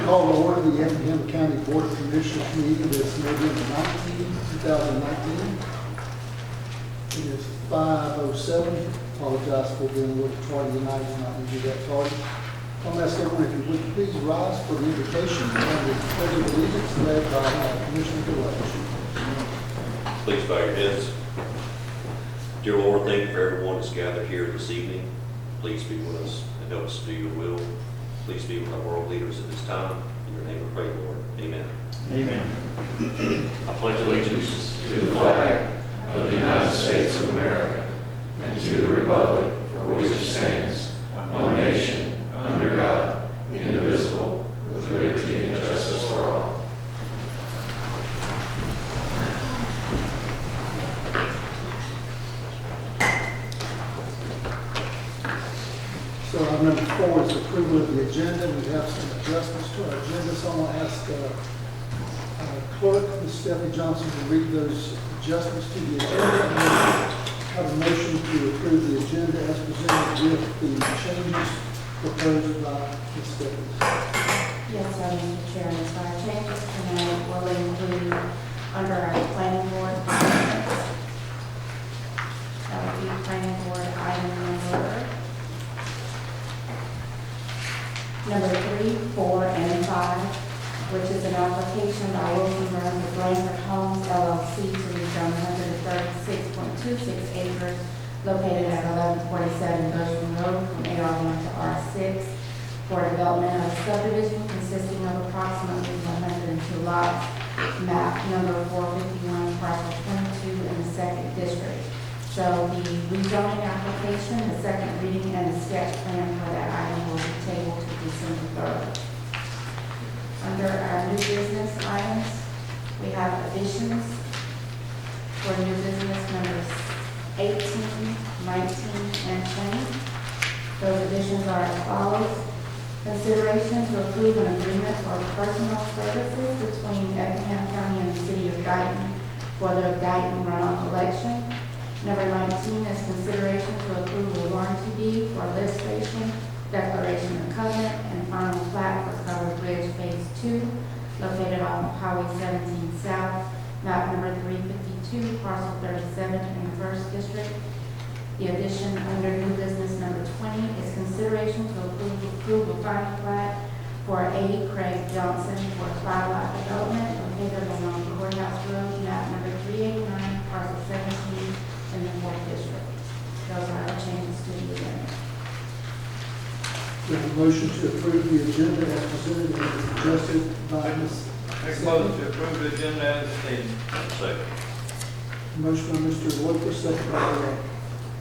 Call to order the Effingham County Board of Commissioners meeting this November 19, 2019. It is 5:07. Apologize for being a little tardy tonight. It's not usually that tardy. I'll ask everyone if you would please rise for the invocation and the pledge of allegiance led by Commissioner DeWitt. Please bow your heads. Dear Lord, thank you for everyone that's gathered here this evening. Please be with us and help us do your will. Please be with our world leaders at this time. In your name we pray, Lord. Amen. Amen. I pledge allegiance To the flag of the United States of America and to the republic for which it stands, one nation, under God, indivisible, with liberty and justice for all. So item number 4 is approval of the agenda. We have some adjustments to our agenda, so I'm going to ask Clerk Ms. Stephanie Johnson to read those adjustments to the agenda and then have a motion to approve the agenda as presented with the changes proposed by Ms. Stephanie. Yes, Mr. Chairman, so our changes tonight will include under our planning board appointments. That would be planning board item number 3, 4, and 5, which is an application by Wilson Run with Blanford Homes LLC to rezone 136.26 acres located at 1147 Goshen Road from AR1 to R6 for development of a subdivision consisting of approximately 102 lots, map number 451, parcel 22 in the 2nd district. So the rezoning application, the second reading, and the sketch plan for that item will be tabled to December 3rd. Under our new business items, we have additions for new business numbers 18, 19, and 20. Those additions are as follows. Consideration to approve an agreement for personal services between Effingham County and the City of Guyton for the Guyton runoff election. Number 19 is consideration to approve a warranty deed for lift station, declaration of covenant, and final plat for Covered Bridge Phase 2, located off Highway 17 South, map number 352, parcel 37 in the 1st District. The addition under new business number 20 is consideration to approve a final plat for A. Craig Johnson for 5-lot development located along Courthouse Road, map number 389, parcel 17 in the 4th District. Those are our changes to the agenda. We have a motion to approve the agenda as presented and adjusted by Ms. Make a motion to approve the agenda as stated. Second. Motion by Mr. Lopez, second by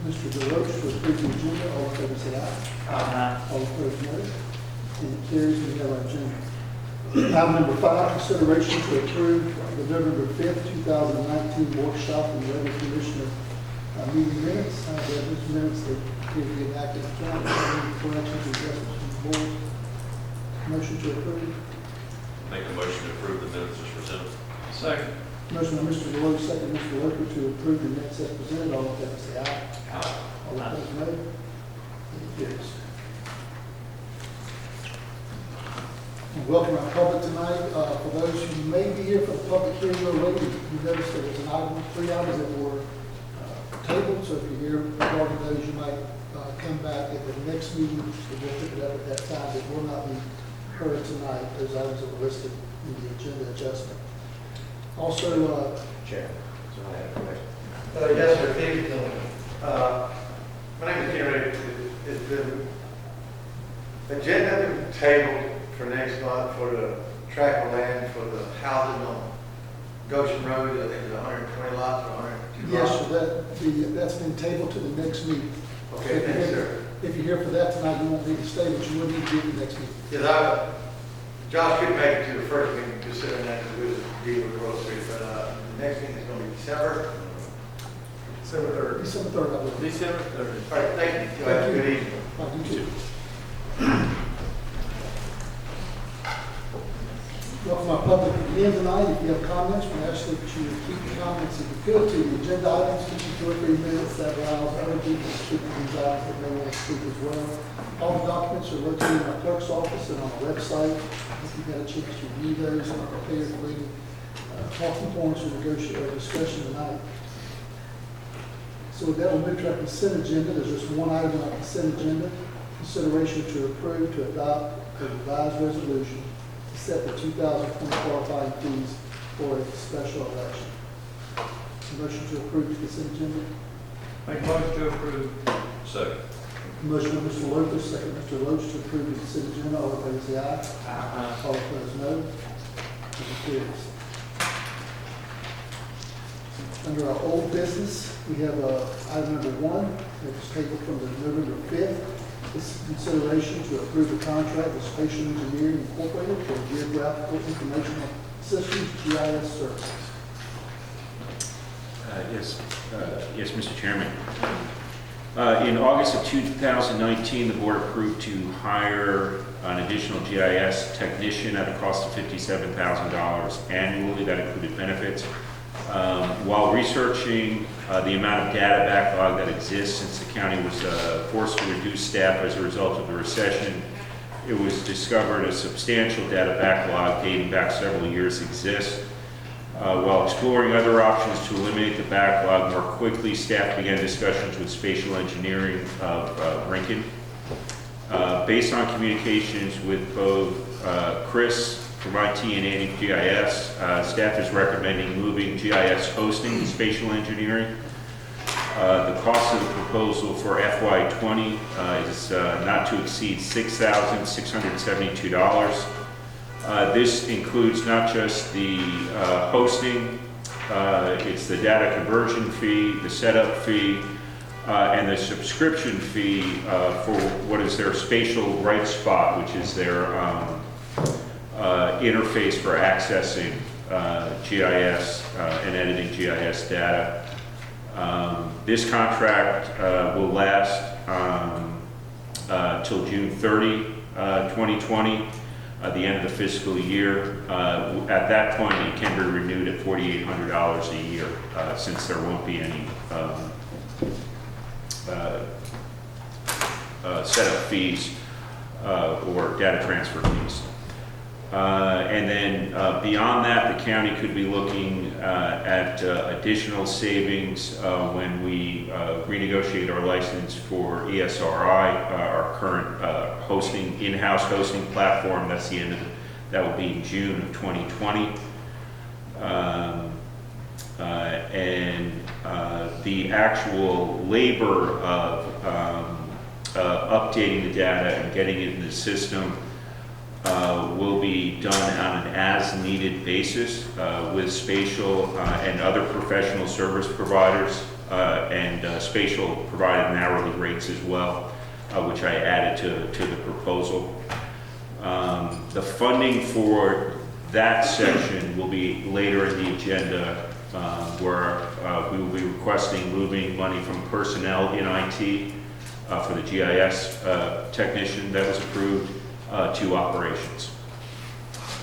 Mr. DeRoche to approve the agenda. All in favor say aye. All opposed no. And it carries. We have our agenda. Item number 5, consideration to approve the November 5th, 2019 workshop and regular commissioner meeting minutes. Those minutes that will be enacted in council. Any corrections or adjustments from the board? Motion to approve. Make a motion to approve the minutes as presented. Second. Motion by Mr. DeLoach, second Mr. Loper to approve the minutes as presented. All in favor say aye. All opposed no. And it carries. And welcome our public tonight. For those who may be here for the public hearing or later, you notice there was an item, 3 items that were tabled. So if you're here regarding those, you might come back at the next meeting. So we'll pick it up at that time. It will not be heard tonight. Those items that were listed in the agenda adjustment. Also, Chair, so I have a question. Yes, sir, David Dillon. My name is Gary. Is the agenda been tabled for next month for the tract of land for the housing on Goshen Road? I think it's 120 lots or 102 yes, lots. sir, that's been tabled to the next meeting. Okay, thanks, sir. If you're here for that tonight, you won't need to stay, but you will need to be at the next meeting. Because Josh couldn't make it to the first meeting, considering that we was dealing with Grove Street, but the next meeting is going to be December 3rd. December 3rd, I believe. December 3rd. All right, thank you. Have a good evening. You too. Welcome our public again. begin tonight, if you have comments, we ask that you keep the comments, if you could, to the agenda items, keep them 2 or 3 minutes. That allows other people to speak to these items that may want to speak as well. All the documents are located in our clerk's office and on the website. If you've got a chance to review those and are prepared for any talking points or discussion tonight. So with that, we'll move to our consent agenda. There's just one item on our consent agenda. Consideration to approve to adopt a revised resolution to set the 2020 qualifying fees for a special election. Motion to approve the consent agenda. Make a motion to approve. Second. Motion by Mr. Lucas, second Mr. Loach to approve the consent agenda. All in favor say aye. Aye. All opposed, no. Motion carries. Under our old business, we have item number 1, that was tabled from the November 5th. This is consideration to approve a contract with Spatial Engineering Incorporated for Geographical Informational Systems GIS services. Yes, Mr. Chairman. In August of 2019, the board approved to hire an additional GIS technician at a cost of $57,000 annually. That included benefits. While researching the amount of data backlog that exists since the county was forced to reduce staff as a result of the recession, it was discovered a substantial data backlog dating back several years exists. While exploring other options to eliminate the backlog more quickly, staff began discussions with Spatial Engineering of Lincoln. Based on communications with both Chris from IT and Andy from GIS, staff is recommending moving GIS hosting to Spatial Engineering. The cost of the proposal for FY20 is not to exceed $6,672. This includes not just the hosting, it's the data conversion fee, the setup fee, and the subscription fee for what is their Spatial Right Spot, which is their interface for accessing GIS and editing GIS data. This contract will last till June 30, 2020, the end of the fiscal year. At that point, it can be renewed at $4,800 a year, since there won't be any setup fees or data transfer fees. And then beyond that, the county could be looking at additional savings when we renegotiate our license for ESRI, our current hosting, in-house hosting platform. That's the end of that will be in June of 2020. And the actual labor of updating the data and getting it in the system will be done on an as-needed basis with Spatial and other professional service providers, and Spatial provided hourly rates as well, which I added to the proposal. The funding for that section will be later in the agenda, where we will be requesting moving money from personnel in IT for the GIS technician that was approved to operations.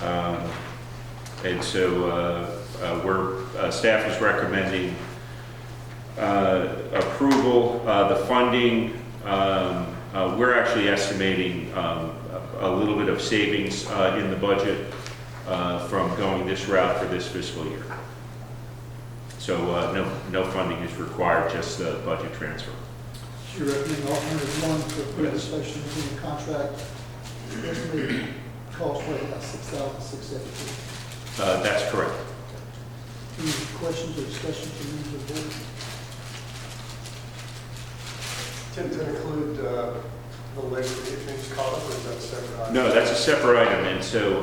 And so staff is recommending approval. The funding, we're actually estimating a little bit of savings in the budget from going this route for this fiscal year. So no funding is required, just the budget transfer. You're recommending alternative 1 to approve the Spatial Engineering contract. Estimated cost right about $6,672. That's correct. Any questions or discussion from members of the board? To include the labor that it means cost, or is that separate item? No, that's a separate item. And so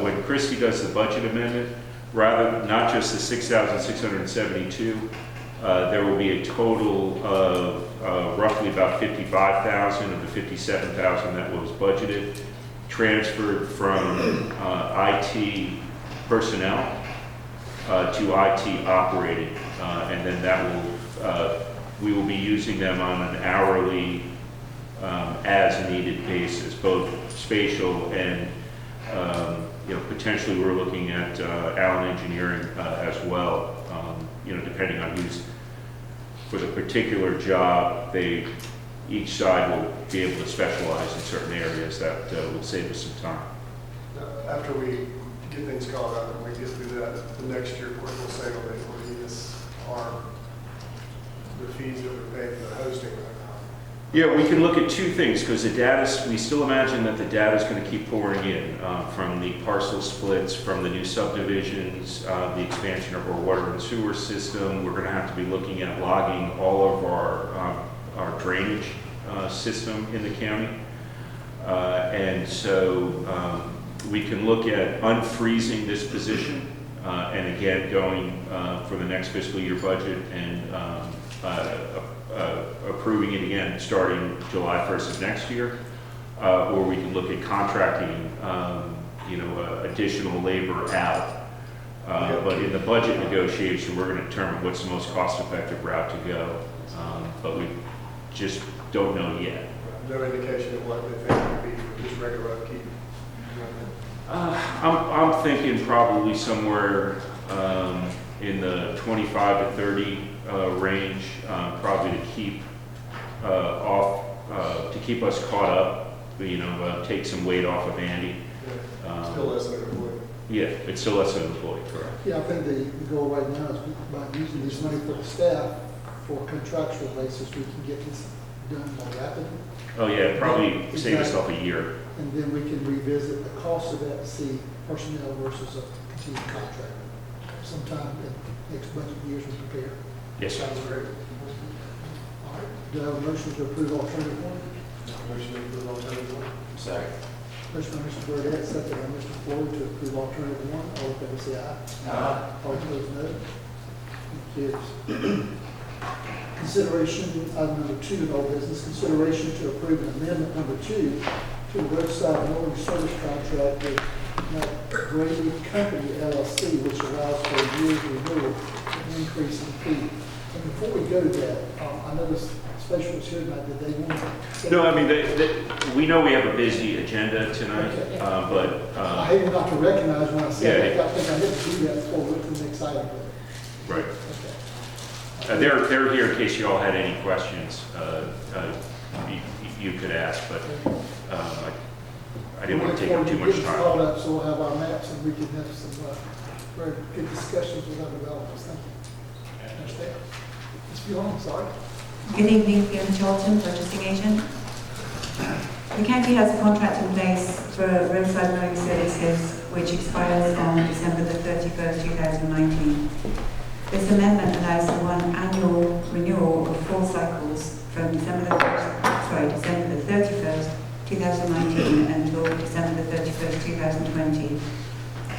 when Christie does the budget amendment, rather not just the $6,672, there will be a total of roughly about $55,000 of the $57,000 that was budgeted, transferred from IT personnel to IT operating, and then that will we will be using them on an hourly, as needed basis, both Spatial and Potentially we're looking at Allen Engineering as well. Depending on who's for the particular job, each side will be able to specialize in certain areas that will save us some time. After we get things caught up and we get through that, the next year, of course, we'll say that the fees that we're paying for the hosting. Yeah, we can look at two things because we still imagine that the data is going to keep pouring in from the parcel splits, from the new subdivisions, the expansion of our water and sewer system. We're going to have to be looking at logging all of our drainage system in the county. And so we can look at unfreezing this position and again going for the next fiscal year budget and approving it again starting July 1st of next year, or we can look at contracting, additional labor out. But in the budget negotiation, we're going to determine what's the most cost-effective route to go, but we just don't know yet. No indication of what they think would be for just regular upkeep. I'm thinking probably somewhere in the 25 to 30 range, probably to keep us caught up. Take some weight off of Andy. Still less than an employee. Yeah, it's still less than an employee, correct? Yeah, I think the goal right now is by using this money for the staff for contractual basis, we can get this done more rapidly. Oh yeah, probably save us off a year. And then we can revisit the cost of that to see personnel versus a continued contract. Sometime in next budget years we prepare. Yes, sir. Sounds great. All right, do I have a motion to approve alternative one? Motion to approve alternative one. Second. Motion by Mr. Burdette, second by Mr. Floyd to approve alternative one. All in favor say aye. Aye. All opposed, no. It carries. Consideration, item number 2 in old business, consideration to approve an amendment number 2 to the roadside mowing service contract with Grady Company LLC, which allows for a year's renewal and increase in fee. And before we go to that, I know the specialists here tonight, did they want to? No, I mean, we know we have a busy agenda tonight, Okay. but I hate not to recognize when I say Yeah. that. I think I need to do that before we go to the next item. right. Okay. They're here in case you all had any questions you could ask, but I didn't want to take up too much time. All that, so we'll have our maps and we can have some very good discussions with our developers. Thank you. Understand? Ms. Bjorn, I'm sorry. Good evening, Fiona Charlton, purchasing agent. The county has a contract in place for roadside mowing services which expires on December the 31st, 2019. This amendment allows for one annual renewal of 4 cycles from December the 31st, 2019 until December the 31st, 2020.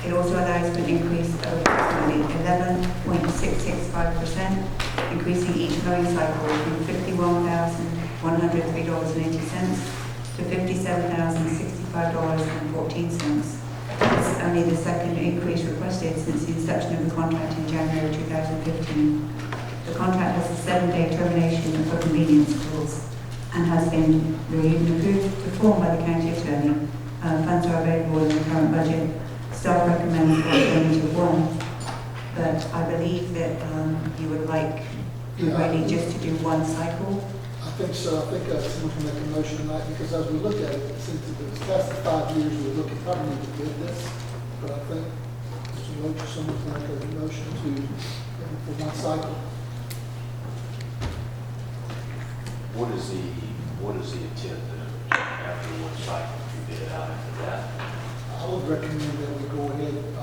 It also allows for an increase of approximately 11.665%, increasing each mowing cycle from $51,103.80 to $57,065.14. It's only the second increase requested since the inception of the contract in January 2015. The contract has a 7-day termination for convenience clause and has been reviewed and approved to form by the county attorney. Funds are available in the current budget. Staff recommends alternative 1, but I believe that you would like really just to do 1 cycle. I think so. I think someone can make a motion tonight because as we look at it, since it's past the 5 years, we're looking probably need to bid this. But I think Mr. Roach, someone can make a motion for 1 cycle. What is the intent after 1 cycle, you bid it out after that? I would recommend that we go ahead and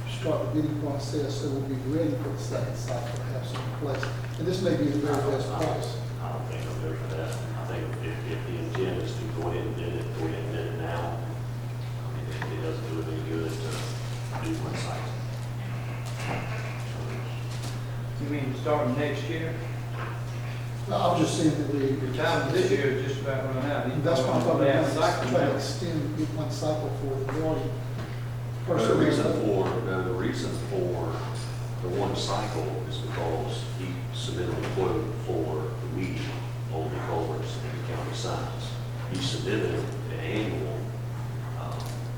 start the bidding process so we'll be ready for the second cycle to have some in place. And this may be the very best price. I don't think I'm there for that. I think if the intent is to go ahead and bid it now, I mean, it doesn't do it any good to do 1 cycle. You mean starting next year? No, I'm just saying that Your time this year is just about run out. that's why I'm talking about cycle trying to now. extend, get 1 cycle for the warranty. The reason for the 1 cycle is because he submitted a quote for the weed on the culverts and the county signs. He submitted an annual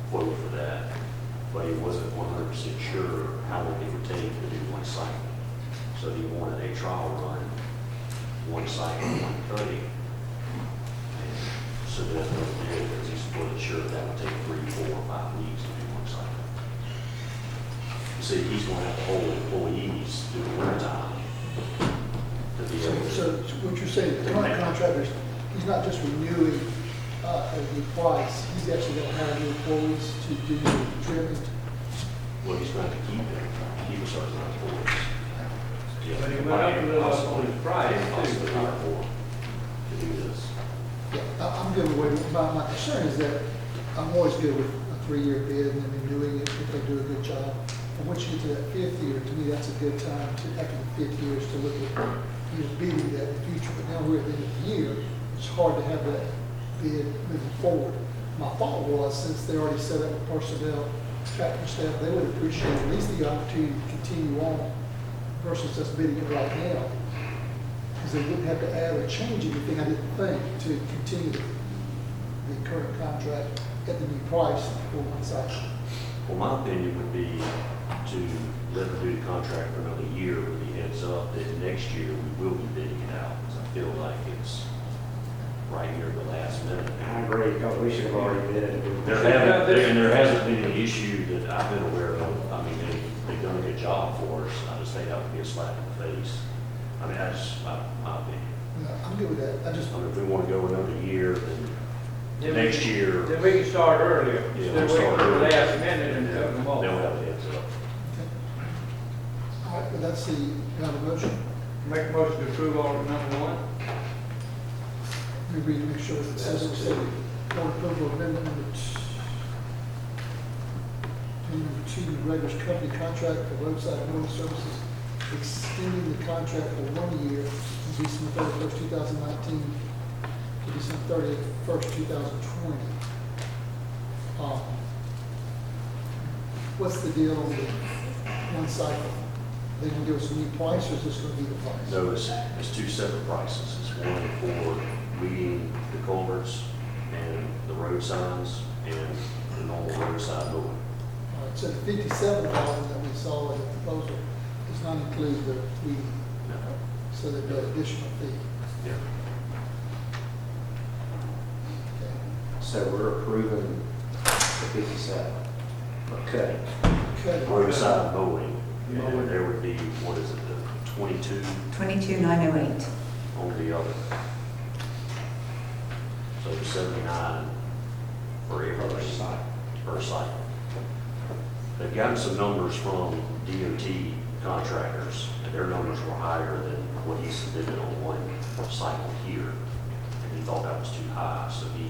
quote for that, 100% sure how long it would take to do one cycle. So he wanted a trial run, one cycle, one cutting. And so that's what we did, because he's wasn't sure that would take 3, 4, or 5 weeks to do one cycle. See, he's going to have to hold employees through the winter time to be able to. So what you're saying, the current contractor, he's not just renewing the price, he's actually going to hire new employees to do the trimming. Well, he's trying to keep a certain amount of employees. Yeah, But he went up a little up on his price, possibly too. hire more to do this. Yeah, I'm good with it. My concern is that I'm always good with a 3-year bid and then renewing it if they do a good job. And once you get to that 5th year, to me, that's a good time to, after the 5th year, is to look at bidding that in the future. But now we're at the end of the year, it's hard to have that bid moving forward. My thought was, since they already set up with personnel, tractor staff, they would appreciate at least the opportunity to continue on versus just bidding it right now. Because they wouldn't have to add or change anything, I didn't think, to continue the current contract at the new price for one cycle. Well, my opinion would be to let them do the contract for another year with the heads up that next year we will be bidding it out. Because I feel like it's right here at the last minute. I agree, because we should have already bid it. There hasn't been any issue that I've been aware of. I mean, they've done a good job for us. I just think that would be a slap in the face. I mean, that's my opinion. Yeah, I'm good with that. I just, I mean, if we want to go another year, then next year, Then we can start earlier. Yeah, Instead of we'll waiting start for the early. last minute and then cutting them off. we'll have the heads up. all right, but that's the, kind of motion. Make a motion to approve order number 1. We read to make sure it says it's the board approval of amendment number 2, Regulars Company contract for roadside mowing services, extending the contract for 1 year, from December 31st, 2019 to December 31st, 2020. What's the deal with one cycle? They gonna give us a new price, or is this gonna be the price? No, it's two separate prices. It's one for weeding the culverts and the road signs and the normal roadside mowing. All right, so the 57,000 that we saw in the proposal does not include the weeding, No. so there'd be an additional fee. Yeah. Okay. So we're approving the 57, or cutting. Okay. Roadside mowing, and then there would be, what is it, the 22 22,908. on the other. So 79 for every site, per cycle. They've gotten some numbers from DOT contractors, and their numbers were higher than what he submitted on one cycle here. And he thought that was too high, so he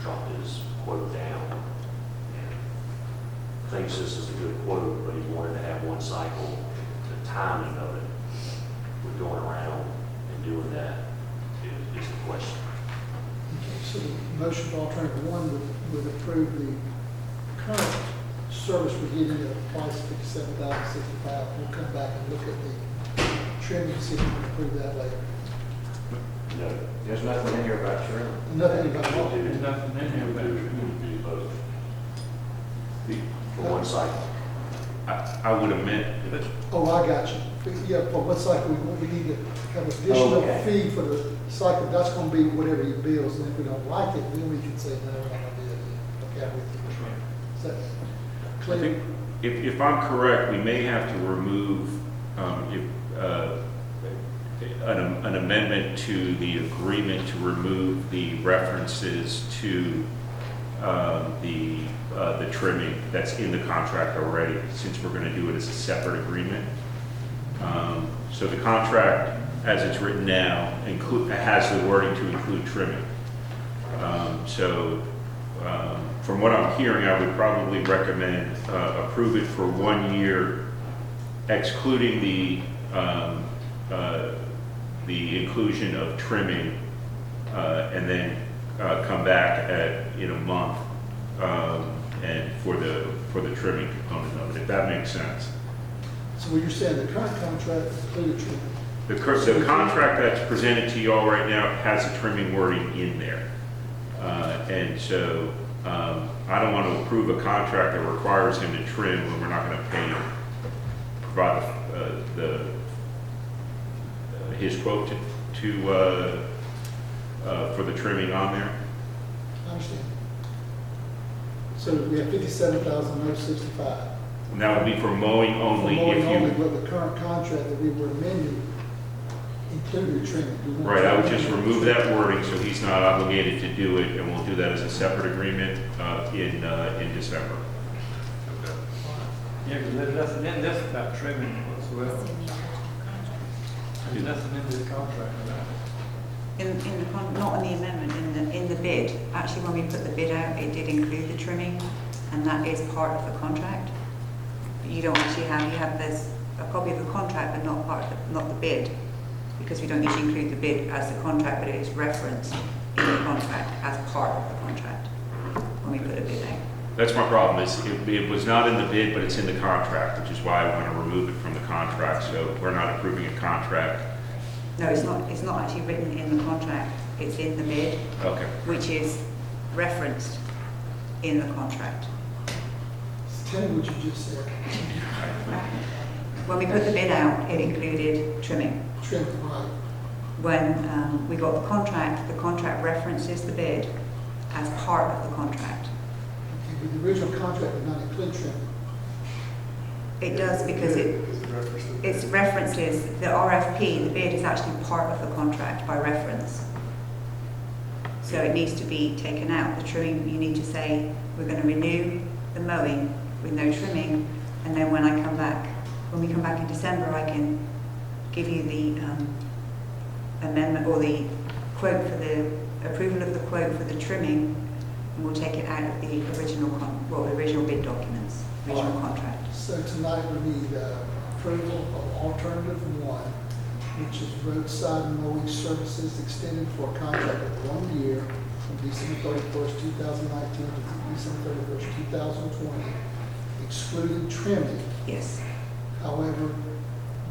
dropped his quote down. And thinks this is a good quote, but he wanted to have one cycle. The timing of it, with going around and doing that is the question. Okay, so the motion for alternative 1 would approve the current service we're getting at a price of $57,065. We'll come back and look at the trimming, see if we can approve that later. No. There's nothing in here about trim. Nothing about We'll what? do- There's nothing in there about it. we'll do both. For one cycle. I would amend, Oh, I got you. Yeah, for what cycle, we need to have additional Okay. fee for the cycle. That's gonna be whatever he bills, and if we don't like it, then we can say, no, we're not gonna do that. Okay, I'm with you. Is that I clear? think, if I'm correct, we may have to remove an amendment to the agreement to remove the references to the trimming that's in the contract already, since we're going to do it as a separate agreement. So the contract, as it's written now, has the wording to include trimming. From what I'm hearing, I would probably recommend approve it for 1 year, excluding the inclusion of trimming, and then come back in a month and for the trimming component of it, if that makes sense. So what you're saying, the current contract included trimming? The contract that's presented to you all right now has a trimming wording in there. And so I don't want to approve a contract that requires him to trim when we're not going to pay him, provide his quote for the trimming on there. I understand. So we have 57,065. And that would be for mowing only For mowing if only, you, but the current contract that we were amending included trimming. Do you want right, I would to- just remove that wording so he's not obligated to do it, and we'll do that as a separate agreement in December. Yeah, because there's nothing in this about trimming whatsoever. There's nothing in this contract about it. Not in the amendment, in the bid. Actually, when we put the bid out, it did include the trimming, and that is part of the contract. But you don't actually have, there's a copy of the contract, but not the bid, because we don't usually include the bid as the contract, but it is referenced in the contract as part of the contract when we put a bid out. That's my problem, it was not in the bid, but it's in the contract, which is why I want to remove it from the contract, so we're not approving a contract. No, it's not actually written in the contract, it's in the bid, Okay. which is referenced in the contract. Tell me what you just said. When we put the bid out, it included trimming. Trimming, right. When we got the contract references the bid as part of the contract. Okay, but the original contract did not include trimming. It does because it references the RFP, the bid is actually part of the contract by reference. So it needs to be taken out. The trimming, you need to say, we're going to renew the mowing with no trimming, and then when we come back in December, I can give you the amendment or the quote for the approval of the quote for the trimming, and we'll take it out of the original bid documents, original contract. So tonight we need approval of alternative 1, which is roadside mowing services extended for a contract of 1 year from December 31st, 2019 to December 31st, 2020, excluding trimming. Yes. However,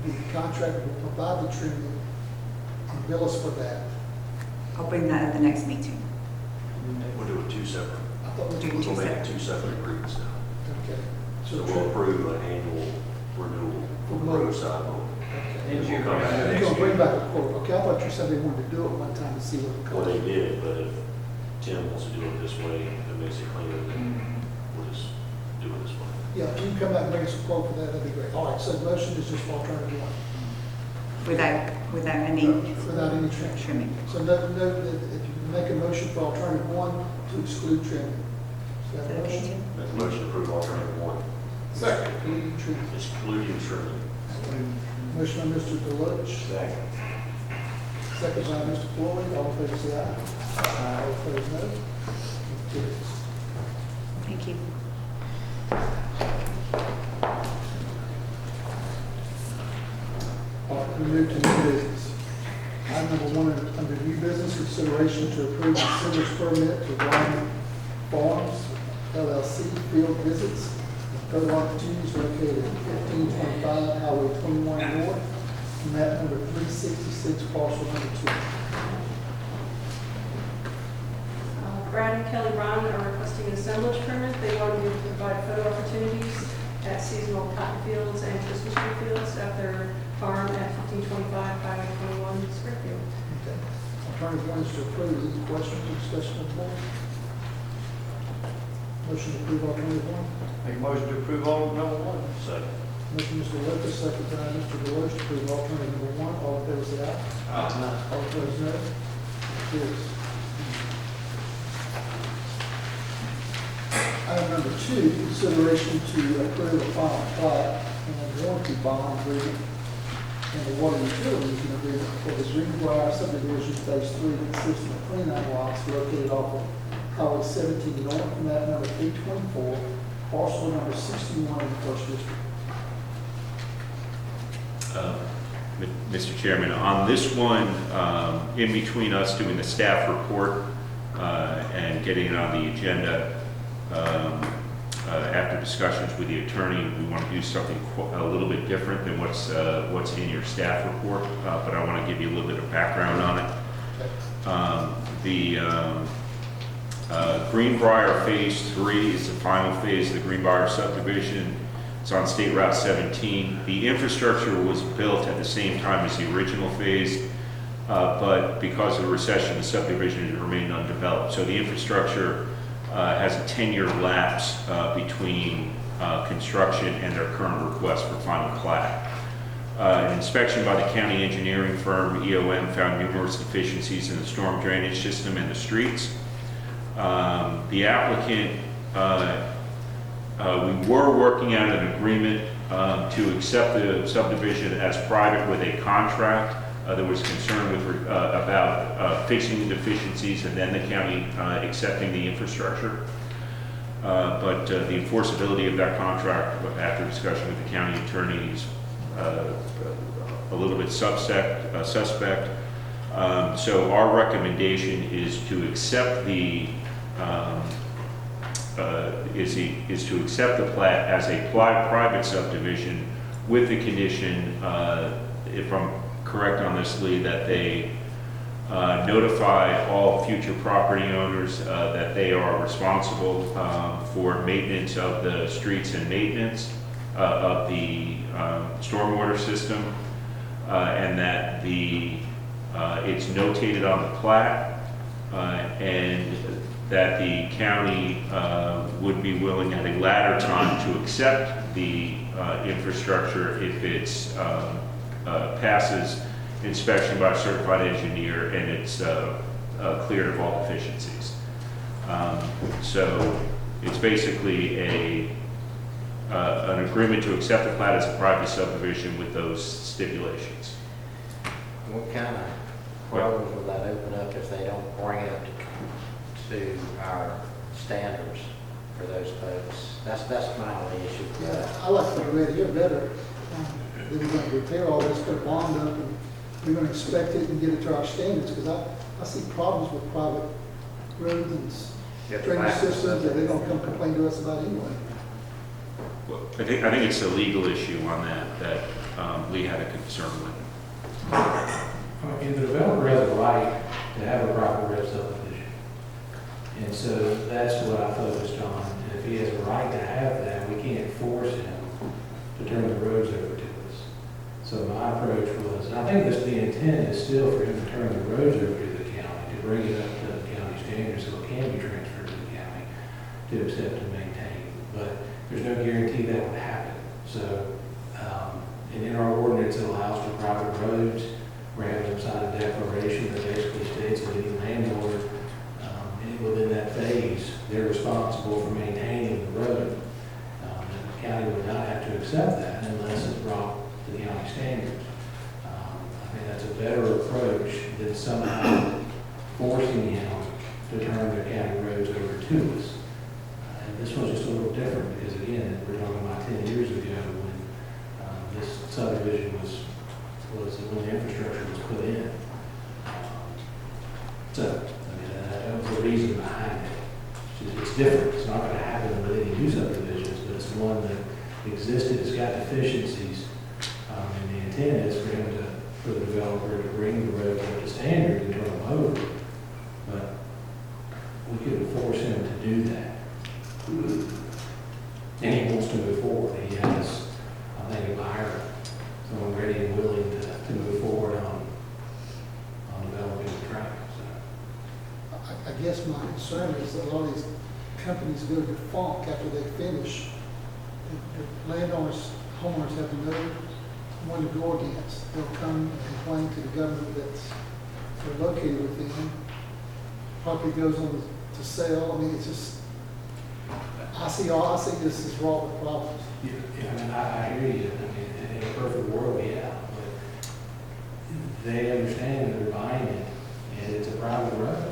the contractor will provide the trimming and bill us for that. I'll bring that at the next meeting. We'll do it two separate. I thought we Do were two We'll make it separate. two separate agreements now. okay. So we'll approve an annual renewal for roadside mowing. Didn't you We'll come back You're next gonna bring year. back a quote. Okay, I thought you said they wanted to do it one time to see what it Well, cost. they did, but if Tim wants to do it this way, it makes it cleaner, then we'll just do it this way. Yeah, if you can come back and bring us a quote for that, that'd be great. All right, so the motion is just for alternative 1, Without any without any trimming. trimming. So note that if you make a motion for alternative 1 to exclude trimming. So that Okay, motion, Tim? Make a motion to approve alternative 1, second, excluding trimming. excluding trimming. Motion by Mr. Deloach, Second. second by Mr. Floyd. All in favor, say aye. Aye. All opposed, no. Motion carries. Thank you. All right, we move to new business. Item number 1 under new business, consideration to approve the sewage permit to Wyman Farms LLC field visits and further opportunities located at 1525 Highway 21 North, map number 366, parcel number 2. Brad and Kelly Ryan are requesting an assemblage permit. They want to provide photo opportunities at seasonal cotton fields and Christmas tree fields at their farm at 1525 Highway 21, Springfield. Okay. Alternative 1 is to approve. Any questions or discussion of the board? Motion to approve alternative 1. Make a motion to approve all number 1. Second. Motion Mr. Lucas, second by Mr. Deloach to approve alternative number 1. All in favor, say aye. All opposed, no. Carries. Item number 2, consideration to approve a final plat and warranty bond agreement and the water utilities agreement for the Greenbrier subdivision phase 3 consisting of 29 lots located off of Highway 17 North, map number 824, parcel number 61 in the first district. Mr. Chairman, on this one, in between us doing the staff report and getting it on the agenda, after discussions with the attorney, we want to do something a little bit different than what's in your staff report, but I want to give you a little bit of background on it. Greenbrier Phase 3 is the final phase of the Greenbrier subdivision. It's on State Route 17. The infrastructure was built at the same time as the original phase, but because of the recession, the subdivision has remained undeveloped. So the infrastructure has a 10-year lapse between construction and their current request for final plat. An inspection by the county engineering firm, EOM, found numerous deficiencies in the storm drainage system and the streets. The applicant, we were working out an agreement to accept the subdivision as private with a contract. There was concern about fixing the deficiencies and then the county accepting the infrastructure. But the enforceability of that contract, after discussion with the county attorneys, a little bit suspect. So our recommendation is to accept the accept the plat as a private subdivision with the condition, if I'm correct on this, Lee, that they notify all future property owners that they are responsible for maintenance of the streets and maintenance of the stormwater system, and that it's notated on the plat, and that the county would be willing at a latter time to accept the infrastructure if it's passes inspection by a certified engineer and it's cleared of all deficiencies. So it's basically an agreement to accept the plat as a private subdivision with those stipulations. What kind of problems will that open up if they don't bring it up to our standards for those folks? That's my only issue. Yeah, I like the way you're better. We're going to repair all this, put a bond up, and we're going to inspect it and get it to our standards, because I see problems with private roads and drainage systems that they're going to come complain to us about anyway. Well, I think it's a legal issue on that Lee had a concern with. The developer has a right to have a proper road subdivision. And so that's what I focused on. And if he has a right to have that, we can't force him to turn the roads over to us. So my approach was, and I think the intent is still for him to turn the roads over to the county, to bring it up to the county standards so it can be transferred to the county to accept and maintain. But there's no guarantee that would happen. So, and in our ordinance, it allows for private roads. We're having them sign a declaration that basically states that any landlord within that phase, they're responsible for maintaining the road. And the county would not have to accept that unless it's brought to the county standards. I think that's a better approach than somehow forcing him to turn the county roads over to us. And this one's just a little different because, again, we're talking about 10 years ago when this subdivision was when the infrastructure was put in. So, that was the reason behind it. It's different. It's not going to happen with any new subdivisions, but it's one that existed. It's got deficiencies. And the intent is for the developer to bring the road up to standard and turn them over. But we couldn't force him to do that. And he wants to move forward. He has, I think, a buyer, someone ready and willing to move forward on developing the track. I guess my concern is that a lot of these companies go to default after they finish. The landowners, homeowners have to know when to go against. They'll come and complain to the government that's they're located within. Property goes on to sell. I mean, it's just, I see this is raw with problems. Yeah, I mean, I hear you. I mean, in a perfect world, yeah. But they understand that they're buying it, and it's a private road.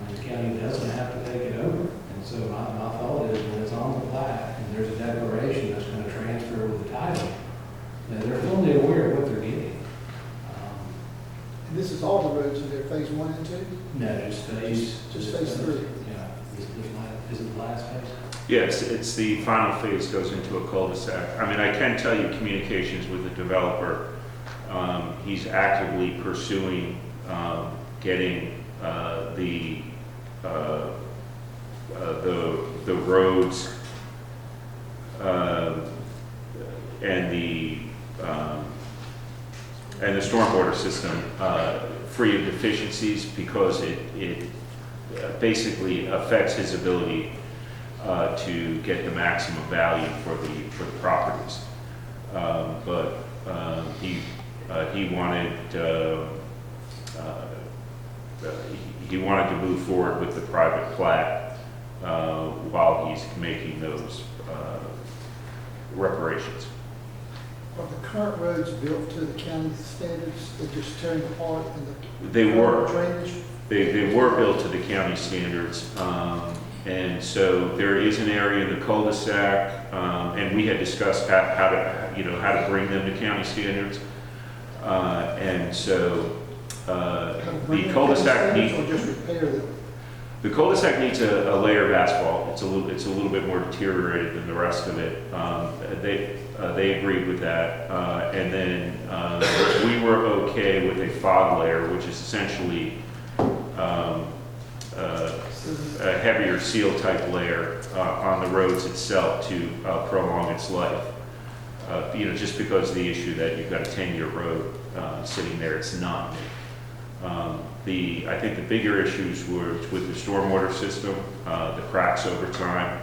The county doesn't have to take it over. And so my thought is when it's on the plat and there's a declaration that's going to transfer with the title, that they're fully aware of what they're getting. And this is all the roads in there, phase 1 and 2? No, just phase 3. Yeah. Is it the last phase? Yes, it's the final phase goes into a cul-de-sac. I mean, I can tell you communications with the developer. He's actively pursuing getting the the roads and the stormwater system free of deficiencies, because it basically affects his ability to get the maximum value for the properties. But he wanted to move forward with the private plat while he's making those reparations. Are the current roads built to the county standards? They're just tearing apart and the They were. drainage? They were built to the county standards, and so there is an area in the cul-de-sac, and we had discussed how to bring them to county standards, and so the cul-de-sac Or just repair them? The cul-de-sac needs a layer of asphalt. It's a little bit more deteriorated than the rest of it. They agreed with that, and then we were okay with a fog layer, which is essentially a heavier seal type layer on the roads itself to prolong its life. Just because of the issue that you've got a 10-year road sitting there, it's not. I think the bigger issues were with the stormwater system, the cracks over time,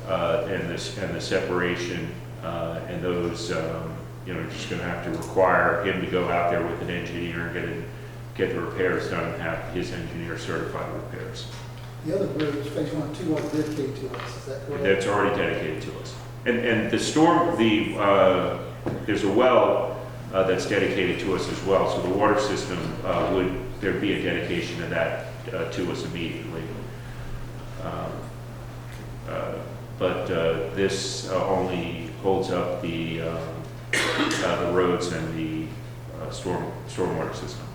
and the separation, and those, just going to have to require him to go out there with an engineer and get the repairs done and have his engineer certify the repairs. The other roads, phase 1 and 2, are dedicated to us, is that correct? That's already dedicated to us. And there's a well that's dedicated to us as well, so the water system there'd be a dedication of that to us immediately. But this only holds up the roads and the stormwater system.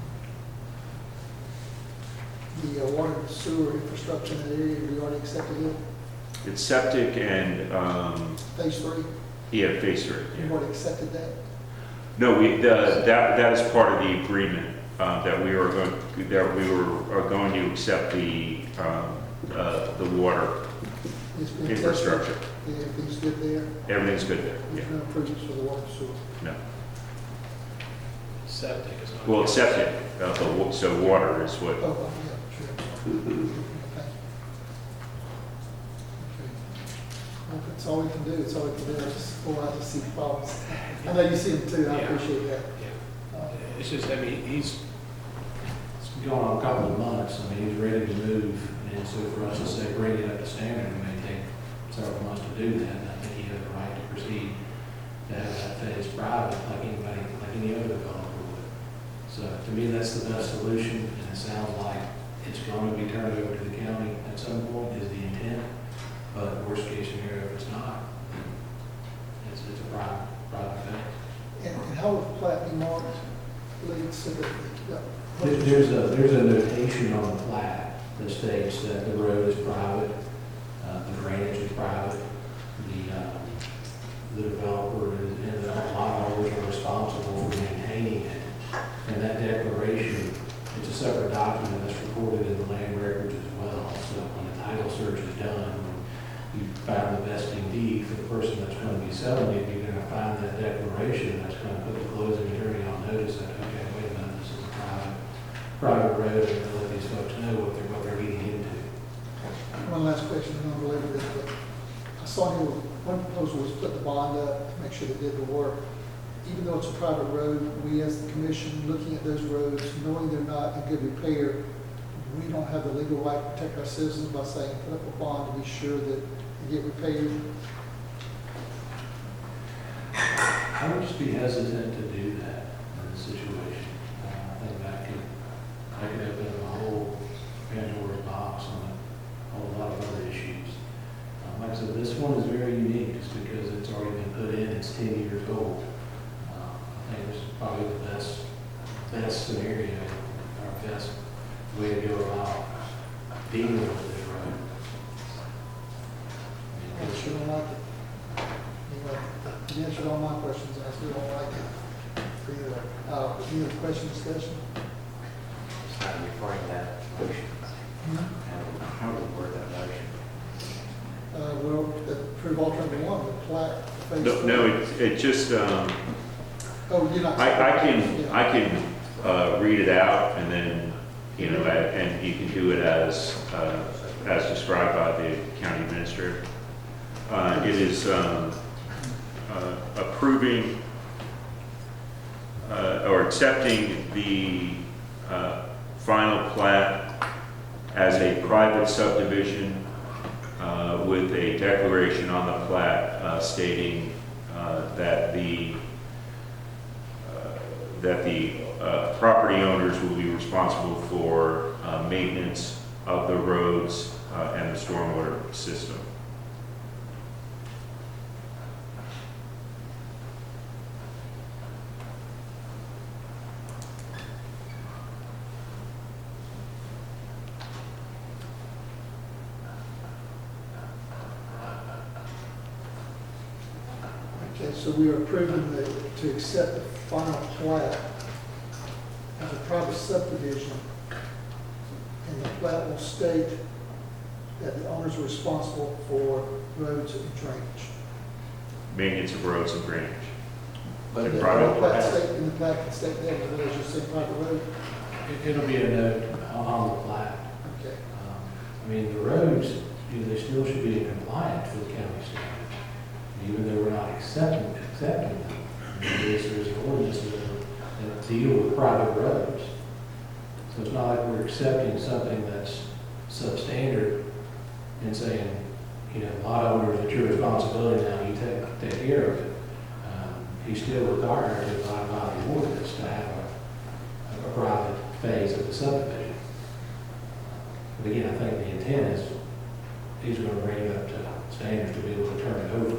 The water and sewer infrastructure in that area, we already accepted it? It's septic and Phase 3, phase 3. you already accepted that? No, that is part of the agreement that we were going to accept the water It's been infrastructure. tested. Yeah, everything's good there? Everything's good there. There's no improvements for the water and sewer? No. Septic is not. Well, it's septic, so water is what. Oh, yeah, sure. Thank you. Okay. Well, that's all we can do, it's all we can do, I just go out to see problems. I know you see them too, I Yeah. appreciate that. It's just, it's gone on a couple of months, he's ready to move, and so for us to say bring it up to standard, it may take several months to do that, and I think he has the right to proceed to have that phase private, like any other developer would. So to me, that's the best solution, and it sounds like it's going to be turned over to the county at some point, is the intent, but worst case scenario, if it's not, it's a private thing. And how would the plat be marked, Lee, so that, There's a notation on the plat that states that the road is private, the drainage is private, the developer and the lot owners are responsible for maintaining it. And that declaration, it's a separate document that's recorded in the land records as well. So when the title search is done, when you found the vesting deed for the person that's going to be selling it, you're going to find that declaration that's going to put the closing attorney on notice that, okay, wait a minute, this is a private road, and to let these folks know what they're getting into. one last question, and I'll belabor this, but I saw here, one proposal was put the bond up to make sure they did the work. Even though it's a private road, we as the commission, looking at those roads, knowing they're not in good repair, we don't have the legal right to protect our citizens by saying, put up a bond to be sure that they get repaired. I would just be hesitant to do that in this situation. I think that could open up a whole Pandora's box on a whole lot of other issues. Like I said, this one is very unique just because it's already been put in, it's 10 years old. I think this is probably the best scenario, or best way to go about dealing with this road. I sure don't like it. Anyway, you answered all my questions, and I still don't like it. Either way. Any other question, discussion? It's not referring that motion. alternative one, the plat. phase No, three. no, it just, Oh, you're not. I can Yeah. read it out and then, and you can do it as described by the county administrator. It is approving or accepting the final plat as a private subdivision with a declaration on the plat stating that the property owners will be responsible for maintenance of the roads and the stormwater system. Okay, so we are approving to accept the final plat as a private subdivision. And the plat will state that the owners are responsible for roads and drainage. Maintenance of roads and drainage. But And if the private plat has- state, in the plat can state that, as well as just say private road. It'll be a note on the plat. Okay. I mean, the roads, they still should be in compliance with county standards, even though we're not accepting them. There's ordinances that deal with private roads. So it's not like we're accepting something that's substandard and saying, lot owners, it's your responsibility now, you take care of it. He's still required to abide by the ordinance to have a private phase of the subdivision. But again, I think the intent is he's going to bring it up to standards to be able to turn it over.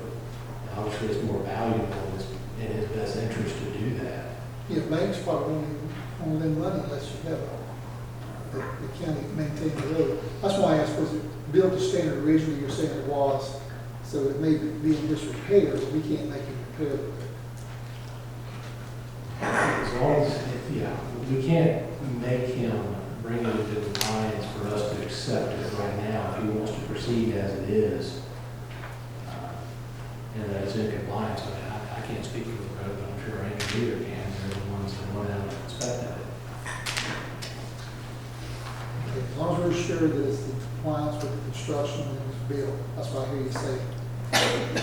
Obviously, it's more valuable, it's in his best interest to do that. Yeah, banks probably won't lend money unless you have the county maintain the road. That's why I asked, was it built to standard originally, you're saying it was, so it may be in disrepair, but we can't make it repair. As long as, we can't make him bring it into compliance for us to accept it right now. If he wants to proceed as it is, and that it's in compliance, I can't speak for the road, but I'm sure our engineer can. They're the ones that went out and inspected it. Okay, as long as we're sure that it's in compliance with the construction and it was built, that's why I hear you say.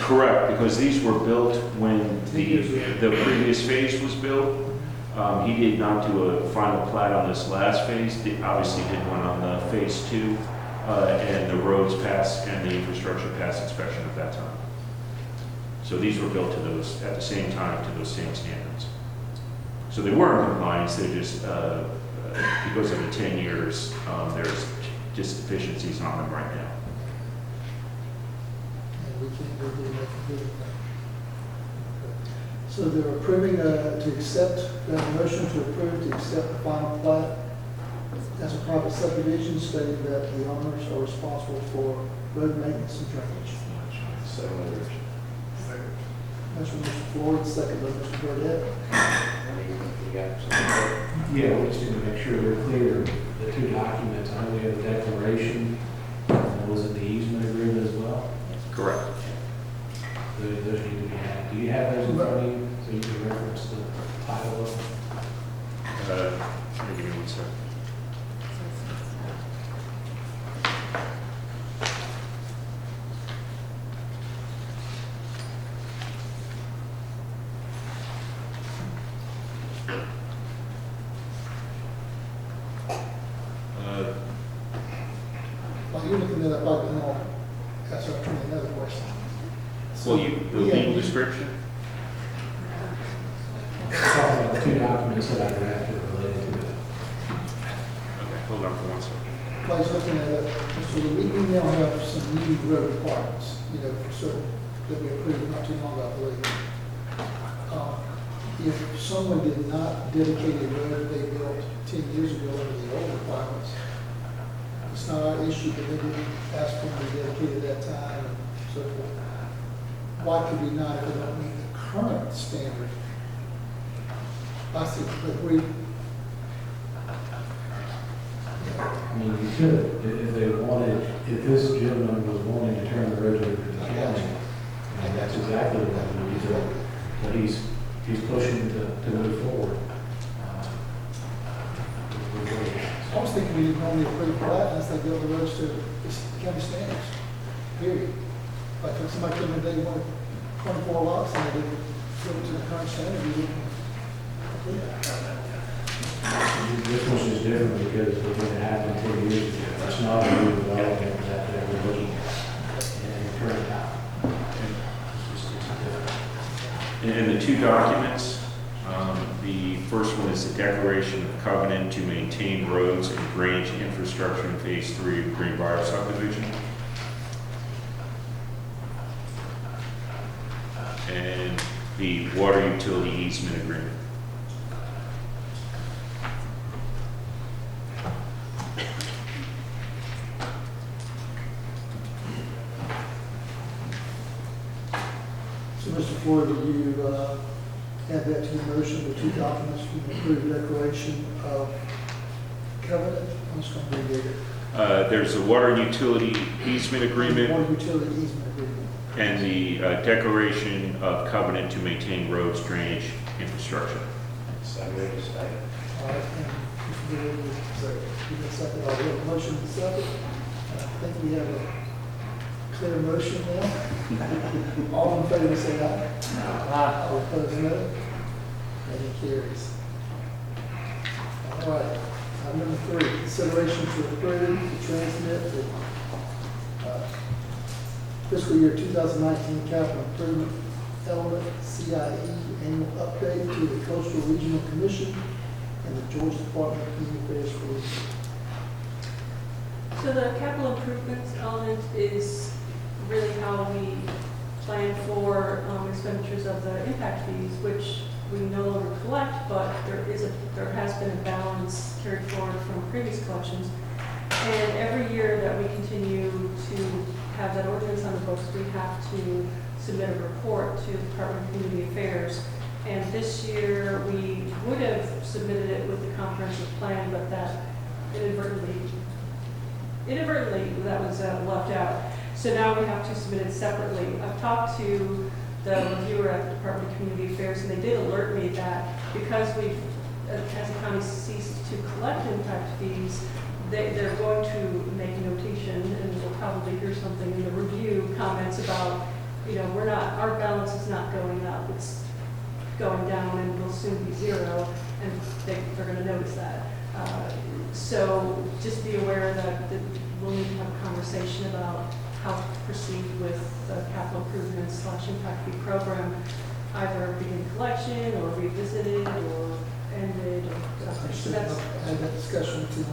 Correct, because these were built when the previous phase was built. He did not do a final plat on this last phase, obviously did one on the phase 2, and the roads passed and the infrastructure passed inspection at that time. So these were built to those, at the same time, to those same standards. So they were in compliance, they just, because of the 10 years, there's just deficiencies on them right now. And we can't go do that. Okay. So they're approving to accept, the motion to approve to accept the final plat as a private subdivision stating that the owners are responsible for road maintenance and drainage. So moved. Motion by Mr. Floyd, second by Mr. Burdette. You got something? Yeah, we just need to make sure we're clear, the two documents. I know we have a declaration, and was it the easement agreement as well? Correct. Those need to be added. Do you have those in front of you, so you can reference the title of them? Give me one second. While you're looking that up, I can ask our attorney another question. Well, the legal description? Talking about the two documents that I drafted related to it. Okay, hold on for one second. While he's looking at it, Mr. Lee, we now have some new road requirements, for certain, that we approved not too long ago, I believe. If someone did not dedicate a road they built 10 years ago under the old requirements, it's not our issue, but they didn't ask for them to be dedicated at that time and so forth. Why could we not, if they don't meet the current standard? I see, but we, I mean, you could, if they wanted, if this gentleman was wanting to turn the road over to the county, And that's exactly what he's pushing to move forward. I was thinking we didn't only approve plat unless they build the roads to the county standards, period. Like if somebody came in, they wanted 24 lots and they didn't build it to the current standard, we didn't. This one's just different because it didn't happen 10 years ago. It's not a new development that we're looking at in the current time. It's just different. And the two documents, the first one is the declaration of covenant to maintain roads and drainage infrastructure in phase 3 of Greenbrier subdivision. And the water utility easement agreement. So, Mr. Floyd, do you add that to your motion, the two documents from the approved declaration of covenant? I'm just going to read it. There's a water utility easement agreement Water utility easement agreement. and the declaration of covenant to maintain roads, drainage, infrastructure. So we just say, All right, and if you give it a second, I'll have a motion in a second. I think we have a clear motion now. All in favor, say aye. Aye. All opposed, no. And it carries. All right, item number 3, consideration to approve to transmit the fiscal year 2019 capital improvement element CIE annual update to the Coastal Regional Commission and the Georgia Department of Community Affairs for review. So the capital improvements element is really how we plan for expenditures of the impact fees, which we no longer collect, but there has been a balance carried forward from previous collections. And every year that we continue to have that ordinance on the books, we have to submit a report to the Department of Community Affairs. And this year, we would have submitted it with the comprehensive plan, but that inadvertently that was left out. So now we have to submit it separately. I've talked to the reviewer at the Department of Community Affairs, and they did alert me that because we've, as a county, ceased to collect impact fees, they're going to make a notation, and we'll probably hear something in the review comments about, our balance is not going up, it's going down and will soon be zero, and they're going to notice that. So just be aware that we'll need to have a conversation about how to proceed with the capital improvements / impact fee program, either begin collection or revisit it or ended or something. So that's, I had that discussion with you.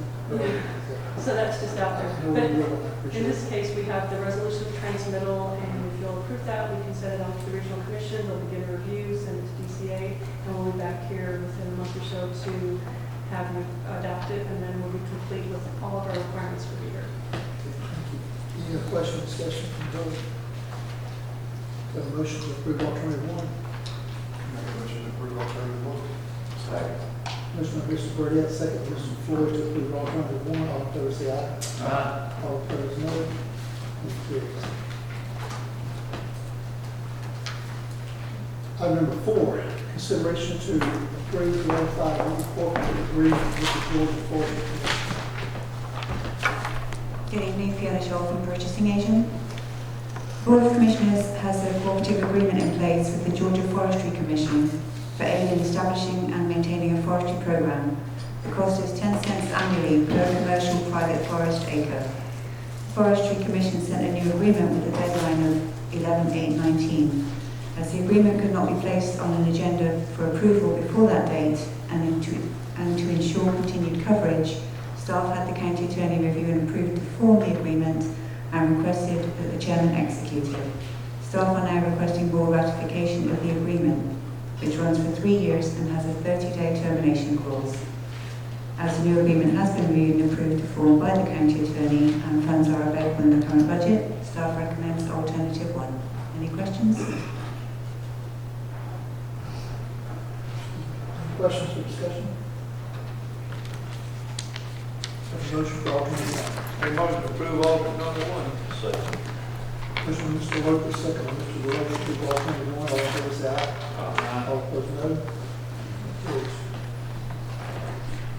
so that's just out there. No, But we will. I appreciate in it. this case, we have the resolution of transmittal, and if you'll approve that, we can send it off to the regional commission, they'll begin a review, send it to DCA, and we'll be back here within a month or so to have you adopt it, and then we'll be complete with all of our requirements for the year. Thank you. Any other question, discussion from board? Got a motion to approve alternative 1. Make a motion to approve alternative 1. second. Motion by Mr. Burdette, second by Mr. Floyd to approve alternative 1. All in favor, say aye. Aye. All opposed, no. It carries. Item number 4, consideration to approve the ratify incorporated agreement with the Georgia Forestry Commission. Good evening, Fiona Shaw from Purchasing Agent. The Board of Commissioners has a cooperative agreement in place with the Georgia Forestry Commission for aid in establishing and maintaining a forestry program. The cost is 10 cents annually per commercial private forest acre. The Forestry Commission sent a new agreement with a deadline of 11/8/19. As the agreement could not be placed on an agenda for approval before that date, and to ensure continued coverage, staff had the county attorney review and approve to form the agreement and requested that the chairman execute it. Staff are now requesting board ratification of the agreement, which runs for 3 years and has a 30-day termination clause. As the new agreement has been reviewed and approved to form by the county attorney and funds are available in the current budget, staff recommends alternative 1. Any questions? Any questions or discussion? Have a motion for alternative 1. Make a motion to approve alternate number 1. Second. Motion by Mr. Lopez, second by Mr. Deloach, to approve alternative one. All in favor, say aye. All opposed, no. Carries.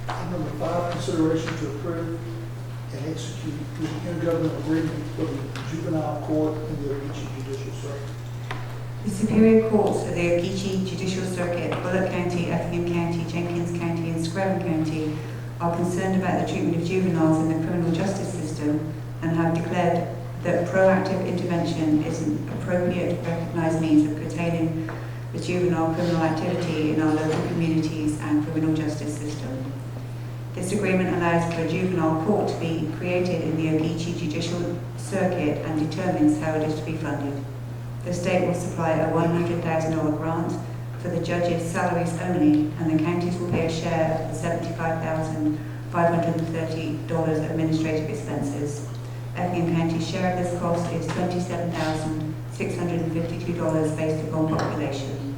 Item number 5, consideration to approve and execute the intergovernmental agreement for the juvenile court and the Ogeechee Judicial Circuit. The Superior Courts of the Ogeechee Judicial Circuit, Bullock County, Effingham County, Jenkins County, and Scranton County are concerned about the treatment of juveniles in the criminal justice system and have declared that proactive intervention is an appropriate recognised means of curtailing the juvenile criminal activity in our local communities and criminal justice system. This agreement allows for a juvenile court to be created in the Ogeechee Judicial Circuit and determines how it is to be funded. The state will supply a $100,000 grant for the judges' salaries only, and the counties will pay a share of the $75,530 administrative expenses. Effingham County's share of this cost is $27,652 based upon population.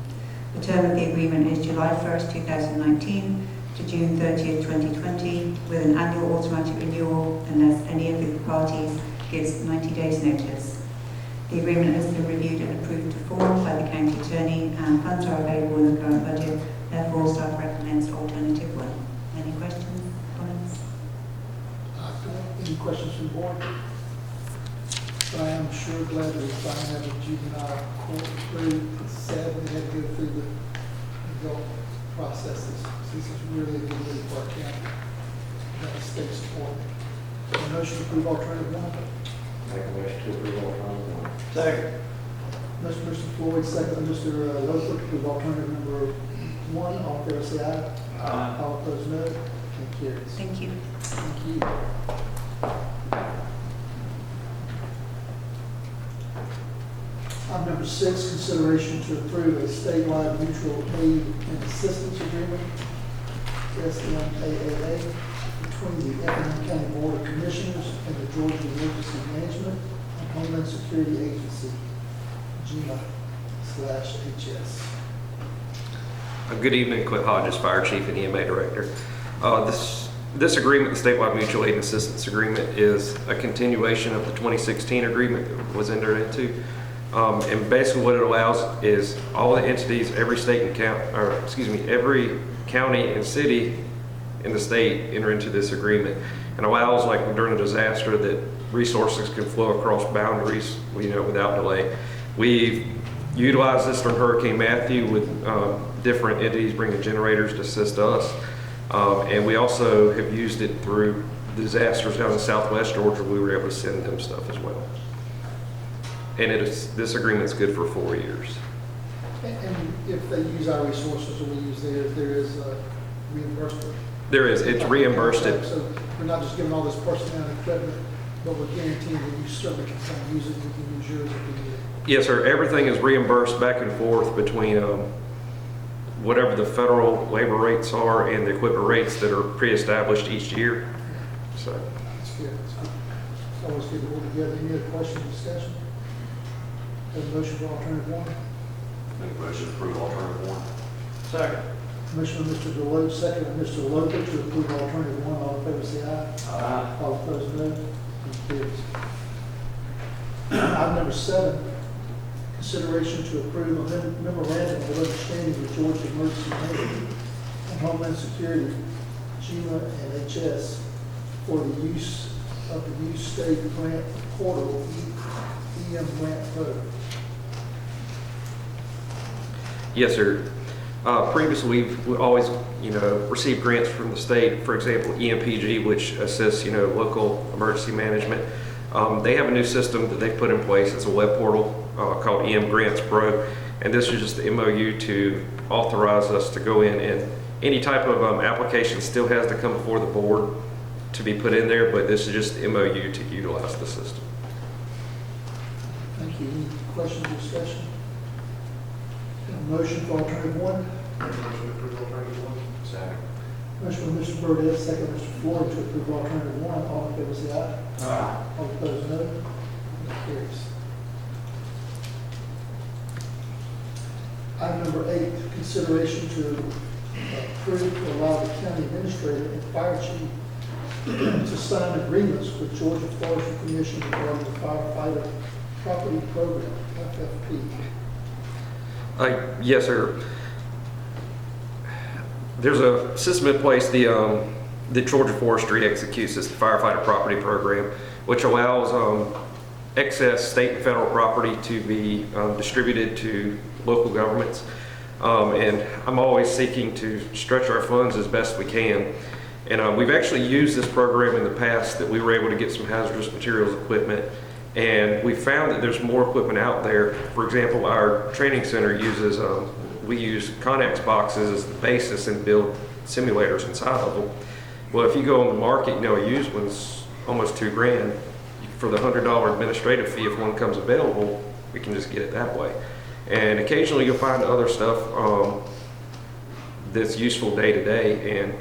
The term of the agreement is July 1st, 2019 to June 30th, 2020, with an annual automatic renewal unless any of the parties gives 90 days notice. The agreement has been reviewed and approved to form by the county attorney, and funds are available in the current budget. Therefore, staff recommends alternative 1. Any questions, comments? Any questions from the board? But I am sure glad we finally have a juvenile court through. It's sad we had to go through the adult processes. This is really a good move for our county. That state support. A motion to approve alternative 1. Make a motion to approve alternative 1. Second. Motion by Mr. Floyd, second by Mr. Loper, to approve alternative number 1. All in favor, say aye. Aye. All opposed, no. And carries. Thank you. Thank you. Item number 6, consideration to approve a statewide mutual aid and assistance agreement, SMAAA, between the Effingham County Board of Commissioners and the Georgia Emergency Management and Homeland Security Agency, GEMA/HS. Good evening, Cliff Hodges, Fire Chief and EMA Director. This agreement, the statewide mutual aid and assistance agreement, is a continuation of the 2016 agreement that was entered into. And basically what it allows is all the entities, every state and every county and city in the state enter into this agreement, and allows, like during a disaster, that resources can flow across boundaries, without delay. We've utilized this during Hurricane Matthew with different entities bringing generators to assist us. And we also have used it through disasters down in southwest Georgia. We were able to send them stuff as well. And this agreement's good for 4 years. And if they use our resources or we use theirs, there is a reimbursement. There is, it's reimbursed. So we're not just giving all this personnel and equipment, but we're guaranteeing that you certainly can use it, we can use yours if we need it. Yes, sir. Everything is reimbursed back and forth between whatever the federal labor rates are and the equipment rates that are pre-established each year. So. That's good. That's good. It's always good to work together. Any other questions, discussion? Have a motion for alternative 1. Make a motion to approve alternative 1. Second. Motion by Mr. Deloach, second by Mr. Loper, to approve alternative 1. All in favor, say aye. Aye. All opposed, no. Motion carries. Item number 7, consideration to approve a memorandum of understanding with Georgia Emergency Management and Homeland Security, GEMA and HS, for the use of the new state grant portal, EM Grant Pro. Yes, sir. Previously, we've always, received grants from the state. For example, EMPG, which assists, local emergency management. They have a new system that they've put in place. It's a web portal called EM Grants Pro, and this is just the MOU to authorize us to go in, and any type of application still has to come before the board to be put in there, but this is just the MOU to utilize the system. Thank you. Any questions or discussion? Have a motion for alternative 1. Make a motion to approve alternative 1. Second. Motion by Mr. Burdette, second by Mr. Floyd, to approve alternative 1. All in favor, say aye. Aye. All opposed, no. Motion carries. Item number 8, consideration to approve to allow the county administrator and fire chief to sign agreements with Georgia Forestry Commission regarding the firefighter Property Program, FFP. Yes, sir. There's a system in place, the Georgia Forestry executes this firefighter property program, which allows excess state and federal property to be distributed to local governments. And I'm always seeking to stretch our funds as best we can. And we've actually used this program in the past that we were able to get some hazardous materials equipment. And we found that there's more equipment out there. For example, our training center uses, we use Connex boxes as the basis and build simulators inside of them. Well, if you go on the market, a used one's almost $2,000. For the $100 administrative fee, if one comes available, we can just get it that way. And occasionally you'll find other stuff that's useful day to day, and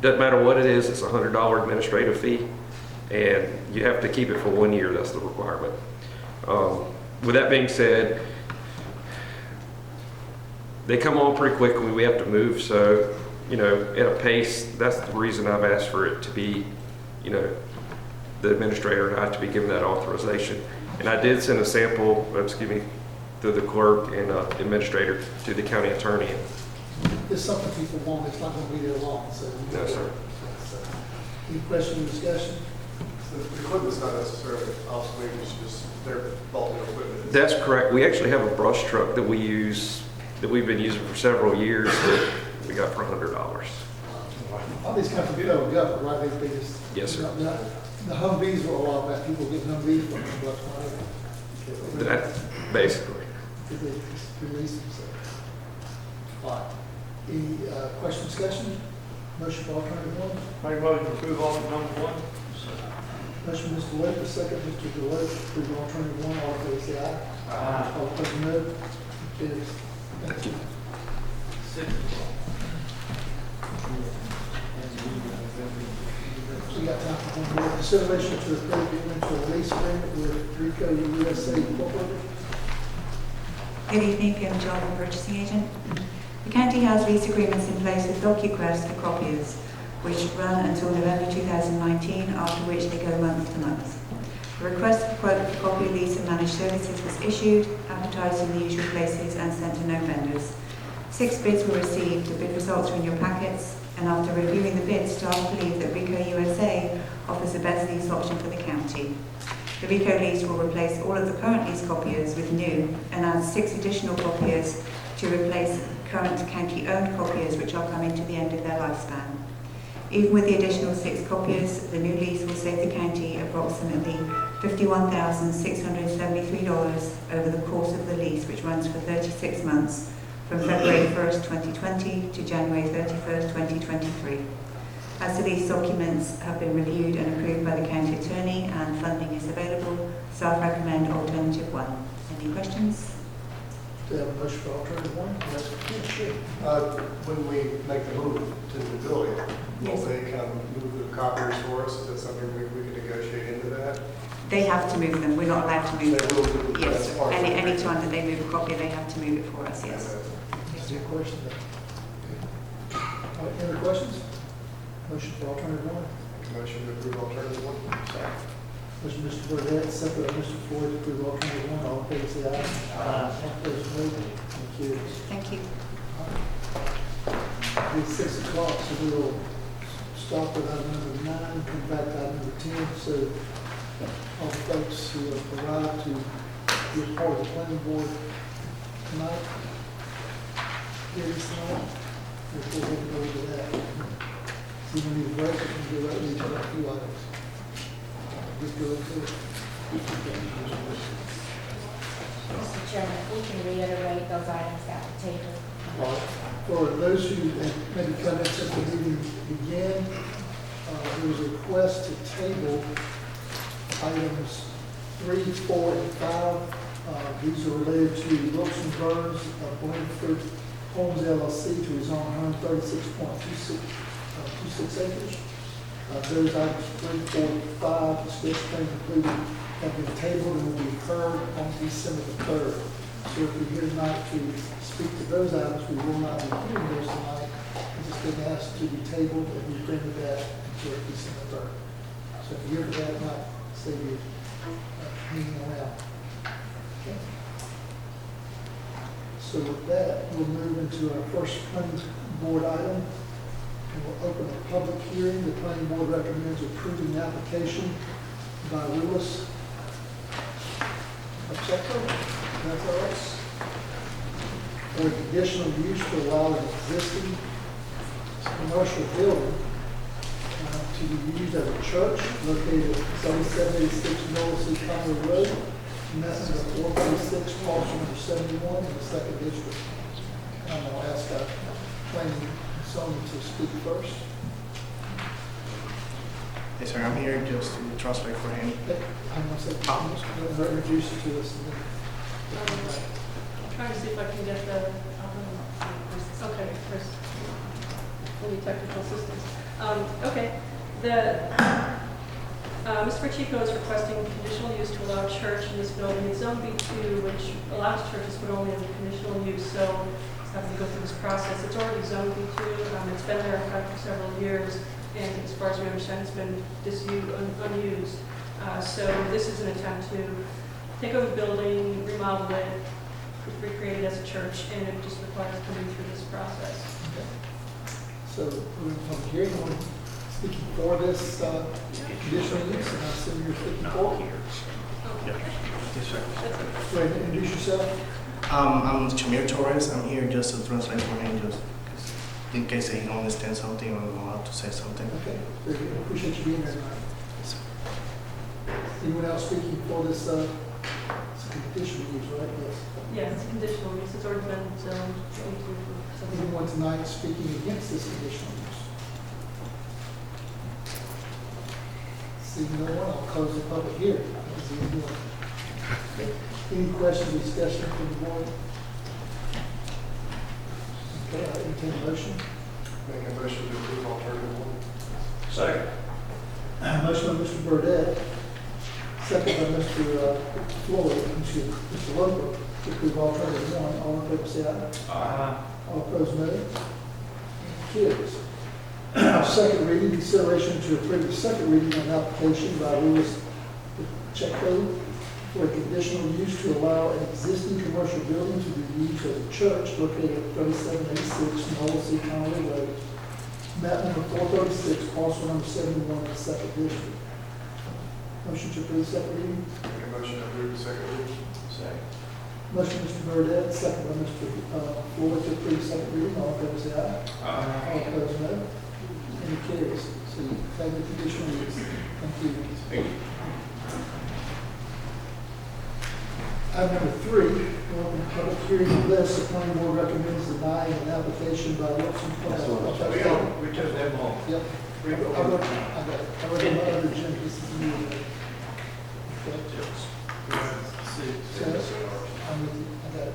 doesn't matter what it is, it's a $100 administrative fee, and you have to keep it for 1 year. That's the requirement. With that being said, they come on pretty quickly. We have to move, so at a pace. That's the reason I've asked for it to be, the administrator and I to be given that authorization. And I did send a sample, to the clerk and administrator to the county attorney. It's something people want, it's not going to be there long, so. No, sir. Any question or discussion? The equipment's not necessarily obsolete, it's just their faulty equipment. That's correct. We actually have a brush truck that we've been using for several years that we got for $100. All these come from federal government, right? They just. Yes, sir. The Humvees were a lot back, people get Humvees for $100. That, basically. Because they just release them, so. All right. Any question, discussion? Motion for alternative one? Make a motion to approve alternate number 1. Motion, Mr. Lake, second, Mr. Deloach, approve alternative one, all in favor say aye. Aye. All opposed, no. Carries. Thank you. We got time for one more. Consideration to approve entering into a lease agreement with Rico USA Incorporated. Good evening, Pam John, Purchasing Agent. The county has lease agreements in place with DocuQuest for copiers, which run until November 2019, after which they go month to month. The request for quote for copy lease and managed services was issued, advertised in the usual places, and sent to no vendors. 6 bids were received. The bid results are in your packets, and after reviewing the bids, staff believe that Rico USA offers the best lease option for the county. The Rico lease will replace all of the current lease copiers with new and add 6 additional copiers to replace current county-owned copiers which are coming to the end of their lifespan. Even with the additional 6 copiers, the new lease will save the county approximately $51,673 over the course of the lease, which runs for 36 months, from February 1st, 2020 to January 31st, 2023. As the lease documents have been reviewed and approved by the county attorney and funding is available, staff recommend alternative 1. Any questions? Do you have a motion for alternative one? Yes. Yeah, sure. When we make the move to the building, Yes. will they come move the copiers for us? Is that something we can negotiate into that? They have to move them. We're not allowed to move They them. will do that Yes, as sir. part of the Any time that they move a copy, they have to move it for us, yes. Is there a question? All right, any other questions? Motion for alternative one. Motion to approve alternative one. Motion, Mr. Burdette, second by Mr. Floyd, to approve alternative one, all in favor say aye. All opposed, no. Thank you. Thank you. It's 6 o'clock, so we'll stop at item number 9, come back to item number 10. So all the folks who have arrived to be a part of the planning board tonight, here this night, before we go into that. So we need a break, we can go right into a few items. Just go into it. Mr. Chairman, we can reiterate those items at the table. For those who have maybe come in since the meeting began, there was a request to table items 3, 4, and 5. These are related to Wilson Burns of Blandford Homes LLC to his own 136.26 acres. Those items 3, 4, and 5, discussion claims included, have been tabled and will be heard on December the 3rd. So if we're here tonight to speak to those items, we will not be hearing those tonight. It's just been asked to be tabled and we bring it back until December 3rd. So if you're here for that, might save you hanging around. So with that, we'll move into our first planning board item. And we'll open a public hearing. The planning board recommends approving the application by Willis Pacheco, that's all right, for additional use to allow an existing commercial building to be used as a church located at 7786 North Conway Road. And that's in the 436, parcel number 71 in the second district. And I'm going to ask our planning consultant to speak first. Yes, sir. I'm here just to translate for him. I'm going to say, introduce you to us. I'm trying to see if I can get the, okay, Chris. We need technical assistance. Okay, Mr. Pacheco is requesting conditional use to allow church in this building. It's zone B2, which allows churches but only in conditional use, so it's having to go through this process. It's already zone B2. It's been there in fact for several years, and as far as we understand, it's been unused. So this is an attempt to take over the building, remodel it, recreate it as a church, and it just requires coming through this process. Okay. So we're going to come here. Anyone speaking for this conditional use? And I assume you're speaking for. Yes, sir. Go ahead and introduce yourself. I'm Chamir Torres. I'm here just to translate for him, just in case he don't understand something or I have to say something. Okay. Very good. I appreciate you being here tonight. Yes, sir. Anyone else speaking for this conditional use, right? Yes. Yeah, it's conditional use. It's already been zoned B2 for several Anyone tonight speaking against this conditional use? Seeing no one, I'll close the public hearing. Any questions or discussion from the board? Okay, I'll entertain a motion. Make a motion to approve alternative one. Second. Motion by Mr. Burdette, second by Mr. Floyd, Mr. Loper, to approve alternative one. All in favor, say aye. All opposed, no. Carries. Second reading, consideration to approve the second reading of an application by Louis Pacheco for a conditional use to allow an existing commercial building to be used as a church located at 3786 Noel Conway Road, map number 436, parcel number 71 in the second district. Motion to approve the second reading. Make a motion to approve the second reading. Second. Motion Mr. Burdette, second by Mr. Floyd to approve the second reading. All in favor, say aye. All opposed, no. And it carries. So you have the conditional use. Thank you. Item number 3, we'll open a public hearing on this. The planning board recommends denying an application by Wilson. We took them all. Yep. I wrote on my other agenda. This is new. I'm with you. I got it.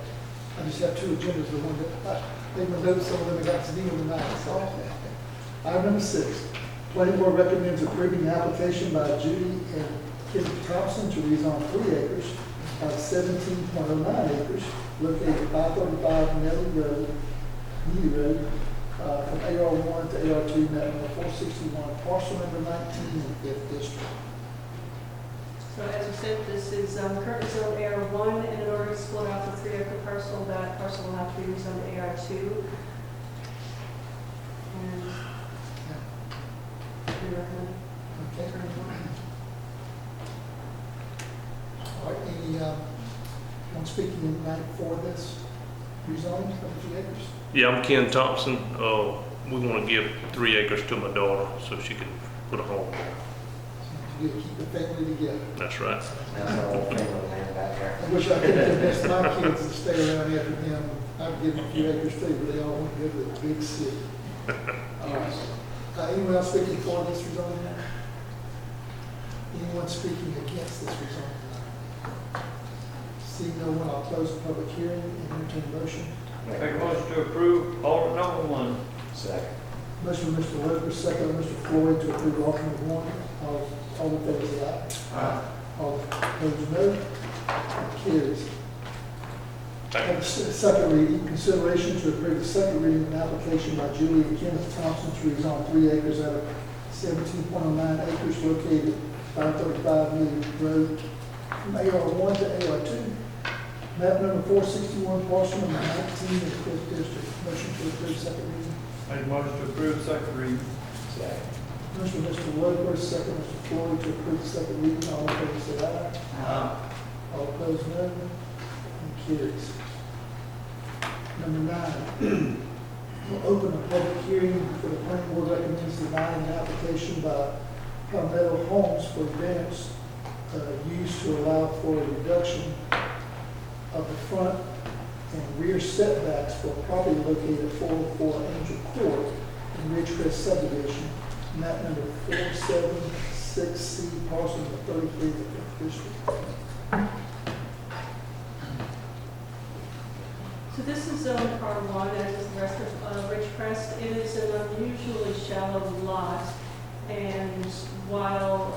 I just have 2 agendas. The one that they will note some of them I got to deal with tonight. So, item number 6. Planning board recommends approving the application by Judy and Kim Thompson to rezone 3 acres of 17.09 acres located at 535 Nelly Road, from AR1 to AR2, map number 461, parcel number 19 in the 5th district. So as we said, this is currently zoned AR1, and in order to split out the 3-acre parcel, that parcel will have to be rezoned to AR2. And we recommend Okay. turning it on. All right, anyone speaking tonight for this rezoning of the 3 acres? Yeah, I'm Ken Thompson. We want to give 3 acres to my daughter so she can put a home there. To keep the family together. That's right. That's our old family land back there. I wish I could convince my kids to stay around Effingham. I'd give them a few acres too, but they all want to go to the big city. All right. Anyone else speaking for this rezoning? Anyone speaking against this rezoning? Seeing no one, I'll close the public hearing and entertain a motion. Make a motion to approve alternate number 1. Second. Motion by Mr. Loper, second by Mr. Floyd to approve alternate 1. All in favor, say aye. All opposed, no. Carries. Second reading, consideration to approve the second reading of an application by Julie and Kenneth Thompson to rezone 3 acres out of 17.09 acres located at 535 Million Road from AR1 to AR2, Map number 461, parcel number 19 in the fifth district. Motion to approve second reading. Make a motion to approve second reading. Motion by Mr. Whitaker, second Mr. Floyd to approve the second reading. All in favor say aye. All opposed, no. And carries. Number 9, we'll open a public hearing for the planning board recommends denying the application by Palmetto Homes for variance use to allow for a reduction of the front and rear setbacks for property located at 404 Angel Court in Ridgecrest subdivision, map number 476C, parcel number 33 of the 5th district. So this is zone R1, as is the rest of Ridgecrest. It is an unusually shallow lot, and while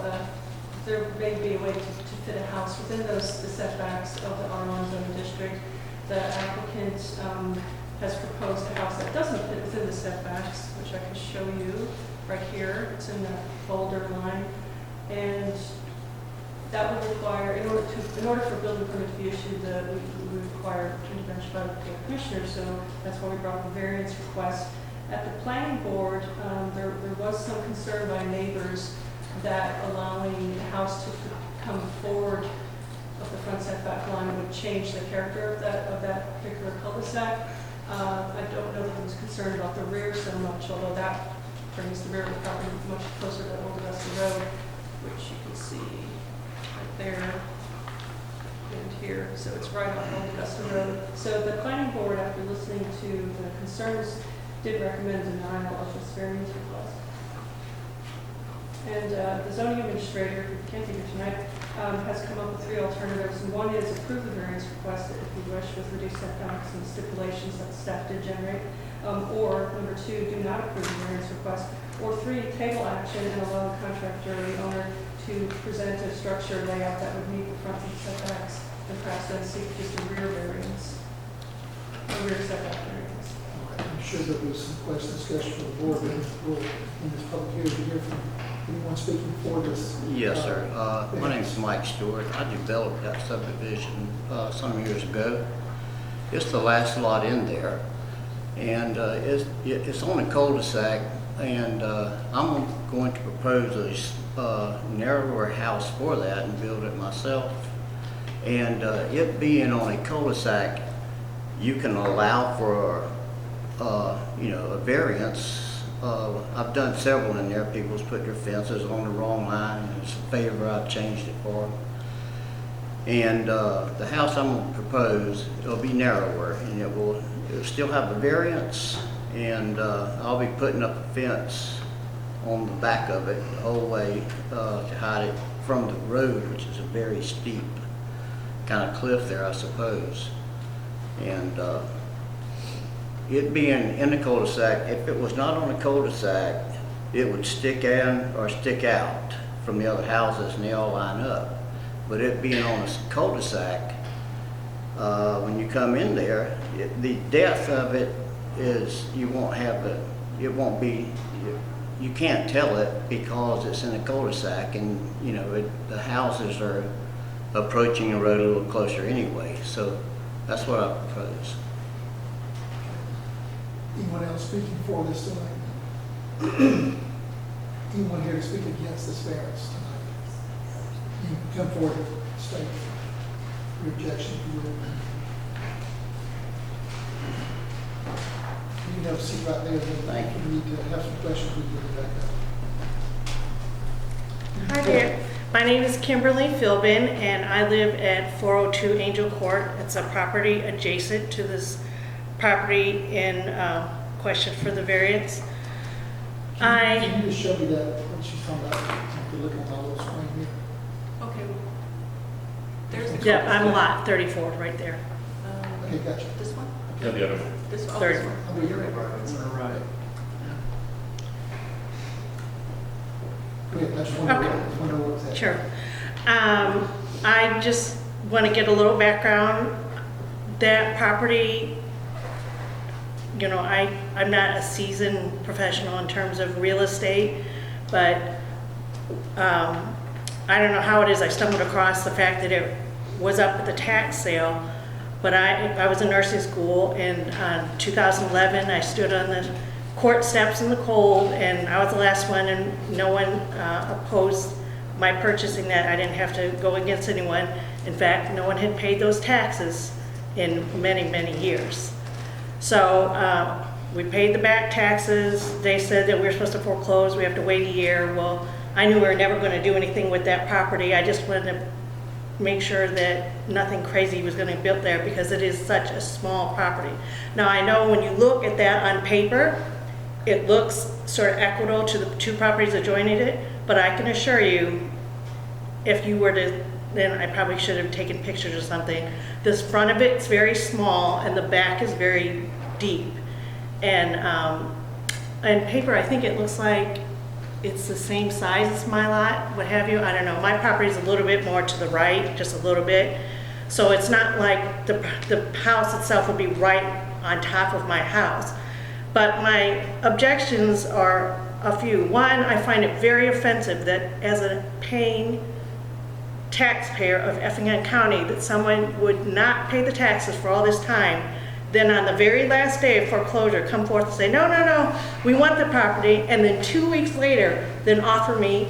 there may be a way to fit a house within the setbacks of the R1 zone district, the applicant has proposed a house that doesn't fit within the setbacks, which I can show you right here. It's in the folder line, and that would require, in order for a building permit to be issued, we would require intervention by the commissioner. So that's why we brought the variance request. At the planning board, there was some concern by neighbors that allowing the house to come forward of the front setback line would change the character of that particular cul-de-sac. I don't know that he was concerned about the rear so much, although that brings the rear of the property much closer to Old Augusta Road, which you can see right there and here. So it's right on Old Augusta Road. So the planning board, after listening to the concerns, did recommend denial of this variance request. And the zoning administrator, who can't be here tonight, has come up with 3 alternatives. And one is approve the variance request if you wish, with reduced setbacks and stipulations that staff did generate. Or number 2, do not approve the variance request. Or 3, table action and allow the contractor or the owner to present a structure layout that would meet the front setbacks, and perhaps then seek just a rear variance, a rear setback variance. I'm sure there'll be some question discussion for the board, but we'll, in this public hearing, to hear from anyone speaking for this. Yes, sir. My name is Mike Stewart. I developed that subdivision some years ago. It's the last lot in there, and it's on a cul-de-sac, and I'm going to propose a narrower house for that and build it myself. And it being on a cul-de-sac, you can allow for a variance. I've done several in there. People's put their fences on the wrong line, and it's a favor I've changed it for them. And the house I'm going to propose, it'll be narrower, and it'll still have a variance, and I'll be putting up a fence on the back of it the whole way to hide it from the road, which is a very steep kind of cliff there, I suppose. And it being in the cul-de-sac, if it was not on the cul-de-sac, it would stick in or stick out from the other houses, and they all line up. But it being on a cul-de-sac, when you come in there, the depth of it is, you won't be, you can't tell it because it's in a cul-de-sac, and the houses are approaching the road a little closer anyway. So that's what I propose. Anyone else speaking for this tonight? Anyone here to speak against this variance tonight? You can come forward and state your objection if you will. You can have a seat right there, and then if you need to have some questions, we can get back up. Hi there. My name is Kimberly Philbin, and I live at 402 Angel Court. It's a property adjacent to this property in question for the variance. Can you just show me that, what she's talking about? If you look at my little screen here. Okay. There's the Yeah, I'm lot 34 right there. Okay, gotcha. This one? Yeah, the other one. This one? Oh, 30. this one. Oh, you're right. Right. I just wonder what's that. Sure. I just want to get a little background. That property, I'm not a seasoned professional in terms of real estate, but I don't know how it is. I stumbled across the fact that it was up at the tax sale. But I was in nursing school, and in 2011, I stood on the court steps in the cold, and I was the last one, and no one opposed my purchasing that. I didn't have to go against anyone. In fact, no one had paid those taxes in many, many years. So we paid the back taxes. They said that we were supposed to foreclose. We have to wait a year. Well, I knew we were never going to do anything with that property. I just wanted to make sure that nothing crazy was going to be built there because it is such a small property. Now, I know when you look at that on paper, it looks sort of equitable to the two properties adjoining it, but I can assure you, if you were to, then I probably should have taken pictures or something. This front of it's very small and the back is very deep. And on paper, I think it looks like it's the same size as my lot, what have you. I don't know. My property is a little bit more to the right, just a little bit. So it's not like the house itself would be right on top of my house. But my objections are a few. One, I find it very offensive that as a paying taxpayer of Effingham County, that someone would not pay the taxes for all this time, then on the very last day of foreclosure come forth and say, no, no, no, we want the property, and then 2 weeks later then offer me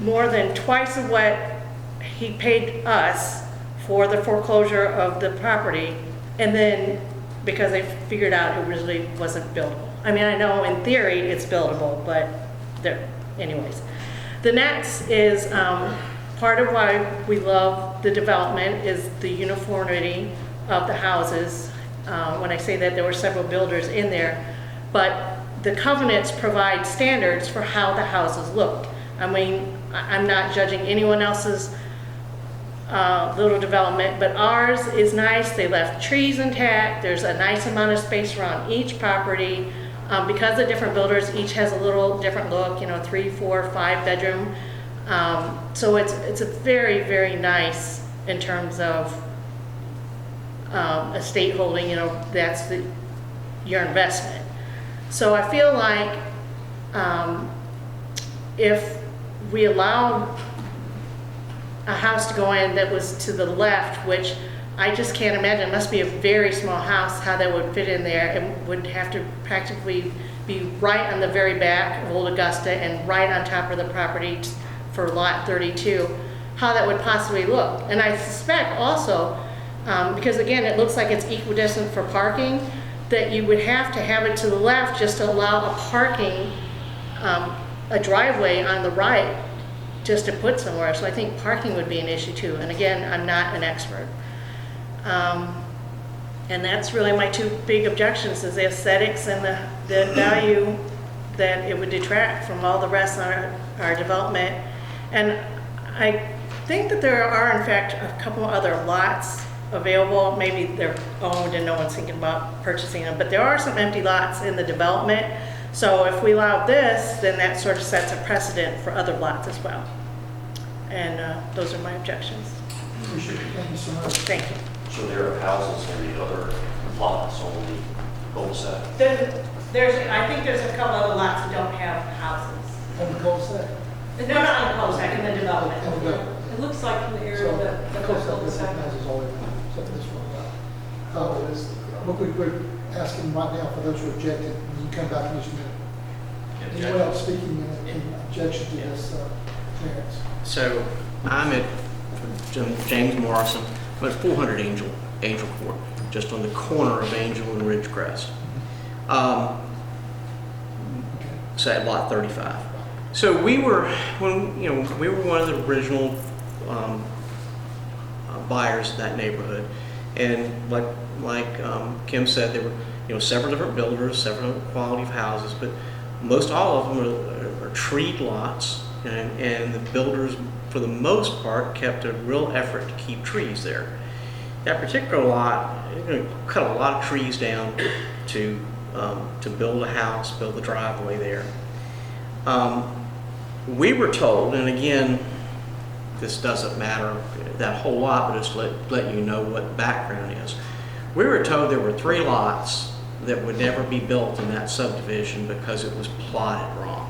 more than twice of what he paid us for the foreclosure of the property, and then because they figured out it really wasn't buildable. I mean, I know in theory it's buildable, but anyways. The next is part of why we love the development is the uniformity of the houses. When I say that, there were several builders in there, but the covenants provide standards for how the houses look. I mean, I'm not judging anyone else's little development, but ours is nice. They left trees intact. There's a nice amount of space around each property. Because the different builders each has a little different look, 3, 4, 5 bedroom. So it's a very, very nice in terms of estate holding, that's your investment. So I feel like if we allowed a house to go in that was to the left, which I just can't imagine, it must be a very small house, how that would fit in there, and would have to practically be right on the very back of Old Augusta and right on top of the property for lot 32, how that would possibly look. And I suspect also, because again, it looks like it's equidistant for parking, that you would have to have it to the left just to allow a parking, a driveway on the right just to put somewhere. So I think parking would be an issue too. And again, I'm not an expert. And that's really my two big objections, is the aesthetics and the value that it would detract from all the rest of our development. And I think that there are, in fact, a couple other lots available. Maybe they're owned and no one's thinking about purchasing them, but there are some empty lots in the development. So if we allow this, then that sort of sets a precedent for other lots as well. And those are my objections. Appreciate it. Thank you so much. Thank you. So there are houses on the other lots on the cul-de-sac? I think there's a couple other lots that don't have houses. On the cul-de-sac? No, not on the cul-de-sac, in the development. On the development. It looks like in the area that The cul-de-sac houses all the way around, except this one. What we're asking right now for those who objected, when you come back in just a minute. Anyone else speaking in objection to this clearance? So I'm at James Morrison. I'm at 400 Angel Court, just on the corner of Angel and Ridgecrest. So at lot 35. So we were one of the original buyers of that neighborhood, and like Kim said, there were several different builders, several different quality of houses, but most all of them are treed lots, and the builders, for the most part, kept a real effort to keep trees there. That particular lot, cut a lot of trees down to build a house, build the driveway there. We were told, and again, this doesn't matter that whole lot, but just let you know what the background is. We were told there were 3 lots that would never be built in that subdivision because it was plotted wrong.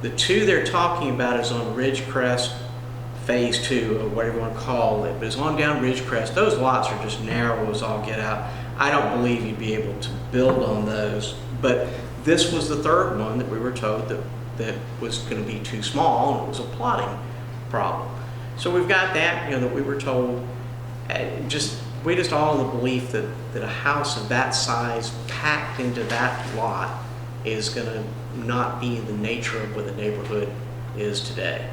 The 2 they're talking about is on Ridgecrest phase 2, or whatever you want to call it, but it's on down Ridgecrest. Those lots are just narrow as all get out. I don't believe you'd be able to build on those, but this was the third one that we were told that was going to be too small, and it was a plotting problem. So we've got that, that we were told. We just all in the belief that a house of that size packed into that lot is going to not be the nature of what the neighborhood is today.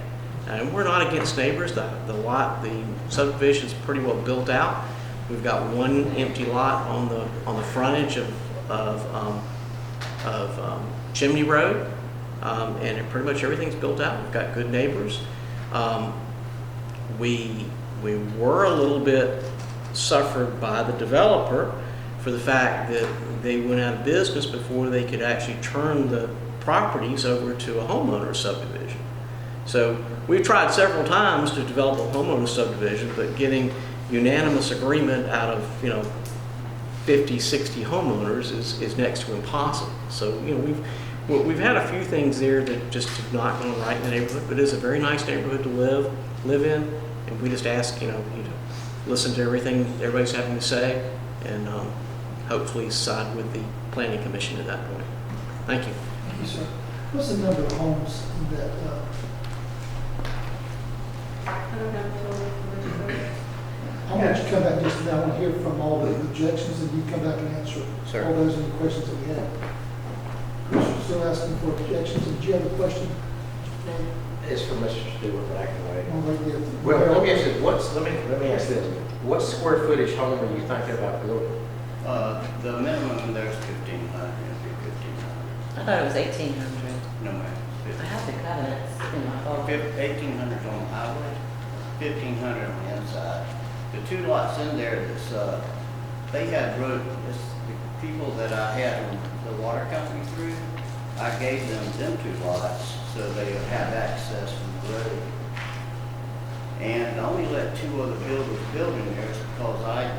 And we're not against neighbors. The subdivision is pretty well built out. We've got one empty lot on the frontage of Chimney Road, and pretty much everything's built out. We've got good neighbors. We were a little bit suffered by the developer for the fact that they went out of business before they could actually turn the properties over to a homeowner subdivision. So we've tried several times to develop a homeowner subdivision, but getting unanimous agreement out of 50, 60 homeowners is next to impossible. So we've had a few things there that just have not gone right in the neighborhood, but it's a very nice neighborhood to live in, and we just ask you to listen to everything everybody's having to say, and hopefully side with the planning commission at that point. Thank you. Thank you, sir. What's the number of homes that, I don't have a total for this. I want you to come back just now, I want to hear from all the objections, and you come back and answer Sure. all those and the questions that we had. Chris, you're still asking for objections, and do you have a question? It's for Mr. Stewart, but I can wait. I'll wait there. Well, let me ask this, let me ask this. What square footage home are you thinking about building? The minimum in there is 1,500, it'd be 1,500. I thought it was 1,800. No, ma'am. I have the covenants in my phone. 1,800 on the highway, 1,500 on the inside. The two lots in there, they had the people that I had the water company through, I gave them two lots so they would have access from the road. And I only let two other builders build in there because I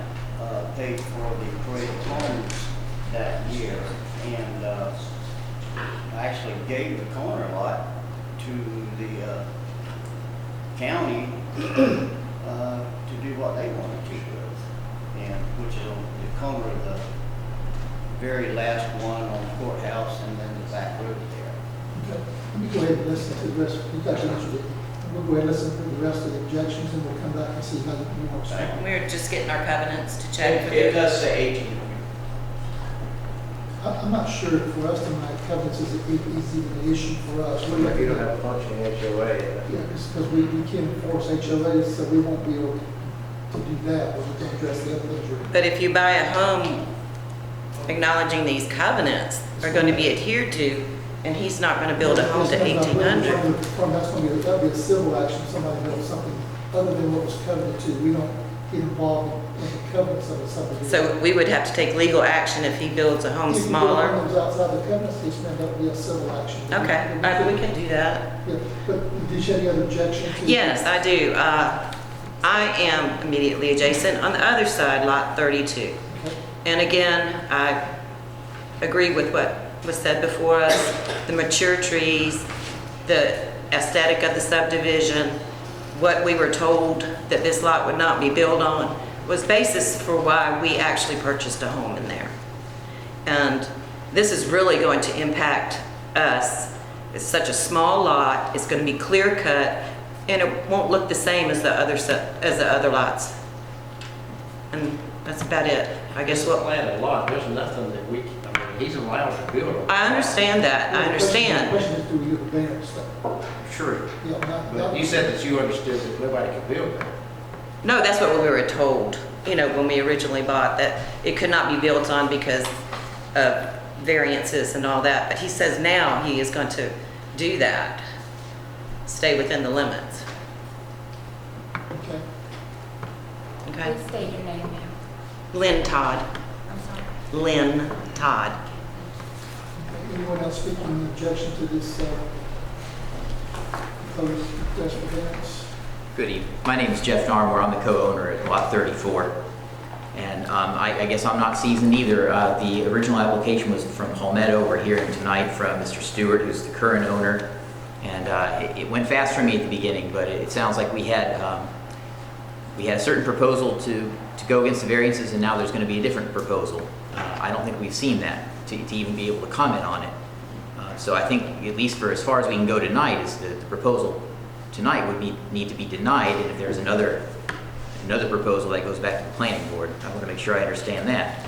paid for the parade of homes that year. And I actually gave the corner lot to the county to do what they wanted to with, and which is on the corner of the very last one on the courthouse and then the back road there. Okay. Let me go ahead and listen to the rest. You got your answer. We'll go ahead and listen to the rest of the objections, and we'll come back and see how you want to respond. We're just getting our covenants to check. It does say 1,800. I'm not sure for us tonight, covenants is even an issue for us. What do If you don't have a functioning HOA. Yeah, because we can't enforce HOAs, so we won't be able to do that. We'll just address the other things. But if you buy a home acknowledging these covenants are going to be adhered to, and he's not going to build a home to 1,800. That'd be a civil action. Somebody built something other than what was covenanted to. We don't get involved in the covenants of a subdivision. So we would have to take legal action if he builds a home smaller. If you build homes outside the covenants, it's going to be a civil action. Okay, we can do that. Yeah, but did you have any other objection to? Yes, I do. I am immediately adjacent on the other side, lot 32. Okay. And again, I agree with what was said before us, the mature trees, the aesthetic of the subdivision, what we were told that this lot would not be built on was basis for why we actually purchased a home in there. And this is really going to impact us. It's such a small lot, it's going to be clear cut, and it won't look the same as the other lots. And that's about it. I guess what. Planted a lot, there's nothing that he's allowed to build on. I understand that. I understand. The question is, do we give a variance though? Sure. Yeah, But you said that you understood that nobody could build there. No, that's what we were told, when we originally bought, that it could not be built on because of variances and all that. But he says now he is going to do that, stay within the limits. Okay. Okay? Please state your name, ma'am. Lynn Todd. I'm sorry. Lynn Todd. Okay. Anyone else speaking in objection to this proposed request for variance? Good evening. My name is Jeff Narmore. I'm the co-owner at Lot 34. And I guess I'm not seasoned either. The original application was from Palmetto. We're hearing tonight from Mr. Stewart, who's the current owner. And it went fast for me at the beginning, but it sounds like we had a certain proposal to go against the variances, and now there's going to be a different proposal. I don't think we've seen that to even be able to comment on it. So I think, at least for as far as we can go tonight, is the proposal tonight would need to be denied, and if there's another proposal that goes back to the planning board, I want to make sure I understand that.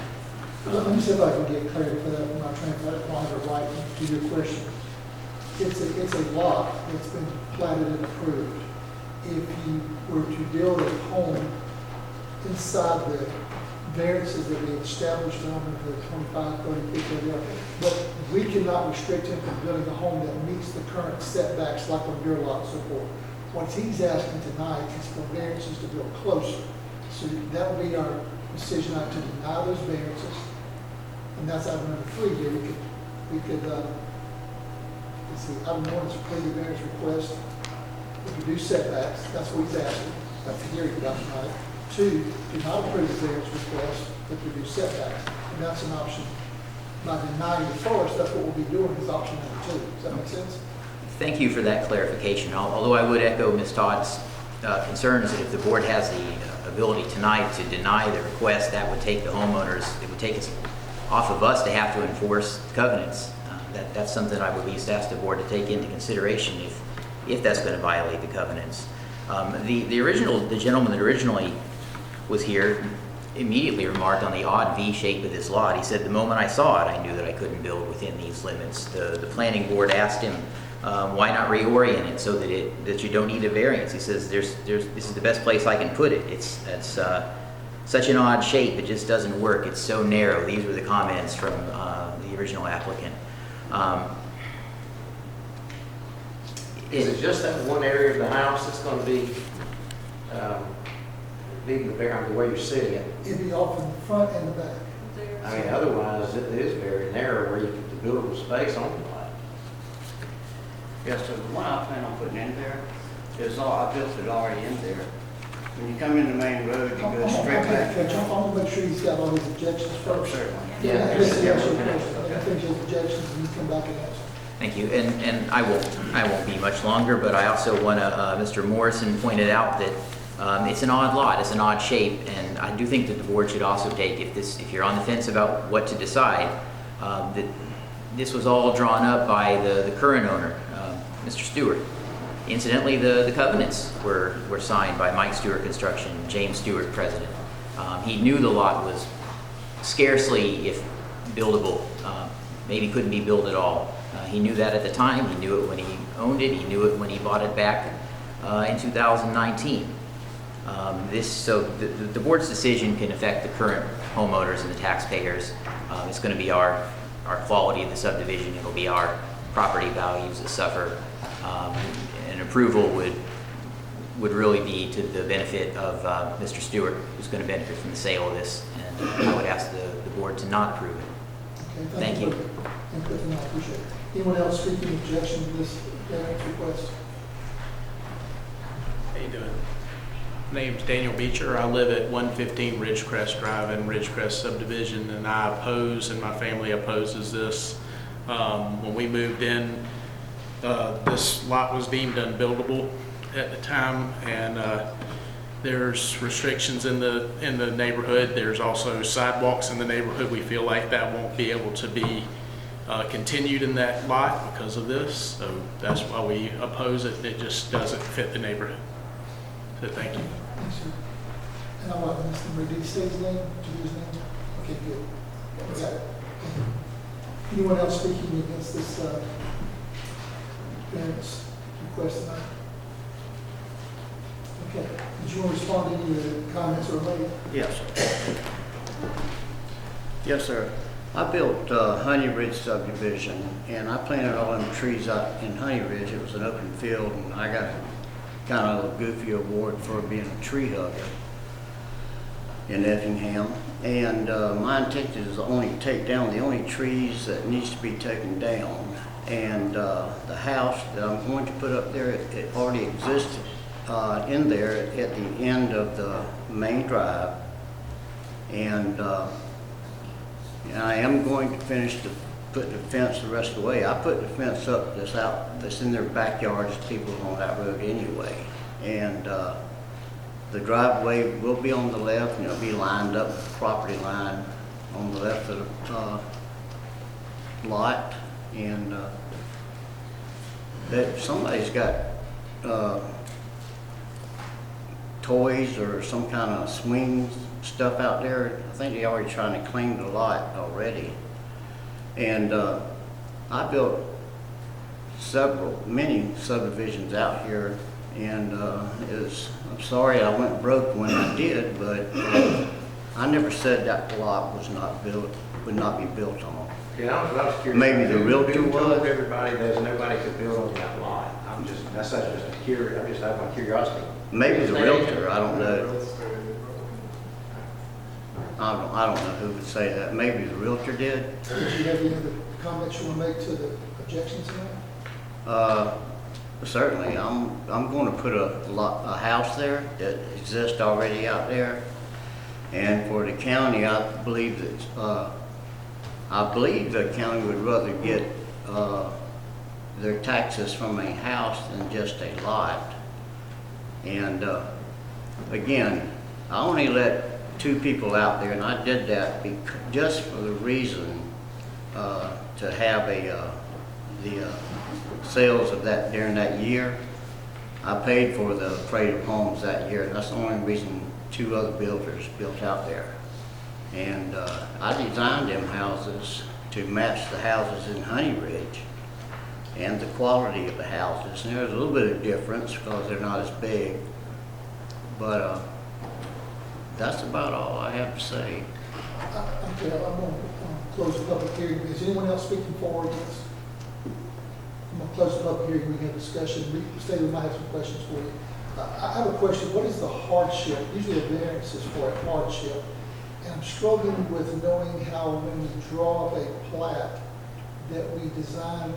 Let me see if I can get clarity for that, from my translator, if I have it right to your question. It's a lot that's been platted and approved. If you were to build a home inside the variances that we established on the 25, 30, 50, but we cannot restrict him from building a home that meets the current setbacks like on your lot and so forth. What he's asking tonight is for variances to build closer. So that would be our decision not to deny those variances. And that's item number 3 here. We could let's see, item 1 is approve the variance request to reduce setbacks. That's what he's asking. That's the hearing about tonight. 2, do not approve the variance request but reduce setbacks. And that's an option. By denying the first, that's what we'll be doing is option number 2. Does that make sense? Thank you for that clarification. Although I would echo Ms. Todd's concerns that if the board has the ability tonight to deny the request, that would take the homeowners, it would take us off of us to have to enforce covenants. That's something I would at least ask the board to take into consideration if that's going to violate the covenants. The gentleman that originally was here immediately remarked on the odd V shape of this lot. He said, the moment I saw it, I knew that I couldn't build within these limits. The planning board asked him, why not reorient it so that you don't need a variance? He says, this is the best place I can put it. It's such an odd shape, it just doesn't work. It's so narrow. These were the comments from the original applicant. Is it just that one area of the house that's going to be leaving the way you're sitting it? It'd be off in the front and the back. I mean, otherwise it is very narrow where you get the buildable space on the lot. Yes, so the one I plan on putting in there is I built it already in there. When you come in the main road, you go straight back. I want to make sure he's got all his objections first. Certainly. Yeah. Finish his objections and you come back and answer. Thank you, and I won't be much longer, but I also want to, Mr. Morrison pointed out that it's an odd lot, it's an odd shape, and I do think that the board should also take, if you're on the fence about what to decide, that this was all drawn up by the current owner, Mr. Stewart. Incidentally, the covenants were signed by Mike Stewart Construction, James Stewart, president. He knew the lot was scarcely, if buildable, maybe couldn't be built at all. He knew that at the time. He knew it when he owned it. He knew it when he bought it back in 2019. So the board's decision can affect the current homeowners and the taxpayers. It's going to be our quality of the subdivision. It'll be our property values that suffer. An approval would really be to the benefit of Mr. Stewart, who's going to benefit from the sale of this. And I would ask the board to not approve it. Okay, Thank you. Thank you, I appreciate it. Anyone else speaking objection to this variance request? How you doing? My name's Daniel Beecher. I live at 115 Ridgecrest Drive in Ridgecrest subdivision, and I oppose, and my family opposes this. When we moved in, this lot was deemed unbuildable at the time, and there's restrictions in the neighborhood. There's also sidewalks in the neighborhood. We feel like that won't be able to be continued in that lot because of this. So that's why we oppose it. It just doesn't fit the neighborhood. So thank you. Thanks, sir. And I want Mr. Murray, did he say his name? Did you use his name? Okay, good. Got it. Anyone else speaking against this variance request tonight? Okay. Did you want to respond to any of the comments or made? Yes, sir. Yes, sir. I built Honey Ridge subdivision, and I planted all them trees out in Honey Ridge. It was an open field, and I got kind of a goofy award for being a tree hugger in Effingham. And my intention is to only take down the only trees that needs to be taken down. And the house that I'm going to put up there, it already existed in there at the end of the main drive. And I am going to finish the put the fence the rest of the way. I put the fence up that's in their backyards, people on that road anyway. And the driveway will be on the left, and it'll be lined up with the property line on the left of the lot. And that somebody's got toys or some kind of swing stuff out there. I think they're already trying to clean the lot already. And I built many subdivisions out here, and I'm sorry I went broke when I did, but I never said that lot would not be built on. Yeah, I was curious. Maybe the realtor Who told was. everybody that nobody could build on that lot? That's just a curious, I'm just out of my curiosity. Maybe the realtor, I don't know. I don't know who would say that. Maybe the realtor did. Did you have any other comments you want to make to the objections tonight? Certainly. I'm going to put a house there that exists already out there. And for the county, I believe the county would rather get their taxes from a house than just a lot. And again, I only let 2 people out there, and I did that just for the reason to have the sales of that during that year. I paid for the parade of homes that year, and that's the only reason 2 other builders built out there. And I designed them houses to match the houses in Honey Ridge and the quality of the houses. And there's a little bit of difference because they're not as big, but that's about all I have to say. Okay, I'm going to close the public hearing. Is anyone else speaking for or against? I'm going to close the public hearing. We can have discussion. Stay, we might have some questions for you. I have a question. What is the hardship? Usually a variance is for a hardship. And I'm struggling with knowing how when we draw up a plat that we design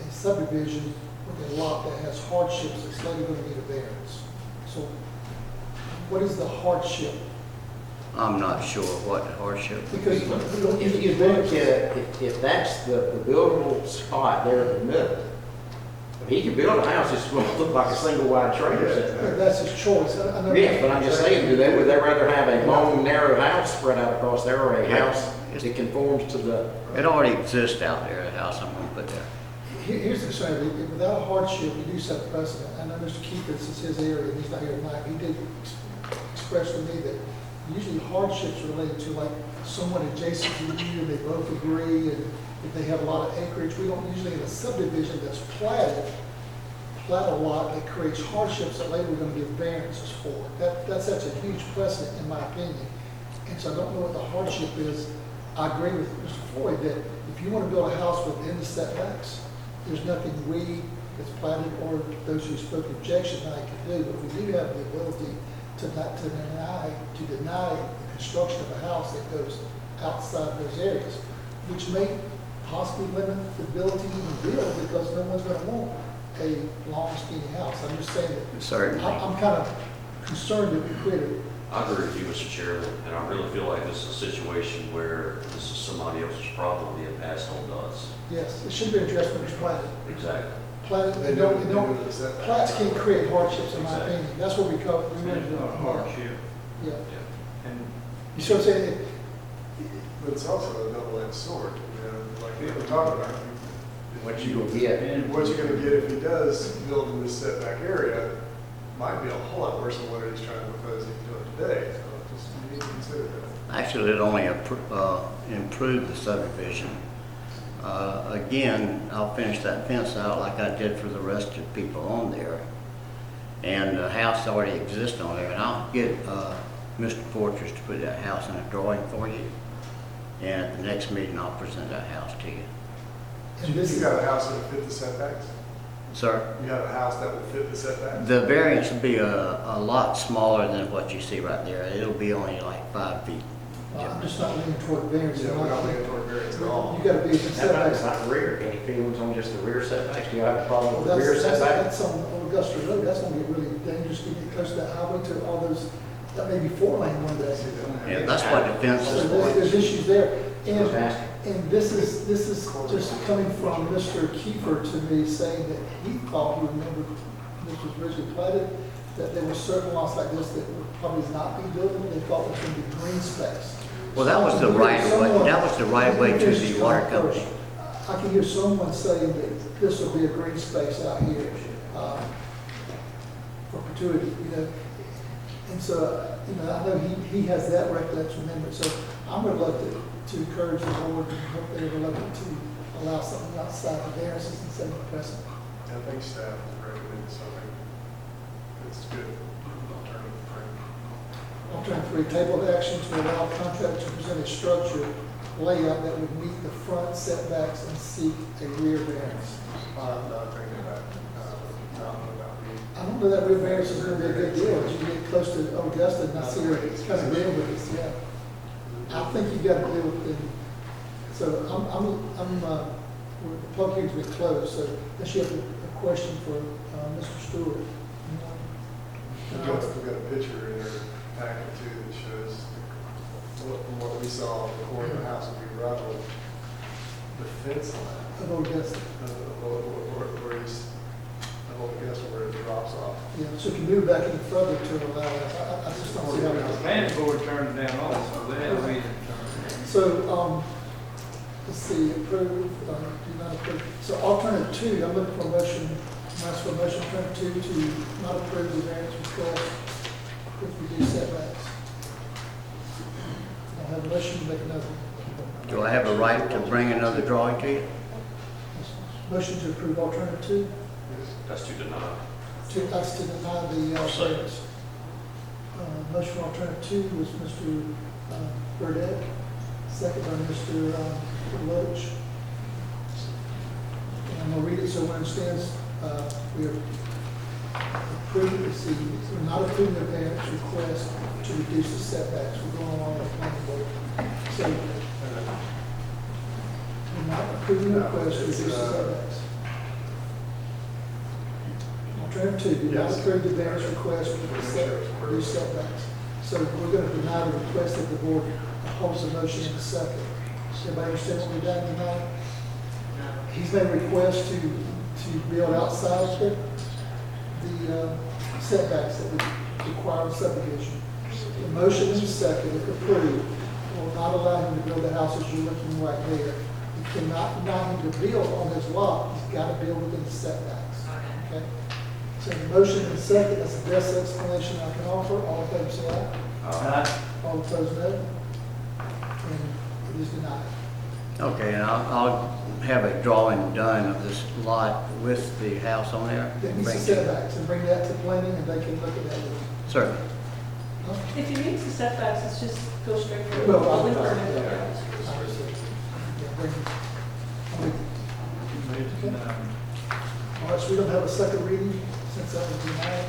a subdivision with a lot that has hardships that's later going to need a variance. So what is the hardship? I'm not sure what hardship. Because we don't If usually you get look variances. at, if that's the buildable spot there in the middle, I mean, he could build a house that's going to look like a single wide trailer sitting there. That's his choice. I know Yeah, but I'm just saying, would they rather have a long, narrow house spread out across there or a house that conforms to the? It already exists out there, the house I'm going to put there. Here's the concern. Without a hardship, you do set precedent. I know Mr. Keith, this is his area, and he's not here tonight. He did express to me that usually hardships are related to like someone adjacent to you, and they both agree, and if they have a lot of acreage, we don't usually in a subdivision that's plat a lot that creates hardships that later we're going to give variances for. That's such a huge precedent in my opinion. And so I don't know what the hardship is. I agree with Mr. Floyd that if you want to build a house within the setbacks, there's nothing we that's platted or those who spoke objection tonight can do. But we do have the ability to deny the construction of a house that goes outside those areas, which may possibly limit the ability to even build because no one's going to want a long, skinny house. I'm just saying that. Certainly. I'm kind of concerned that we created. I agree with you, Mr. Chairman, and I really feel like this is a situation where this is somebody else's problem being passed on to us. Yes, it should be addressed when it's platted. Exactly. Plats can't create hardships, in my opinion. That's what we call it. It's not a hardship. Yeah. And You see what I'm saying? But it's also a double-edged sword, you know, like we were talking about. What you gonna get? What you're gonna get if he does build in this setback area might be a whole lot worse than what he's trying to propose he can do it today. So just, you need to consider that. Actually, it only improved the subdivision. Again, I'll finish that fence out like I did for the rest of the people on there. And the house already exists on there, and I'll get Mr. Fortress to put that house in a drawing for you. And at the next meeting, I'll present that house to you. And this You is, got a house that will fit the setbacks? Sir? You have a house that will fit the setbacks? The variance will be a lot smaller than what you see right there. It'll be only like 5 feet. I'm just not leaning toward variance. Yeah, we're not leaning toward variance at all. You gotta be in setbacks. Not rear, any feelings on just the rear setbacks? Do you have a problem with the Well, rear setbacks? that's on Augusta Road. That's gonna get really dangerous to get close to that highway to all those, that may be 4-lane one day. Yeah, that's what the fence So is there's for. issues there. And Just asking. And this is just coming from Mr. Kiefer to me, saying that he thought, he remembered, this was originally platted, that there were certain lots like this that would probably not be buildable, they thought was going to be green space. Well, that was the right way, that was the right way to the water company. I can hear someone saying that this will be a green space out here, for perpetuity, you know. And so, you know, I know he has that recollection memory, so I'm reluctant to encourage the board, and hope they're reluctant to allow something outside the variances and setting the precedent. I think staff would recommend something that's good. Alternative 3, table action to allow contractor to present a structure layout that would meet the front setbacks and seek a rear variance. I'm not thinking about, I don't know that rear variance is going to be a good deal, as you get close to Augusta and I see where it's kind of deal with this, yeah. I think you've got to deal with it. So the public hearing's been closed, so unless you have a question for Mr. Stewart. We've got a picture in there, packet too, that shows from what we saw, the corner of the house would be right on the fence line. Of Augusta. Where he's, where it drops off. Yeah, so if you move back any further to allow that, I just don't see how The planning board turned it down also, they had a reason to turn it down. So, let's see, approve, do not approve. So alternative 2, I'm looking for a motion, ask for a motion, alternative 2 to not approve the variance request with reduced setbacks. I'll have a motion to make another. Do I have a right to bring another drawing to you? Motion to approve alternative 2. That's to deny. That's to deny the variance. Motion for alternative 2 was Mr. Burdette, second by Mr. Loach. And I'm going to read it so one understands. We are approving, we're not approving the variance request to reduce the setbacks. We're going along with the planning board. So, we're not approving the request to reduce the setbacks. Alternative 2, do not approve the variance request to reduce setbacks. So we're going to deny the request that the board holds the motion in a second. Does everybody understand what we're doing tonight? He's made a request to build outside the setbacks that would require a subdivision. The motion is second, if approved, will not allow him to build the houses you're looking right there. You cannot deny him to build on his lot. He's got to build within the setbacks. Okay? So the motion is second, that's the best explanation I can offer. All in favor say aye. Aye. All opposed no. And it is denied. Okay, and I'll have a drawing done of this lot with the house on there. That meets the setbacks, and bring that to planning, and they can look at that. Certainly. If he meets the setbacks, it's just go straight for the Well, building permit. All right, so we don't have a second reading since that was denied,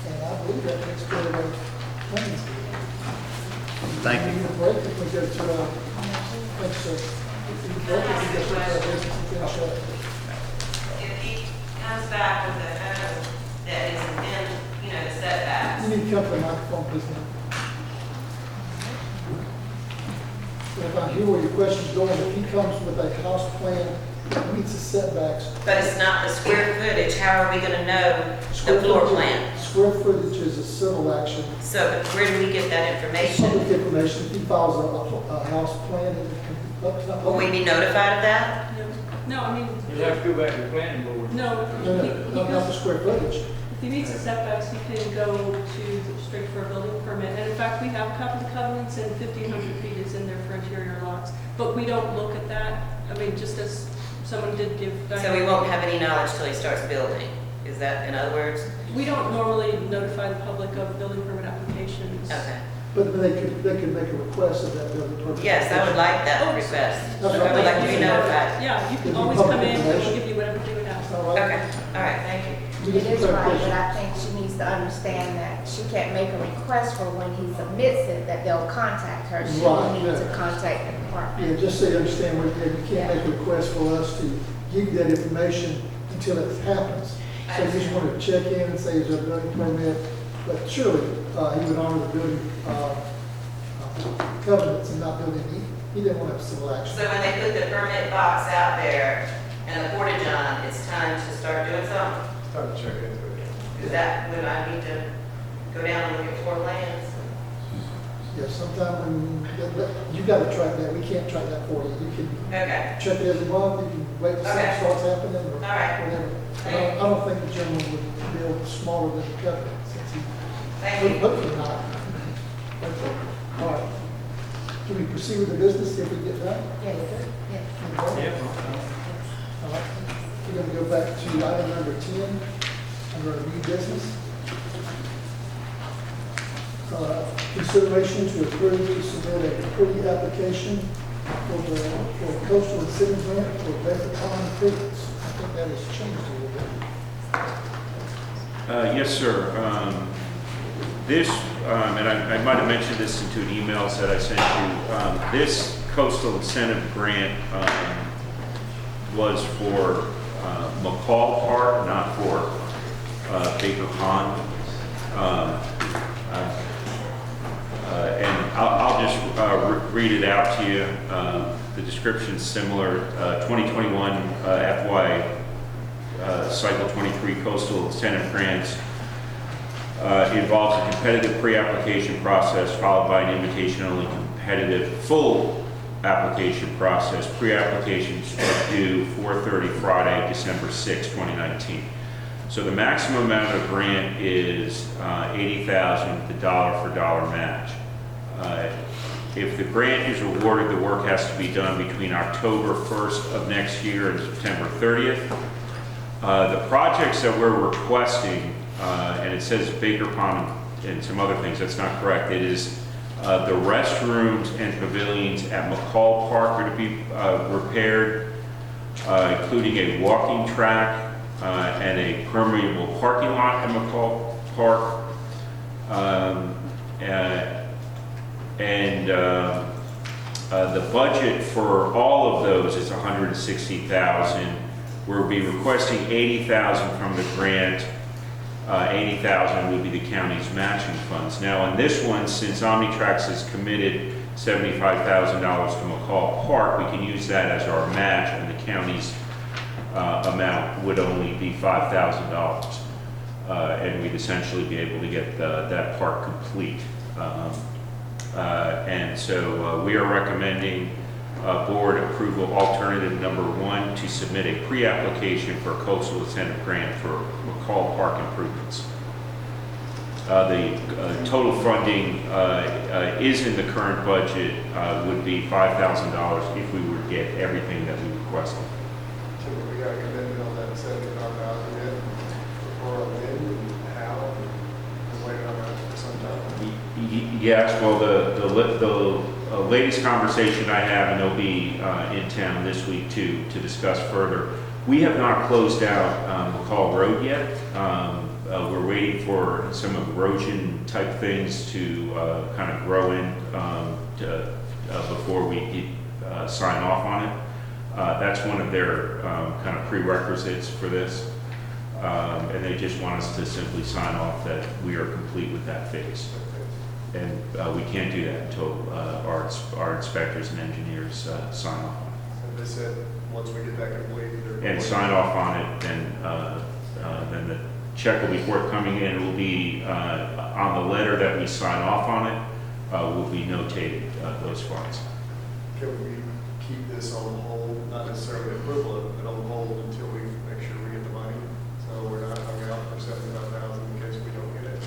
and I believe that takes care of our plans. Thank you. We need a break if we go to, thanks, sir. If we break, if we get to our business and finish up. If he comes back with a home that is within, the setbacks. You need to come to the microphone, please, ma'am. So if I hear where your question's going, if he comes with a house plan that meets the setbacks. But it's not the square footage, how are we gonna know the floor plan? Square footage is a civil action. So where do we get that information? Public information, if he files a house plan, it can be public. Will we be notified of that? No, I mean, You have to go back to the planning board. no. No, not the square footage. If he meets the setbacks, he can go to straight for a building permit. And in fact, we have a copy of the covenants, and 1,500 feet is in there for interior lots. But we don't look at that. I mean, just as someone did give. So we won't have any knowledge till he starts building? Is that, in other words? We don't normally notify the public of building permit applications. Okay. But they could make a request of that building permit. Yes, I would like that request. I would like to be notified. Yeah, you can always come in, and we'll give you whatever you would ask. Okay, all right, thank you. It is right, but I think she needs to understand that she can't make a request for when he submits it, that they'll contact her. She will need to contact the department. Yeah, just so you understand, you can't make a request for us to give you that information until it happens. So you just want to check in and say, is there a building permit? But surely, he would honor the building covenants and not build he didn't want to have civil action. So when they put the permit box out there and the portage on, it's time to start doing something? It's time to check into it. Is that when I need to go down and look at 4 lands? Yeah, sometime when, you got to track that, we can't track that for you. You can Okay. check it every month, you can wait till something Okay. starts happening or All right. whatever. I don't think the gentleman would build smaller than the covenant since he, Thank you. hopefully not. Okay, all right. Can we proceed with the business, see if we get that? Yes, yes. Okay. All right. We're going to go back to item number 10, under our new business. Consideration to approve to submit a pre-application for coastal incentive grant for Bedford Pond improvements. I think that has changed a little bit. Yes, sir. This, and I might have mentioned this in 2 emails that I sent you. This coastal incentive grant was for McCall Park, not for Baker Pond. And I'll just read it out to you. The description's similar. 2021 FY Cycle 23 Coastal Incentive Grants involves a competitive pre-application process followed by an invitation-only competitive full application process. Pre-applications are due 4:30 Friday, December 6, 2019. So the maximum amount of grant is $80,000 with a dollar-for-dollar match. If the grant is awarded, the work has to be done between October 1st of next year and September 30th. The projects that we're requesting, and it says Baker Pond and some other things, that's not correct. It is the restrooms and pavilions at McCall Park are to be repaired, including a walking track and a permeable parking lot at McCall Park. The budget for all of those is $160,000. We'll be requesting $80,000 from the grant. $80,000 would be the county's matching funds. Now, on this one, since Omnitrax has committed $75,000 to McCall Park, we can use that as our match, and the county's amount would only be $5,000. And we'd essentially be able to get that park complete. And so we are recommending board approval alternative number 1 to submit a pre-application for a coastal incentive grant for McCall Park improvements. The total funding is in the current budget, would be $5,000 if we were to get everything that we requested. So we got a commitment on that 75,000 yet, or when and how, and waiting on that for some time. Yes, well, the latest conversation I have, and they'll be in town this week to discuss further. We have not closed out McCall Road yet. We're waiting for some erosion type things to kind of grow in before we sign off on it. That's one of their kind of prerequisites for this. And they just want us to simply sign off that we are complete with that phase. And we can't do that until our inspectors and engineers sign off on it. And they said, once we get that complete, And sign off on it, then the check will be forthcoming, and it will be on the letter that we sign off on it, will be notated those funds. Can we keep this on hold, not necessarily approval of it, but on hold until we make sure we get the money? So we're not hung out for 75,000 in case we don't get it.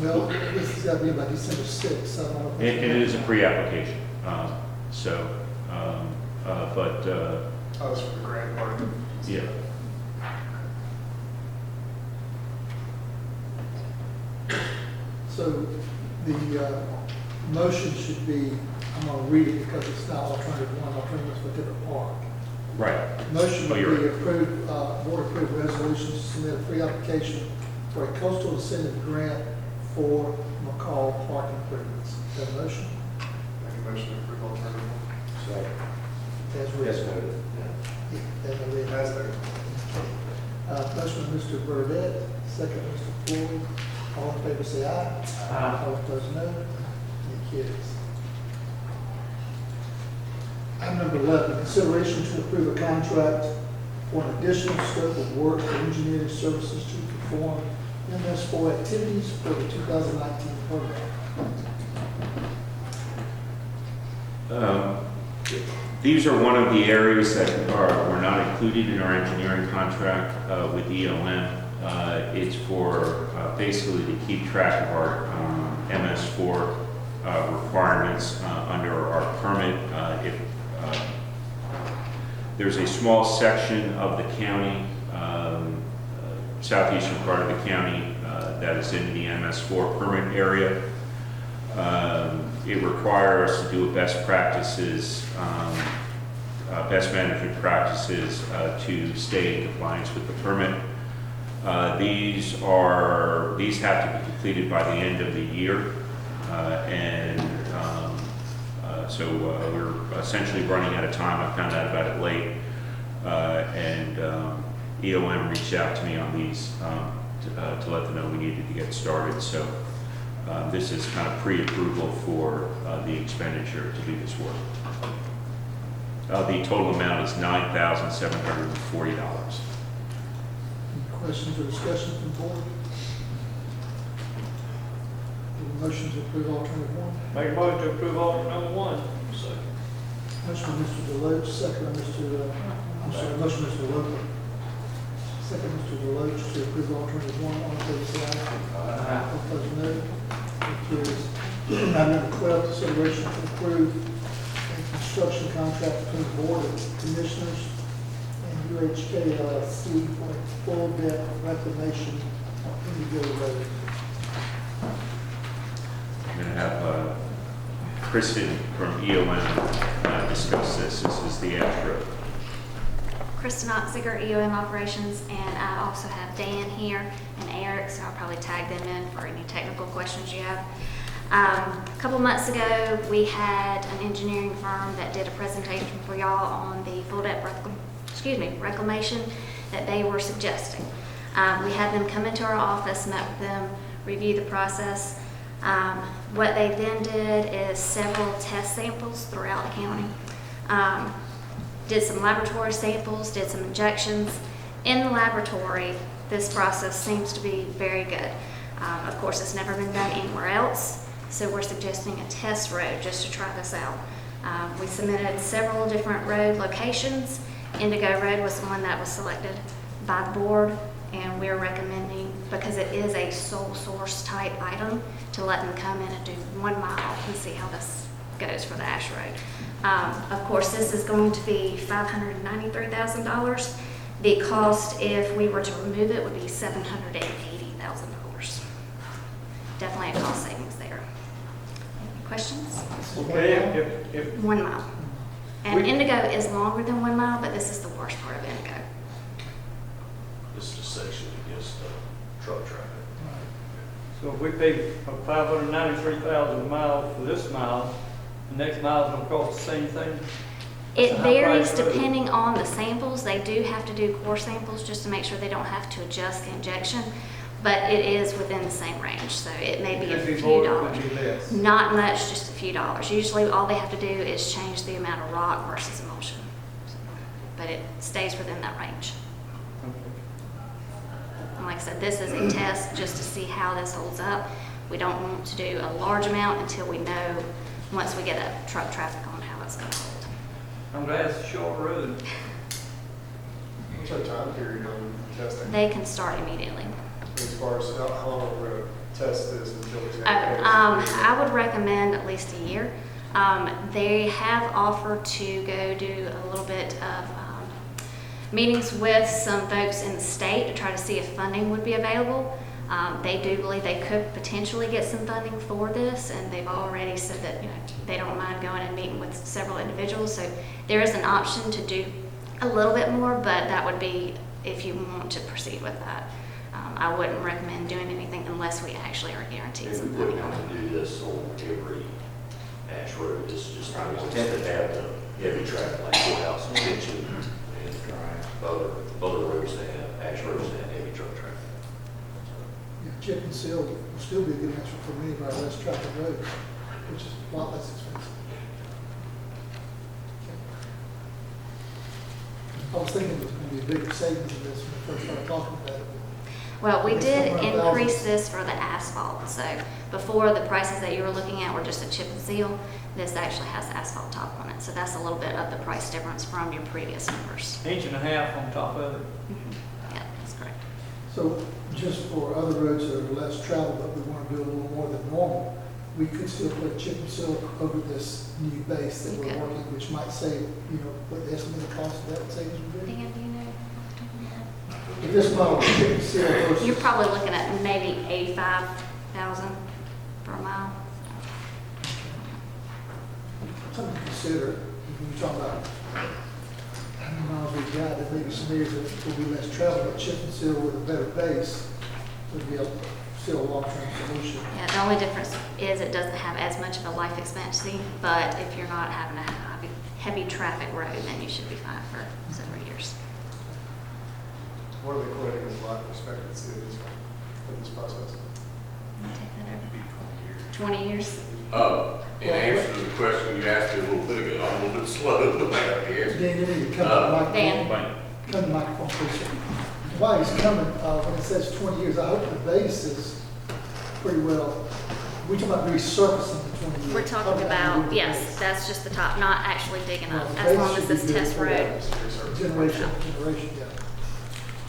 Well, this has got to be by December 6th, so I don't know. It is a pre-application, but Oh, it's for the grant part of it. yeah. So the motion should be, I'm going to read it because it's not alternative 1, alternative for a different park. Right. Motion Oh, would you're be right. approved, board approved resolution to submit a pre-application for a coastal incentive grant for McCall Park improvements. Is that a motion? Make a motion to approve alternative. As written. Yeah, as I read. That's there. Motion by Mr. Burdette, second Mr. Floyd. All in favor say aye. All opposed no. It carries. Item number 11, consideration to approve a contract for an additional scope of work for engineering services to perform MS4 activities for the 2019 program. These are one of the areas that were not included in our engineering contract with EOM. It's for basically to keep track of our MS4 requirements under our permit. If there's a small section of the county, southeastern part of the county, that is in the MS4 permit area. It requires us to do a best practices, best management practices to stay in compliance with the permit. These have to be completed by the end of the year, so we're essentially running out of time. I found out about it late, and EOM reached out to me on these to let them know we needed to get started. So this is kind of pre-approval for the expenditure to do this work. The total amount is $9,740. Any questions or discussion from the board? Motion to approve alternative 1. Make a motion to approve alternate number 1. Motion by Mr. Deloach, second by motion Mr. Loper. Second, Mr. Deloach, to approve alternative 1. All in favor, say aye. All opposed, no. It carries. Item number 12, consideration to approve a construction contract between the Board of Commissioners and UHK LLC for a full depth reclamation of Indigo Road. I'm going to have Kristen from EOM discuss this. This is the Ash Road. Kristen Otziger, EOM Operations, and I also have Dan here and Eric, so I'll probably tag them in for any technical questions you have. A couple months ago, we had an engineering firm that did a presentation for y'all on the full depth reclamation that they were suggesting. We had them come into our office, met with them, review the process. What they then did is several test samples throughout the county. Did some laboratory samples, did some injections. In the laboratory, this process seems to be very good. Of course, it's never been done anywhere else, so we're suggesting a test road just to try this out. We submitted several different road locations. Indigo Road was the one that was selected by the board, and we're recommending, because it is a sole source type item, to let them come in and do 1 mile and see how this goes for the Ash Road. Of course, this is going to be $593,000. The cost, if we were to remove it, would be $780,000. Definitely a cost savings there. Any questions? Okay, if 1 mile. And Indigo is longer than 1 mile, but this is the worst part of Indigo. This is a section against truck traffic. so if we pay $593,000 a mile for this mile, the next mile is going to cost the same thing? It So how varies price road? depending on the samples. They do have to do core samples just to make sure they don't have to adjust the injection, but it is within the same range, so it may be a Could be few more, dollars. could be less. Not much, just a few dollars. Usually all they have to do is change the amount of rock versus emulsion, but it stays within that range. And like I said, this is a test just to see how this holds up. We don't want to do a large amount until we know, once we get a truck traffic on, how it's going to hold. I'm glad it's a short road. What's our time period on testing? They can start immediately. As far as how long we're going to test this until we say? I would recommend at least a year. They have offered to go do a little bit of meetings with some folks in the state to try to see if funding would be available. They do believe they could potentially get some funding for this, and they've already said that they don't mind going and meeting with several individuals. So there is an option to do a little bit more, but that would be if you want to proceed with that. I wouldn't recommend doing anything unless we actually are guaranteed some We funding. wouldn't have to do this on every Ash Road. This is just, we tend to have the heavy traffic like courthouse extension and other roads that have, Ash roads that have heavy truck traffic. Yeah, chip and seal will still be a good answer for many of our less traffic roads, which is a lot less expensive. I was thinking it was gonna be a bigger savings than this when we first started talking about it. Well, we It's did somewhere around increase thousands. this for the asphalt, so before the prices that you were looking at were just a chip and seal, this actually has asphalt top on it, so that's a little bit of the price difference from your previous numbers. Inch and a half on top of it. Yeah, that's correct. So just for other roads that are less traveled, but we want to do a little more than normal, we could still put chip and seal over this new base that we're Okay. working, which might save, you know, what the estimated cost of that savings would be. Dan, do you know? If this model was chip and seal versus. You're probably looking at maybe 85,000 per mile. Something to consider, when you're talking about how many miles we've got, there may be some areas that will be less traveled, but chip and seal with a better base would be still a long-term solution. Yeah, the only difference is it doesn't have as much of a life expectancy, but if you're not having a heavy traffic road, then you should be fine for several years. What are they quoting as life expectancy of this process? Take that over. 20 years. In answer to the question you asked me a little bit ago, I'm a little bit slow to make the answer. Dan, you need to come to the microphone. Dan. Come to the microphone, please, sir. While he's coming, when it says 20 years, I hope the base is pretty well, we're talking about resurfacing the 20 years. We're talking about, yes, that's just the top, not actually digging up, as long as this test road. Generation, yeah.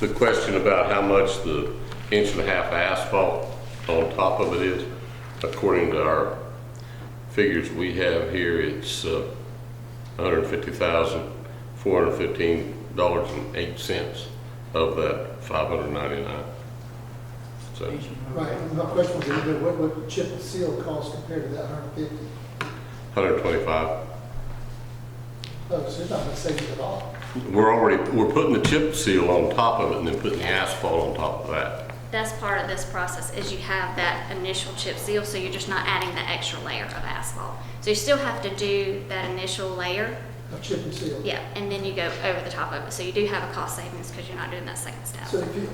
The question about how much the inch and a half asphalt on top of it is, according to our figures we have here, it's $150,415.08 of that $599. So Right, and my question was, what would chip and seal cost compared to that 150? 125. Oh, so it's not gonna save you at all. We're putting the chip seal on top of it and then putting the asphalt on top of that. That's part of this process, is you have that initial chip seal, so you're just not adding the extra layer of asphalt. So you still have to do that initial layer. A chip and seal. Yeah, and then you go over the top of it. So you do have a cost savings because you're not doing that second step. So if you,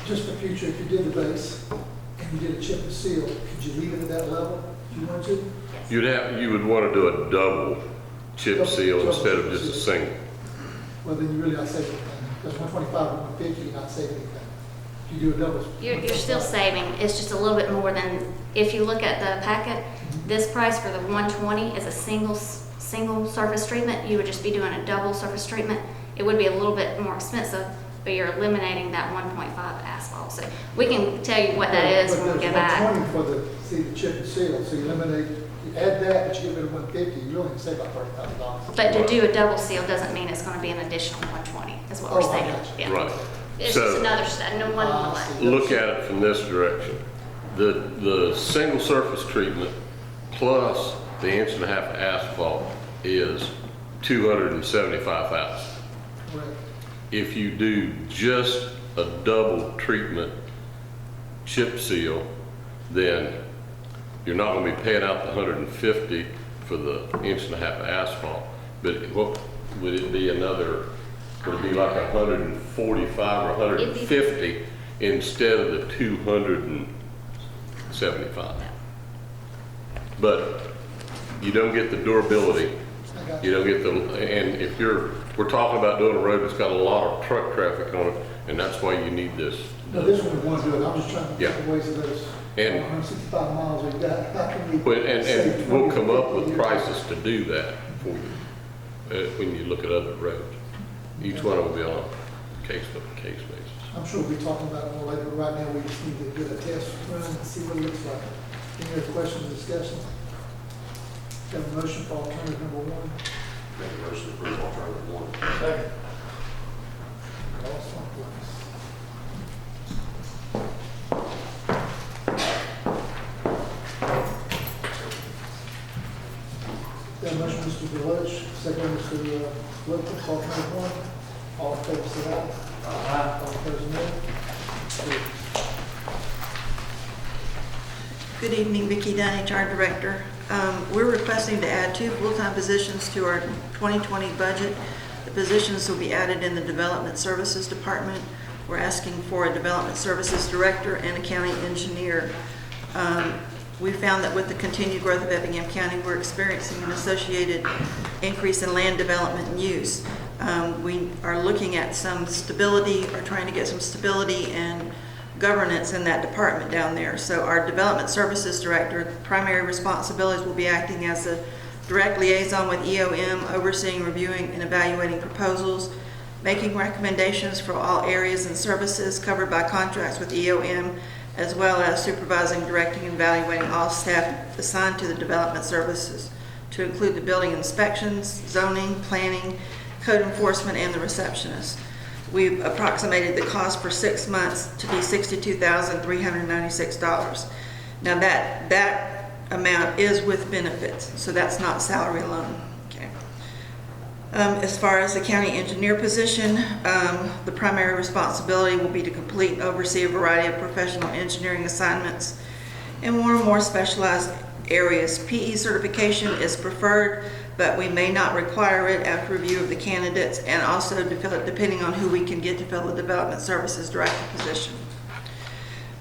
just for future, if you did the base and you did a chip and seal, could you leave it at that level if you wanted to? You would want to do a double chip seal instead of just a single. Well, then you really not saving anything, because 125 and 150, you're not saving anything. If you do a double. You're still saving. It's just a little bit more than, if you look at the packet, this price for the 120 is a single surface treatment. You would just be doing a double surface treatment. It would be a little bit more expensive, but you're eliminating that 1.5 asphalt. So we can tell you what that is when we get back. 120 for the chip and seal, so you eliminate, you add that, but you get rid of 150, you really can save about $30,000. But to do a double seal doesn't mean it's going to be an additional 120, is what we're Oh, I saying. got you. Yeah. Right. It's So- just another step, no one more. Look at it from this direction. The single surface treatment plus the inch and a half asphalt is $275,000. Right. If you do just a double treatment chip seal, then you're not going to be paying out the $150 for the inch and a half asphalt. But what would it be another? Would it be like $145 or $150 instead of the $275? But you don't get the durability. You don't get the, and if we're talking about doing a road that's got a lot of truck traffic on it, and that's why you need this. No, this one we want to do it, I'm just trying to Yeah. think of ways of those And- 165 miles we've got, how can we? And save we'll 20, come up with 50 prices to do that for you, when you look at other roads. Each one will be on a case-by-case basis. I'm sure we'll be talking about it more later, but right now we just need to get a test run and see what it looks like. Any other questions, discussion? Have a motion for alternative number 1? Make a motion to approve alternative 1. Second. Ross, please. Got a motion, Mr. Deloach, second, Mr. Wilson, for alternative 1. All in favor, say aye. Aye. All opposed, no. Good evening, Vicki Dunn, HR Director. We're requesting to add 2 full-time positions to our 2020 budget. The positions will be added in the Development Services Department. We're asking for a Development Services Director and a County Engineer. We found that with the continued growth of Effingham County, we're experiencing an associated increase in land development and use. We are looking at some stability, or trying to get some stability and governance in that department down there. So our Development Services Director, primary responsibilities will be acting as a direct liaison with EOM, overseeing, reviewing, and evaluating proposals, making recommendations for all areas and services covered by contracts with EOM, as well as supervising, directing, and evaluating all staff assigned to the development services, to include the building inspections, zoning, planning, code enforcement, and the receptionist. We've approximated the cost for 6 months to be $62,396. Now that amount is with benefits, so that's not salary alone. Okay. As far as the county engineer position, the primary responsibility will be to complete and oversee a variety of professional engineering assignments in one or more specialized areas. PE certification is preferred, but we may not require it after review of the candidates, and also depending on who we can get to fill the Development Services Director position.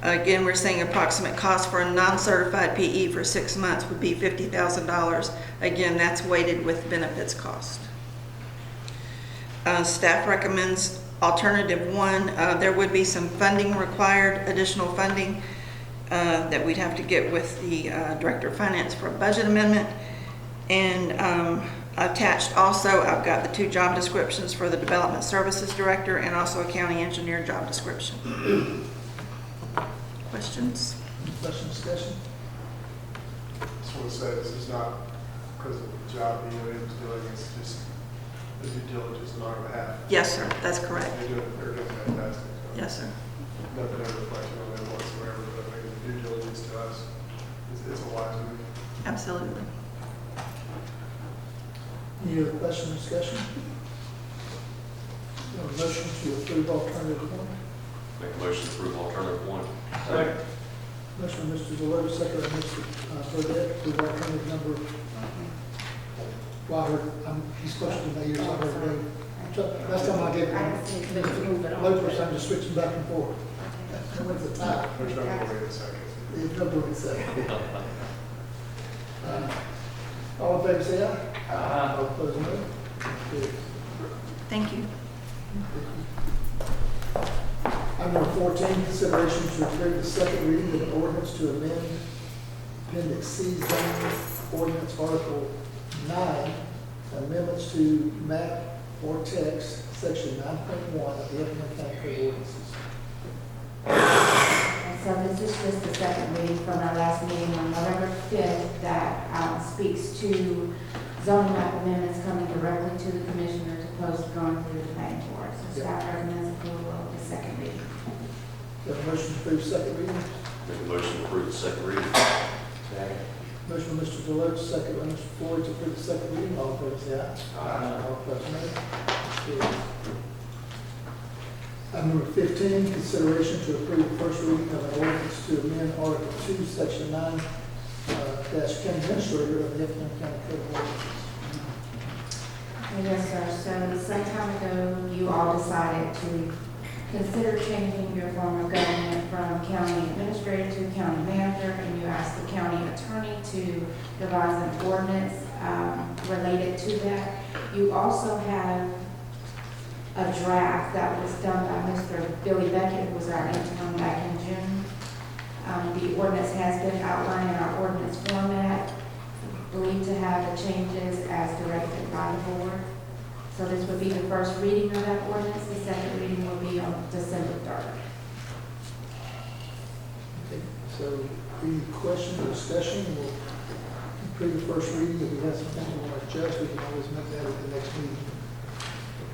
Again, we're saying approximate cost for a non-certified PE for 6 months would be $50,000. Again, that's weighted with benefits cost. Staff recommends alternative 1. There would be some funding required, additional funding that we'd have to get with the Director of Finance for a budget amendment. And attached also, I've got the 2 job descriptions for the Development Services Director and also a county engineer job description. Questions? Question, discussion? Just want to say, this is not because of the job EOM is doing, it's just the due diligence on our behalf. Yes, sir, that's correct. They're doing fantastic. Yes, sir. Nothing ever reflection on them whatsoever, but I mean, the due diligence to us, it's a wise move. Absolutely. Any other question, discussion? No, motion to approve alternative 1. Make a motion to approve alternative 1. Second. Motion by Mr. Deloach, second by Mr. Burdette, to approve alternative number. Well, I heard, he's questioning my ears, I heard Dave. Last time I gave it, Mr. Lopez, I'm just switching back and forth. What's the time? There's no more in a second. There's no more to say. All in favor, say aye. Aye. All opposed, no. Carries. Thank you. Item number 14, consideration to approve the second reading of an ordinance to amend Appendix C zoning ordinance Article 9, amendments to map or text, Section 9.1 of the Effingham County Code ordinances. And so this is just the second reading from our last meeting on November 5th that speaks to zoning map amendments coming directly to the commissioner as opposed to going through the planning board. So staff recommends approval of the second reading. Got a motion to approve second reading? Make a motion to approve the second reading. Motion by Mr. Deloach, second by Mr. Floyd to approve the second reading. All in favor, say aye. Aye. All opposed, no. Carries. Item number 15, consideration to approve the first reading of an ordinance to amend Article 2, Section 9, dash county administrator of the Effingham County Code of Ordinances. Yes, sir. So some time ago, you all decided to consider changing your form of government from county administrator to county manager, and you asked the county attorney to devise an ordinance related to that. You also have a draft that was done by Mr. Billy Beckett, who was our intern back in June. The ordinance has been outlined in our ordinance format, believed to have the changes as directed by the board. So this would be the first reading of that ordinance. The second reading will be on December 3rd. Okay, so any question or discussion, we'll approve the first reading. If we have something we want to adjust, we can always make that at the next meeting.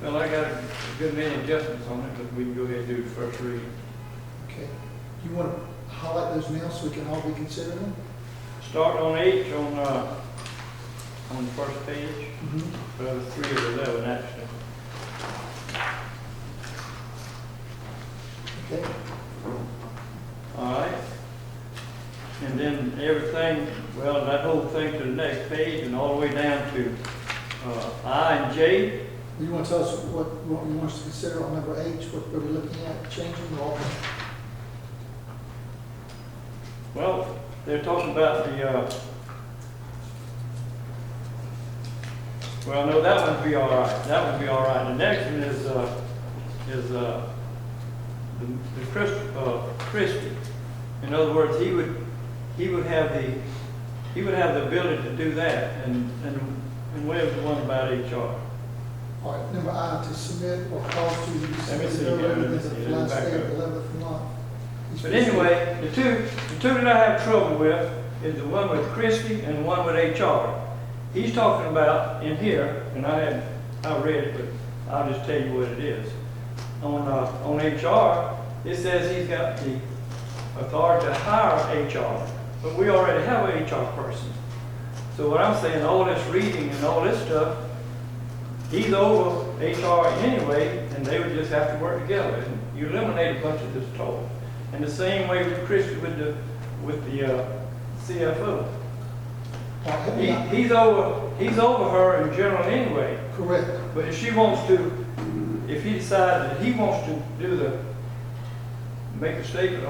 Well, I got a good many adjustments on it, but we can go ahead and do the first reading. Okay. You want to highlight those now so we can all be considering them? Start on H on the first page. Well, 3 of 11, actually. Okay. All right. And then everything, well, that whole thing to the next page and all the way down to I and J. You want to tell us what you want us to consider on number H, what we're looking at changing or? Well, they're talking about the Well, no, that would be all right. That would be all right. The next one is Christie. In other words, he would have the ability to do that, and where's the one about HR? All right, number I, to submit or cause to be Let me submitted see, no yeah, later let me than see, the let me last back day of up. the 11th month. But anyway, the two that I have trouble with is the one with Christie and the one with HR. He's talking about in here, and I read it, but I'll just tell you what it is. On HR, it says he's got the authority to hire HR, but we already have an HR person. So what I'm saying, all this reading and all this stuff, he's over HR anyway, and they would just have to work together. And you eliminate a bunch of this talk. And the same way with Christie with the CFO. He's over her in general anyway. Correct. But if she wants to, if he decides that he wants to make a statement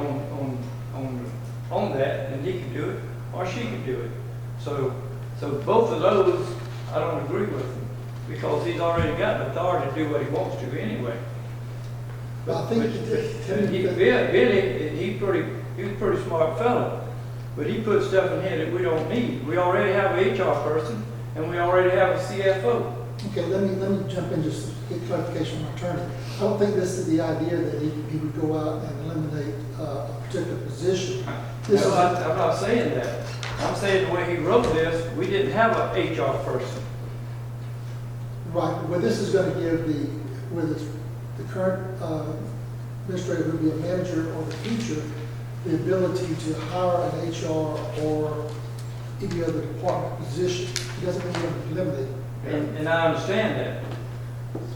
on that, then he can do it, or she can do it. So both of those, I don't agree with them, because he's already got the authority to do what he wants to anyway. But I think Billy, he's a pretty smart fellow, but he puts stuff in here that we don't need. We already have an HR person, and we already have a CFO. Okay, let me jump in just to get clarification from my attorney. I don't think this is the idea that he would go out and eliminate a particular position. I'm not saying that. I'm saying the way he wrote this, we didn't have an HR person. Right, well, this is going to give the current administrator who will be a manager or the future, the ability to hire an HR or any other department position. It doesn't mean you're going to eliminate it. And I understand that.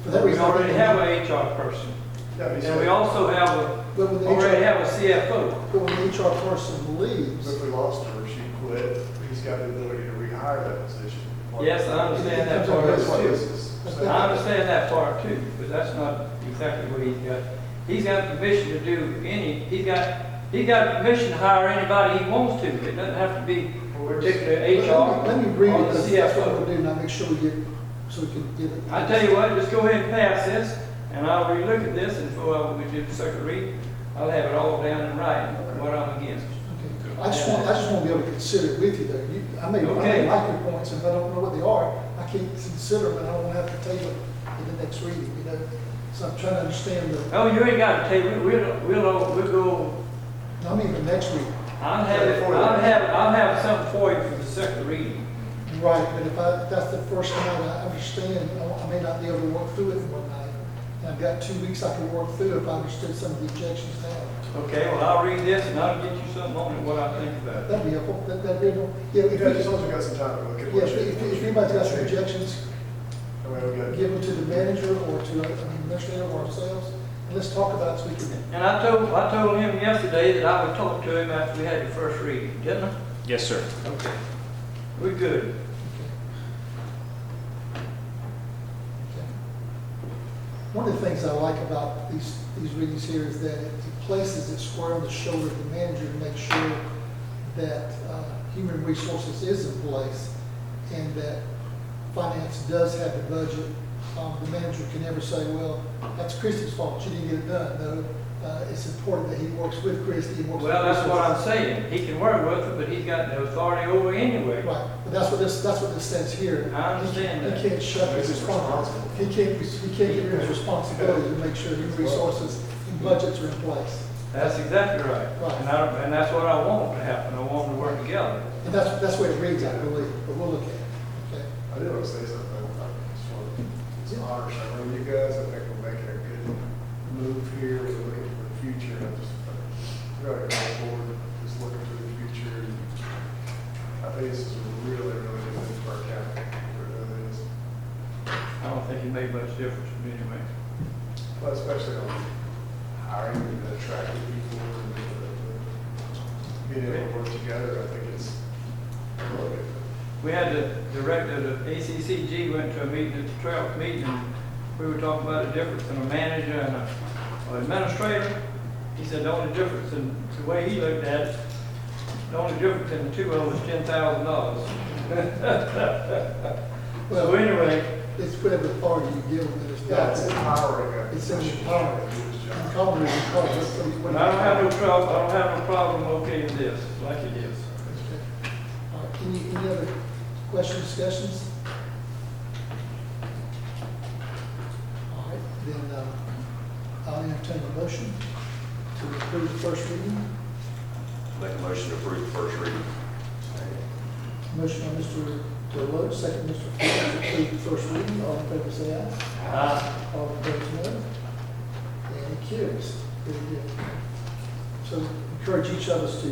For that We reason, already have an HR person. And we also have already have a CFO. But when the HR person leaves, If we lost her, she quit, he's got the ability to rehire that position. Yes, I understand that part That's what too. this is. I understand that part too, but that's not exactly what he's got. He's got permission to do he's got permission to hire anybody he wants to. It doesn't have to be particular HR let me read or it, the that's what CFO. we'll do, and I'll make sure we get, so we can get it. I tell you what, just go ahead and pass this, and I'll relook at this, and before we do the second read, I'll have it all down in writing, what I'm against. I just want to be able to consider it with you though. I may like your points, and if I don't know what they are, I can't consider them, and I don't want to have to table it in the next reading, you know? So I'm trying to understand Oh, you ain't got to table it, we'll go. I mean, the next reading. I'll have something for you for the second reading. Right, but if that's the first night I understand, I may not be able to work through it in one night. And I've got 2 weeks I can work through if I understood some of the objections now. Okay, well, I'll read this and I'll get you something on it, what I think about it. That'd be helpful. That'd be, yeah, if As long as we got some time to look at yeah, what if anybody's got some objections, we give them to the manager or to an administrator or ourselves, and let's talk about it so we can. And I told him yesterday that I would talk to him after we had the first reading, didn't I? Yes, sir. Okay. We're good. One of the things I like about these readings here is that it places it square on the shoulder of the manager to make sure that human resources is in place and that finance does have the budget. The manager can never say, well, that's Christie's fault, she didn't get it done. No, it's important that he works with Christie. Well, that's what I'm saying. He can work with it, but he's got the authority over anyway. Right, but that's what this says here. I understand that. He can't shut his responsibility. He can't get rid of his responsibility to make sure human resources and budgets are in place. That's exactly right. Right. And that's what I want to happen. I want them to work together. And that's the way it reads, I believe, but we'll look at it. Okay. I did want to say something. It's harsh. I mean, you guys, I think we're making a good move here. We're looking for the future. I just, we're going to go forward, just looking for the future. I think this is a really, really good thing for our county. It really is. I don't think it made much difference to me anyway. Well, especially on hiring and attracting people and being able to work together. I think it's really good. We had the director of the ACCG went to a meeting at the 12th meeting, and we were talking about the difference in a manager and an administrator. He said the only difference in the way he looked at it, the only difference in the two of them was $10,000. So anyway, It's whatever authority you give them, it's Yeah, not. it's empowering. It's empowering. And calling it, call it, that's what. I don't have no trouble, I don't have no problem okaying this, like it is. Okay. All right, any other questions, discussions? All right, then, I'll entertain a motion to approve the first reading. Make a motion to approve the first reading. Motion by Mr. Deloach, second Mr. Ford, to approve the first reading. All in favor, say aye. Aye. All opposed, no. And it carries. Very good. So encourage each of us to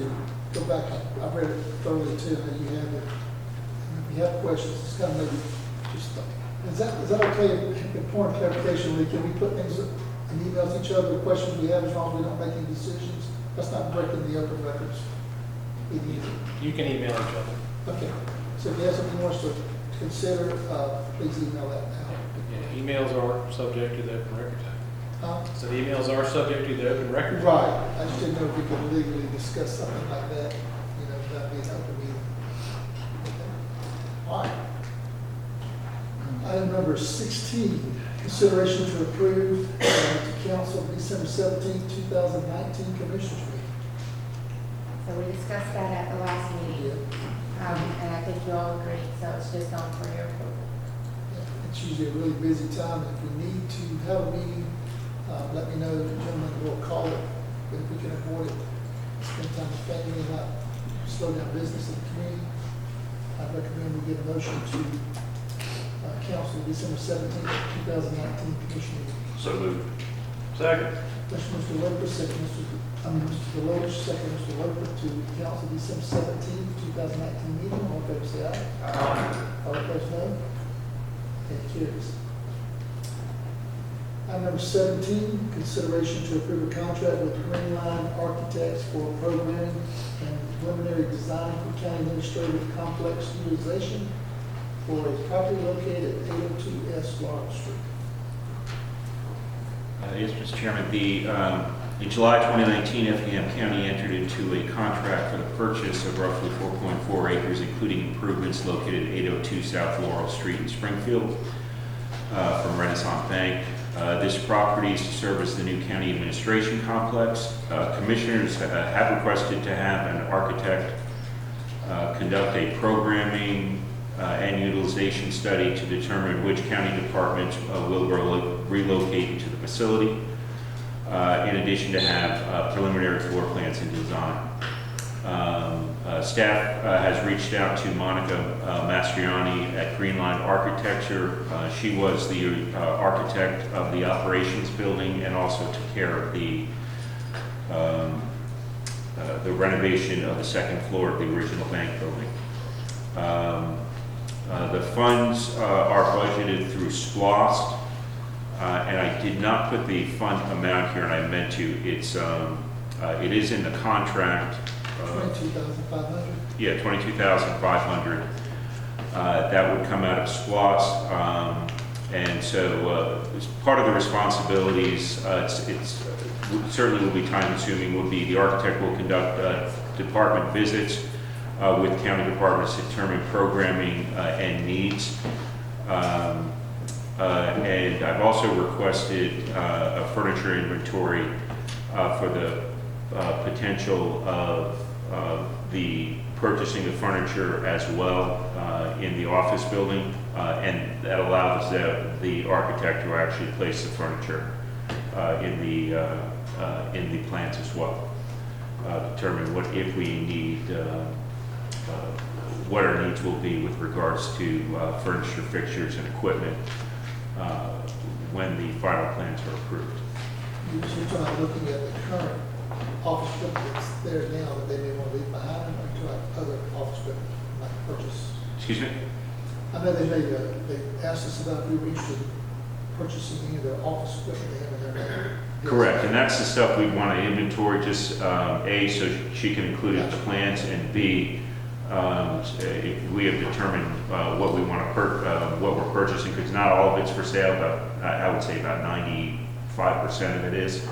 go back. I've read it thoroughly too, and you have it. And if you have questions, it's kind of maybe just, is that okay? In point of clarification, Lee, can we put things in emails to each other, the questions we have, as long as we don't make any decisions? That's not breaking the open records. You can email each other. Okay, so if you have something you want us to consider, please email that out. Yeah, emails are subject to the Open Records Act. Huh? So the emails are subject to the Open Records Act. Right, I just didn't know if we could legally discuss something like that, you know, without being open meeting. Okay. All right. Item number 16, consideration to approve to council December 17, 2019 Commissioners meeting. So we discussed that at the last meeting, and I think you all agreed, so it's just on for your approval. It's usually a really busy time. If we need to have a meeting, let me know, gentlemen, we'll call it. But if we can avoid it, spend time with family and not slow down business in the community, I recommend we get a motion to council December 17, 2019 commission meeting. So moved. Second. Motion, Mr. Lopez, second, Mr. Deloach, second, Mr. Lopez, to council December 17, 2019 meeting. All in favor, say aye. Aye. All opposed, no. It carries. Item number 17, consideration to approve a contract with Green Line Architects for programming and preliminary design for county administrative complex utilization for a property located at 802S Laurel Street. Yes, Mr. Chairman, in July 2019, Effingham County entered into a contract for the purchase of roughly 4.4 acres, including improvements located at 802 South Laurel Street in Springfield from Renaissance Bank. This property is to serve as the new county administration complex. Commissioners have requested to have an architect conduct a programming and utilization study to determine which county departments will relocate into the facility, in addition to have preliminary floor plans and design. Staff has reached out to Monica Mastriani at Greenline Architecture. She was the architect of the operations building and also took care of the renovation of the second floor of the original bank building. The funds are budgeted through SPLOST, and I did not put the fund amount here, and I meant to. It is in the contract. 22,500. Yeah, 22,500. That would come out of SPLOST, and so as part of the responsibilities, it's certainly will be time consuming. Would be the architect will conduct department visits with county departments to determine programming and needs. And I've also requested a furniture inventory for the potential of the purchasing of furniture as well in the office building, and that allows the architect to actually place the furniture in the plans as well. Determine what if we need. What our needs will be with regards to furniture, fixtures, and equipment when the final plans are approved. You're talking about looking at the current office equipment that's there now that they may want to leave behind, or to like other office equipment like purchase? Excuse me? I know they asked us about if we were interested in purchasing any of the office equipment they have in there. Correct, and that's the stuff we want to inventory, just A, so she can include it in the plans, and B, if we have determined what we want to what we're purchasing, because not all of it's for sale, but I would say about 95% of it is.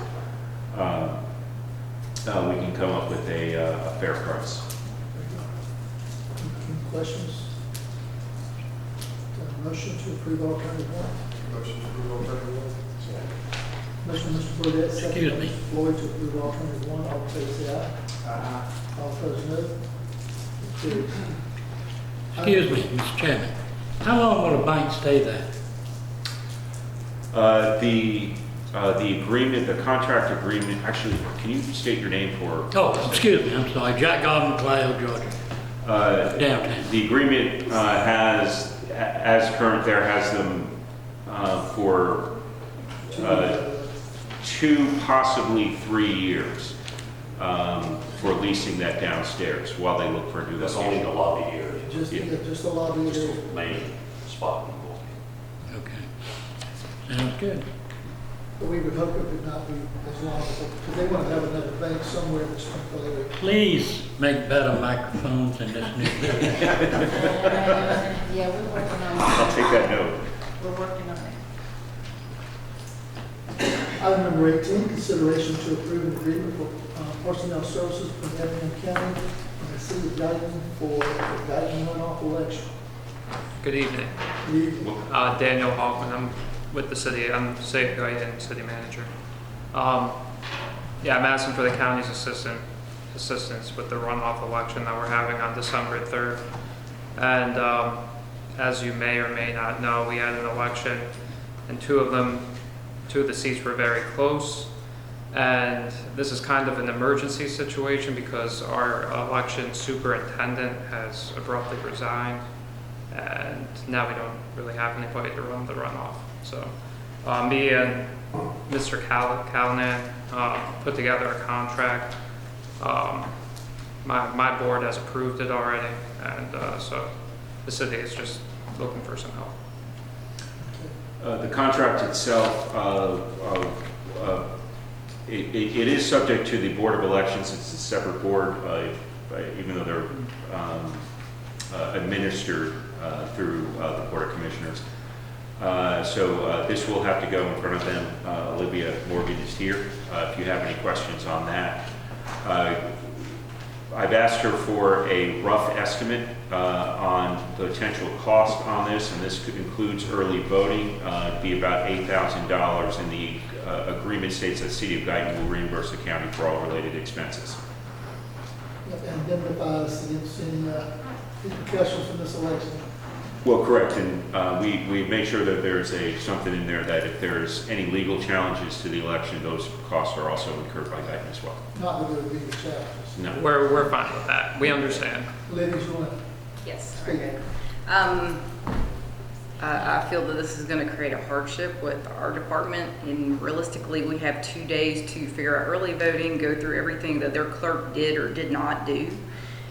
We can come up with a fair price. Any questions? Motion to approve alternative one. Motion to approve alternative one. Motion, Mr. Burdette, second. Excuse by me. Mr. Floyd to approve alternative one. All in favor, say aye. Aye. All opposed, no. It carries. Excuse me, Mr. Chairman. How long will a bank stay there? The agreement, the contract agreement, actually, can you state your name for? Oh, excuse me, I'm sorry. Jack Garvin, Cloud, Georgia. Downtown. The agreement has, as current there, has them for 2, possibly 3 years for leasing that downstairs while they look for a new That's location. only the lobby area. Just, Yeah. just the lobby Just area. the main spot. Okay. Sounds good. But we would hope it would not be as long as, because they want to have another bank somewhere in the Springfield area. Please make better microphones in this new building. Yeah, we're working on I'll take that note. We're working on it. Item number 18, consideration to approve an agreement for personnel services from Effingham County and the City of Guyton for the Guyton runoff election. Good evening. Daniel Hoffman. I'm with the city. I'm City of Guyton City Manager. Yeah, I'm asking for the county's assistance with the runoff election that we're having on December 3rd. And as you may or may not know, we had an election, and two of the seats were very close. And this is kind of an emergency situation because our election superintendent has abruptly resigned, and now we don't really have anybody to run the runoff. So me and Mr. Callanan put together a contract. My board has approved it already, and so the city is just looking for some help. The contract itself, it is subject to the Board of Elections. It's a separate board, even though they're administered through the Board of Commissioners. So this will have to go in front of them. Olivia Morgan is here if you have any questions on that. I've asked her for a rough estimate on the potential cost on this, and this includes early voting. It'd be about $8,000, and the agreement states that City of Guyton will reimburse the county for all related expenses. Indemnify us against any repercussions from this election. Well, correct, and we made sure that there's something in there that if there's any legal challenges to the election, those costs are also incurred by Guyton as well. Not that there would be the challenges. No. We're fine with that. We understand. Ladies, you want to Yes. speak? I feel that this is going to create a hardship with our department, and realistically, we have 2 days to figure out early voting, go through everything that their clerk did or did not do,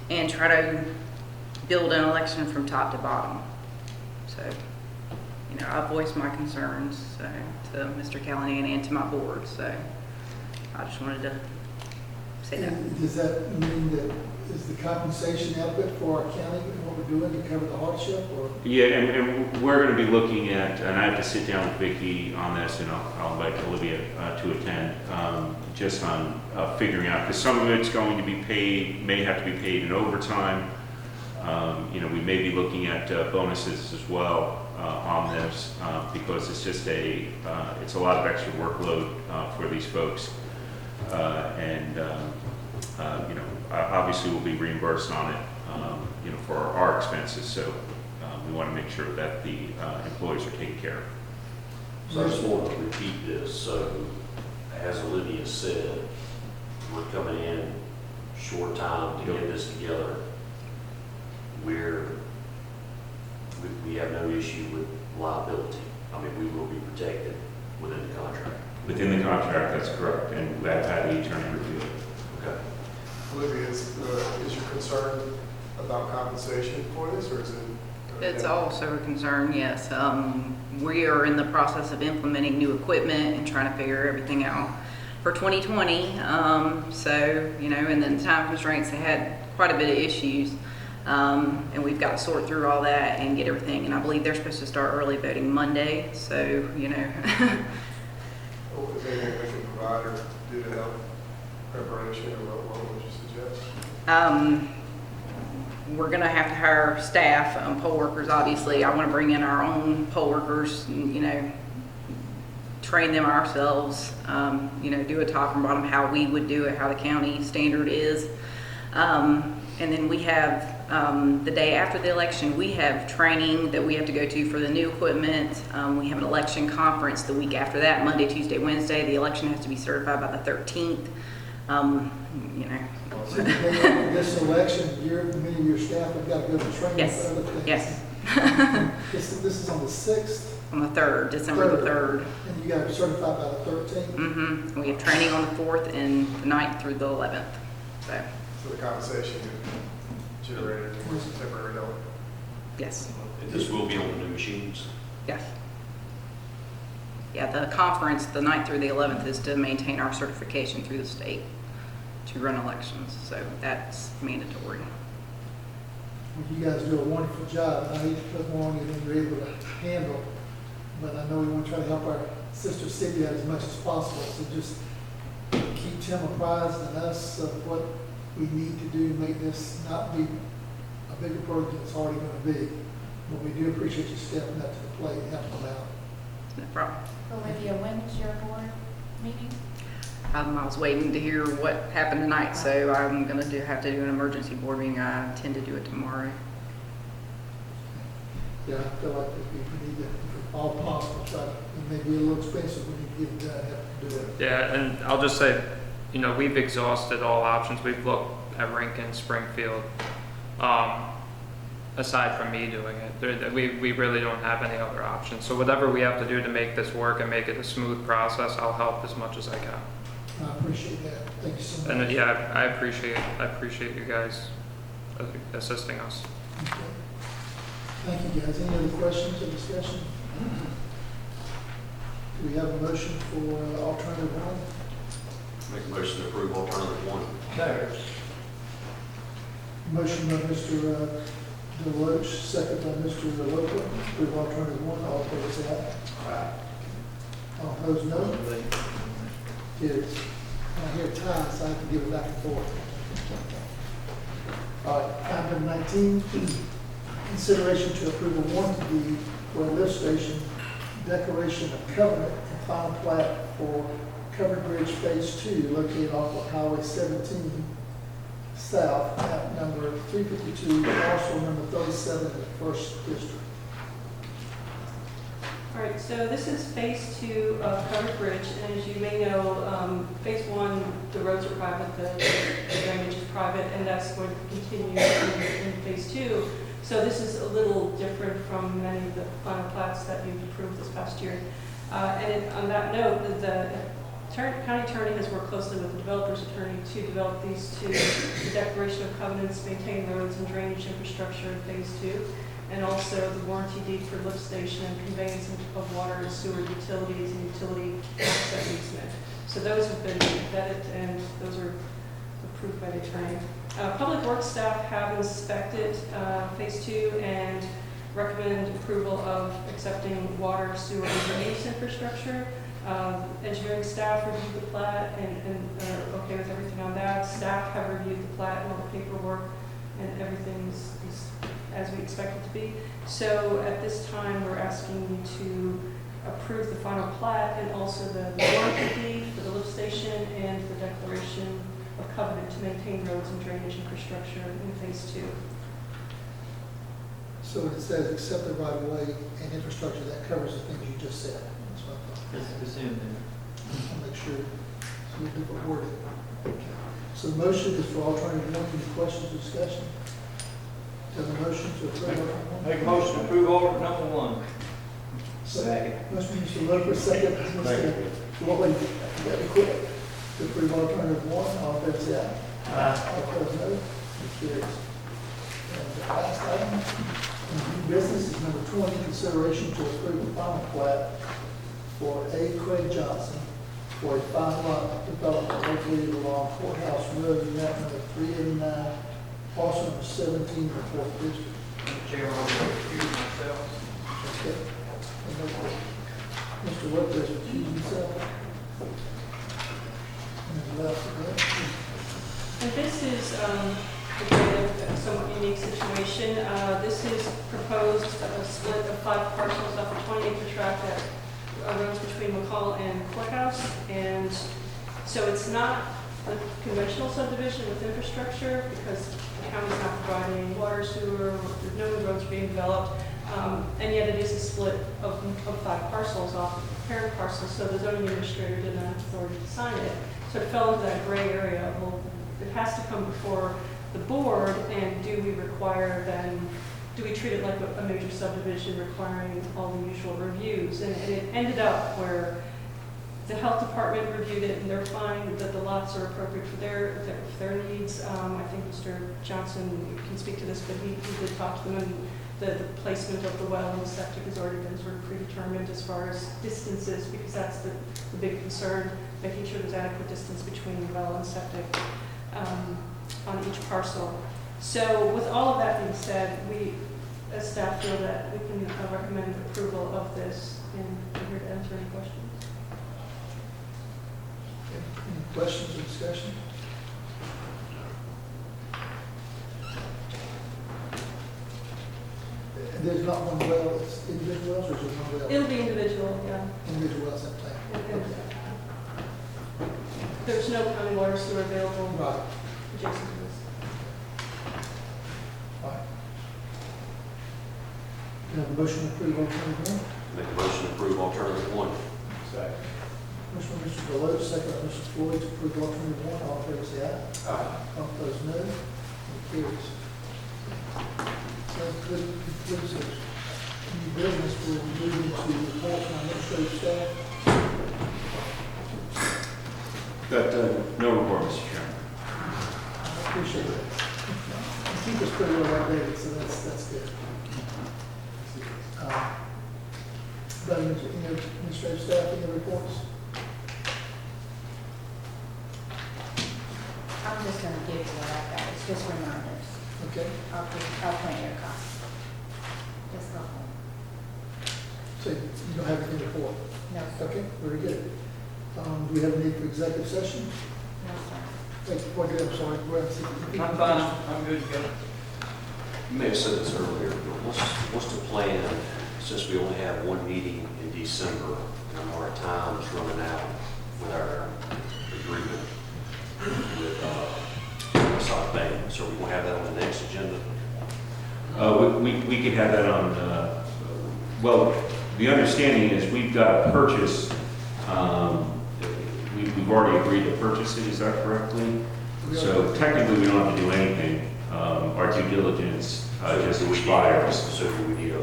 and try to build an election from top to bottom. So, I voiced my concerns to Mr. Callanan and to my board, so I just wanted to say that. And does that mean that is the compensation adequate for our county and what we're doing to cover the hardship, or? Yeah, and we're going to be looking at, and I have to sit down with Vicki on this, and I'll invite Olivia to attend, just on figuring out, because some of it's going to be paid, may have to be paid in overtime. We may be looking at bonuses as well on this, because it's just it's a lot of extra workload for these folks. Obviously we'll be reimbursed on it, for our expenses. So we want to make sure that the employees are taken care of. So I just want to repeat this. So as Olivia said, we're coming in short time to get this together. We have no issue with liability. I mean, we will be protected within the contract. Within the contract, that's correct, and I've had the attorney review it. Okay. Olivia, is your concern about compensation for this, or is it? It's also a concern, yes. We are in the process of implementing new equipment and trying to figure everything out for 2020. And then time constraints, they had quite a bit of issues. And we've got to sort through all that and get everything. And I believe they're supposed to start early voting Monday. So, Is there anything we can provide or do to help preparation, or what would you suggest? we're gonna have to hire staff, poll workers, obviously. I wanna bring in our own poll workers, and, you know, train them ourselves, you know, do a top and bottom, how we would do it, how the county standard is. And then we have, the day after the election, we have training that we have to go to for the new equipment. We have an election conference the week after that, Monday, Tuesday, Wednesday. The election has to be certified by the 13th. You know. So this election, many of your staff have got to go to training Yes, for other things. yes. This is on the 6th? On the 3rd, December the 3rd. And you got to be certified by the 13th? Mm-hmm. We have training on the 4th and the 9th through the 11th. So, So the compensation is generated towards the temporary dollar. yes. And this will be on the new machines. Yes. Yeah, the conference, the 9th through the 11th, is to maintain our certification through the state to run elections. So that's mandatory. Well, you guys do a wonderful job. I hate to put more on you than you're able to handle, but I know we want to try to help our sister city out as much as possible. So just keep Tim apprised and us of what we need to do to make this not be a bigger project than it's already going to be. But we do appreciate you stepping up to the plate and helping them out. No problem. Olivia, when's your board meeting? I was waiting to hear what happened tonight, so I'm going to have to do an emergency board meeting. I intend to do it tomorrow. Yeah, I feel like we need to, if all possible, try to, it may be a little expensive, we need to get it done, have to do it. Yeah, and I'll just say, you know, we've exhausted all options. We've looked at Rankin, Springfield, aside from me doing it. We really don't have any other options. So whatever we have to do to make this work and make it a smooth process, I'll help as much as I can. I appreciate that. Thank you so much. And yeah, I appreciate you guys assisting us. Okay. Thank you, guys. Any other questions or discussion? Do we have a motion for alternative one? Make a motion to approve alternative one. Motion by Mr. Deloach, second by Mr. Loper. Approve alternative one. All in favor, say aye. All opposed, no. Carries. I hear ties, so I have to give it back and forth. All right, item number 19, consideration to approve a warranty deed for a lift station declaration of covenant and final plat for Covered Bridge Phase 2 located off of Highway 17 South, map number 352, parcel number 37 in the 1st District. All right, so this is phase 2 of Covered Bridge, and as you may know, phase 1, the roads are private, the drainage is private, and that's going to continue in phase 2. So this is a little different from many of the final plats that you've approved this past year. On that note, the county attorney has worked closely with the developer's attorney to develop these two, the declaration of covenants, maintain roads and drainage infrastructure in phase 2. And also the warranty deed for lift station and conveyance of water and sewer utilities and utility access easement. So those have been vetted and those are approved by the attorney. Public Works staff have inspected phase 2 and recommend approval of accepting water, sewer, and drainage infrastructure. Engineering staff reviewed the plat and are okay with everything on that. Staff have reviewed the plat and all the paperwork, and everything is as we expect it to be. So at this time, we're asking you to approve the final plat and also the warranty deed for the lift station and the declaration of covenant to maintain roads and drainage infrastructure in phase 2. So it says accept the right of way and infrastructure, that covers the things you just said. That's what I thought. It's assumed there. I'll make sure it's a little different wording. Okay. So the motion is for alternative one. Any questions or discussion? Do you have a motion to approve alternative one? Make a motion to approve order number 1. Second. Motion, Mr. Loper, second, Mr. Lloyd. You got to quit. To approve alternative one, all in favor, say aye. All opposed, no. It carries. And the last item, new business is number 20, consideration to approve the final plat for A. Craig Johnson for a final lot development located along Courthouse Road, map number 389, parcel number 17 in the 4th District. Chairman, I'll recuse myself. Okay. Mr. Lopez recused himself. And left again. And this is the grant of somewhat unique situation. This is proposed a split of 5 parcels off a 20-acre tract that runs between McCall and Courthouse. And so it's not a conventional subdivision with infrastructure because the county's not providing water, sewer, there's no new roads being developed. And yet it is a split of 5 parcels off parent parcels, so the zoning administrator did not have authority to sign it. So it fell into that gray area. Well, it has to come before the board, and do we require then, do we treat it like a major subdivision requiring all the usual reviews? And it ended up where the health department reviewed it and they're fine that the lots are appropriate for their needs. I think Mr. Johnson can speak to this, but he did talk to them, and the placement of the well and the septic has already been sort of predetermined as far as distances, because that's the big concern, making sure there's adequate distance between the well and septic on each parcel. So with all of that being said, we as staff feel that we can recommend approval of this, and we're here to answer any questions. Any questions or discussion? There's not one well, it's individual wells, or is there one well? It'll be individual, yeah. Individual wells at time. Okay. There's no county water sewer available Right. adjacent to this. Right. Do you have a motion to approve alternative one? Make a motion to approve alternative 1. Second. Motion by Mr. Deloach, second by Mr. Floyd, to approve alternative one. All in favor, say aye. Aye. All opposed, no. It carries. So that concludes the new business. We'll move into reports from administrative staff. Got no report, Mr. Chairman. I appreciate it. You keep us pretty well updated, so that's good. But any administrative staff, any reports? I'm just gonna give you what I've got, it's just reminders. Okay. I'll print your copy. Just go home. So you don't have anything to report? No, sir. Okay, very good. Do we have a need for executive session? No, sir. Thank you, Point I'm sorry. Go ahead and see. I'm fine, I'm good to go. You may have said this earlier, but what's the plan, since we only have one meeting in December, and our time is running out with our agreement with South Bank, so we're going to have that on the next agenda? We could have that on, well, the understanding is we've got a purchase, we've already agreed to purchase it, is that correctly? So technically, we don't have to do anything. Our due diligence just expires. So we need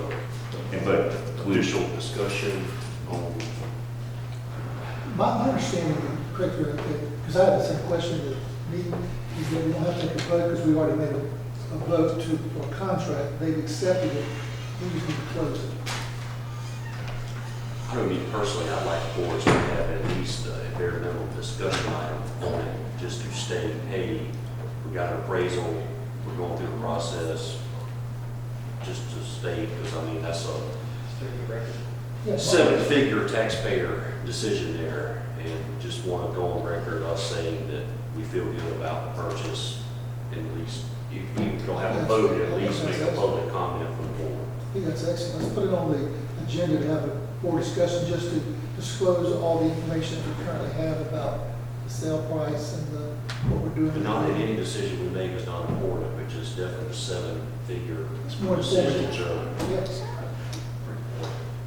But we additional discussion on. My understanding, correct me, because I had the same question at the meeting, is that we don't have to take a vote because we already made a vote for a contract. They've accepted it. We just need to close it. I know me personally, I'd like boards to have at least a bare minimum discussion item on it, just to state, hey, we got an appraisal, we're going through the process, just to state, because I mean, that's a seven-figure taxpayer decision there, and just want to go on record us saying that we feel good about the purchase, and at least, if we don't have a vote, at least make a public comment from the board. I think that's excellent. Let's put it on the agenda to have a board discussion, just to disclose all the information that we currently have about the sale price and what we're doing. But not that any decision we make is not important, but just definitely a seven-figure It's more percentage of. Yes.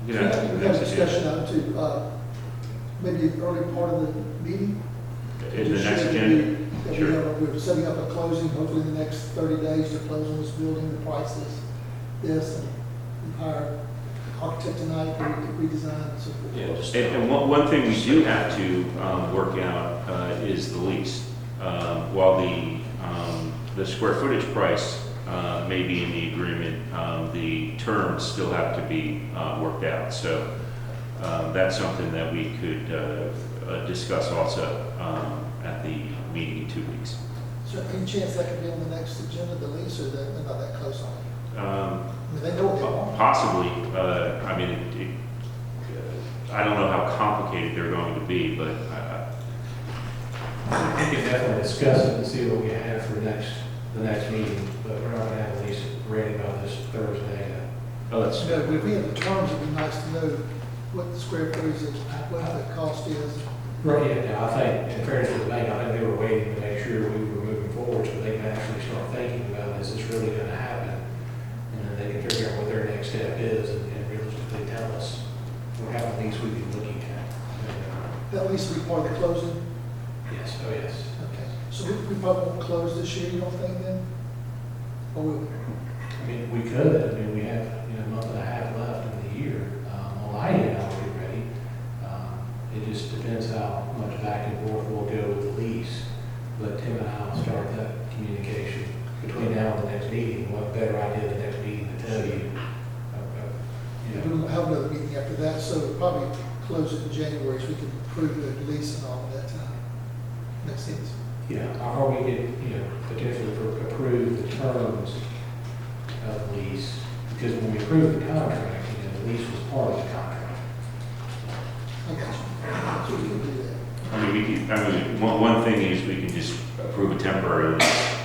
You We know, have a discussion on to maybe the early part of the meeting. in the next agenda. Sure. We're setting up a closing, hopefully in the next 30 days to close on this building. The price is this, and we hire architect tonight, we redesign and so forth. Yeah, just, And one thing we do have to work out is the lease. While the square footage price may be in the agreement, the terms still have to be worked out. So that's something that we could discuss also at the meeting in 2 weeks. So any chance that could be on the next agenda, the lease, or they're not that close on it? I mean, they know what they want. Possibly. I mean, I don't know how complicated they're going to be, but We can definitely discuss it and see what we have for the the next meeting, but we're not gonna have at least ready by this Thursday. Oh, that's, You know, if we have the terms, it'd be nice to know what the square footage is, what the cost is. Right, yeah, now, I think, in fairness to the bank, I think they were waiting to make sure we were moving forward, so they can actually start thinking about, is this really gonna happen? And then they can figure out what their next step is, and realistically tell us, or how at least we be looking at. That needs to be part of the closing. Yes, oh, yes. Okay. So we probably won't close this year, you don't think then? Or will we? I mean, we could, I mean, we have, a month and a half left in the year. On my end, I'll get ready. It just depends how much back and forth we'll go with the lease. But Tim and I will start that communication between now and the next meeting. What better idea the next meeting to tell you? We won't have another meeting after that, so we'll probably close it in January so we can approve the lease and all at that time. Makes sense? Yeah, or we could, potentially approve the terms of the lease, because when we approved the contract, the lease was part of the contract. I got you. So we can do that. I mean, one thing is we can just approve a temporary lease,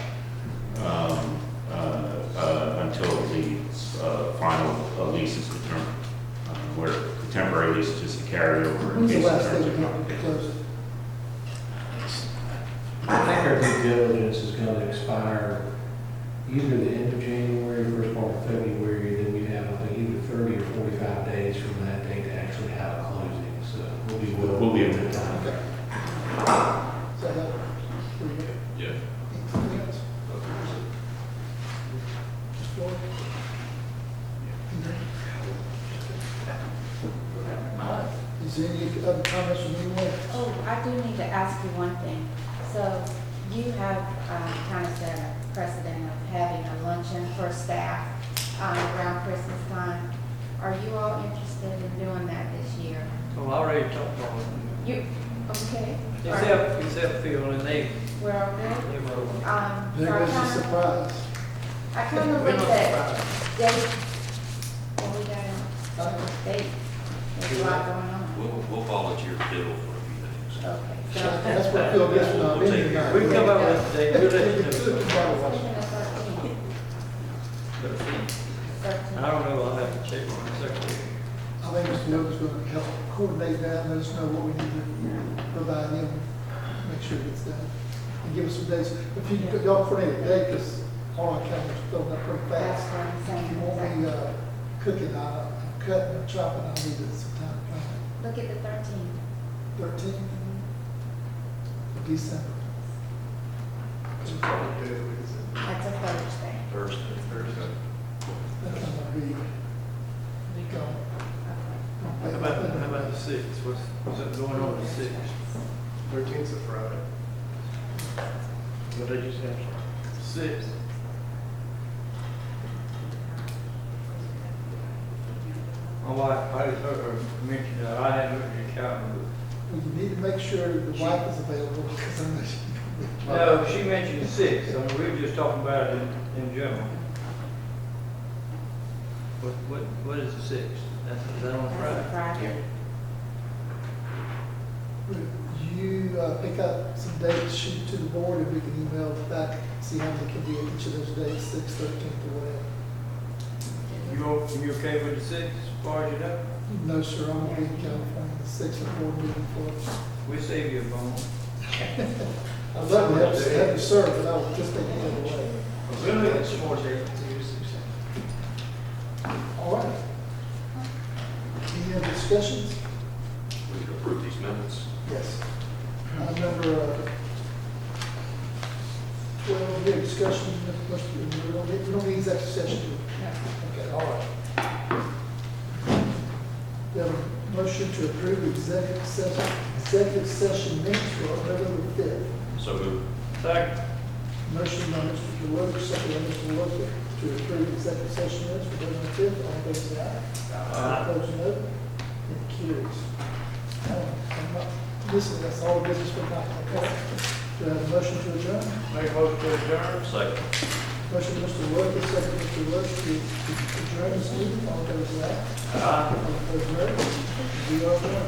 until the final lease is determined, where the temporary lease is just a carryover. When's the in case last terms day are we have to complicated. close it? I think our due diligence is going to expire either the end of January, first part of February, then we have, I think, either 30 or 45 days from that date to actually have a closing, so we'll be able to time. Okay. So that, pretty good. Yeah. Anything else? Just Floyd? Is there any other comments from anyone? Oh, I do need to ask you one thing. So you have kind of set a precedent of having a luncheon for staff around Christmas time. Are you all interested in doing that this year? So I already talked about it. You, okay? Except Phil and they, We're all good? they were. There goes the surprise. I kind of looked at date, what we got on date. There's a lot going on. We'll volunteer Phil for a few things. Okay. So That's what Phil gets from our We'll take meeting care tonight. of We can come up with a date. We'll let you know. I don't know, I'll have to check on the secretary. I think Mr. Wilkins is going to help coordinate that, let us know what we need to provide him, make sure it gets done. And give us some dates. If you, y'all coordinate a date, because all our calendars filled up pretty That's fast. what I'm saying. If you want me cooking, cutting and chopping, I need some time to plan. Look at the 13th. 13th of December. It's probably good, is it? That's a Thursday. Thursday. That's going to be gone. How about the sixth? What's up going on the sixth? 13th's a Friday. What did you say? Sixth. My wife, I mentioned that I hadn't looked at the calendar. Well, you need to make sure the wife is available, because I know she. No, she mentioned the sixth. I mean, we were just talking about it in general. What is the sixth? Is that on That's a Friday? Friday. You pick up some dates, shoot it to the board, and we can email back, see how many can be at each of those dates, 6th, 13th, or whatever. You okay with the sixth, as far as you know? No, sir, I'm going to be in California, the 6th and 4th meeting for. We'll save you a bone. I'd love to have you serve, but I will just take the other way. Really, it's 4 days. All right. Any other discussions? We can approve these minutes. Yes. Number 12, we have discussion, we don't need executive session. Okay, all right. We have a motion to approve executive session minutes for November 5th. So moved. Second. Motion by Mr. DeWitt, second by Mr. Wilkie, to approve executive session minutes for November 5th. All in favor, say aye. All opposed, no. It carries. I'm not missing, that's all business for tonight, okay? Do I have a motion to adjourn? Make a motion to adjourn. Second. Motion, Mr. Wilkie, second, Mr. Wilkie, to adjourn this meeting. All in favor, say aye. Aye. All opposed, no. We are adjourned.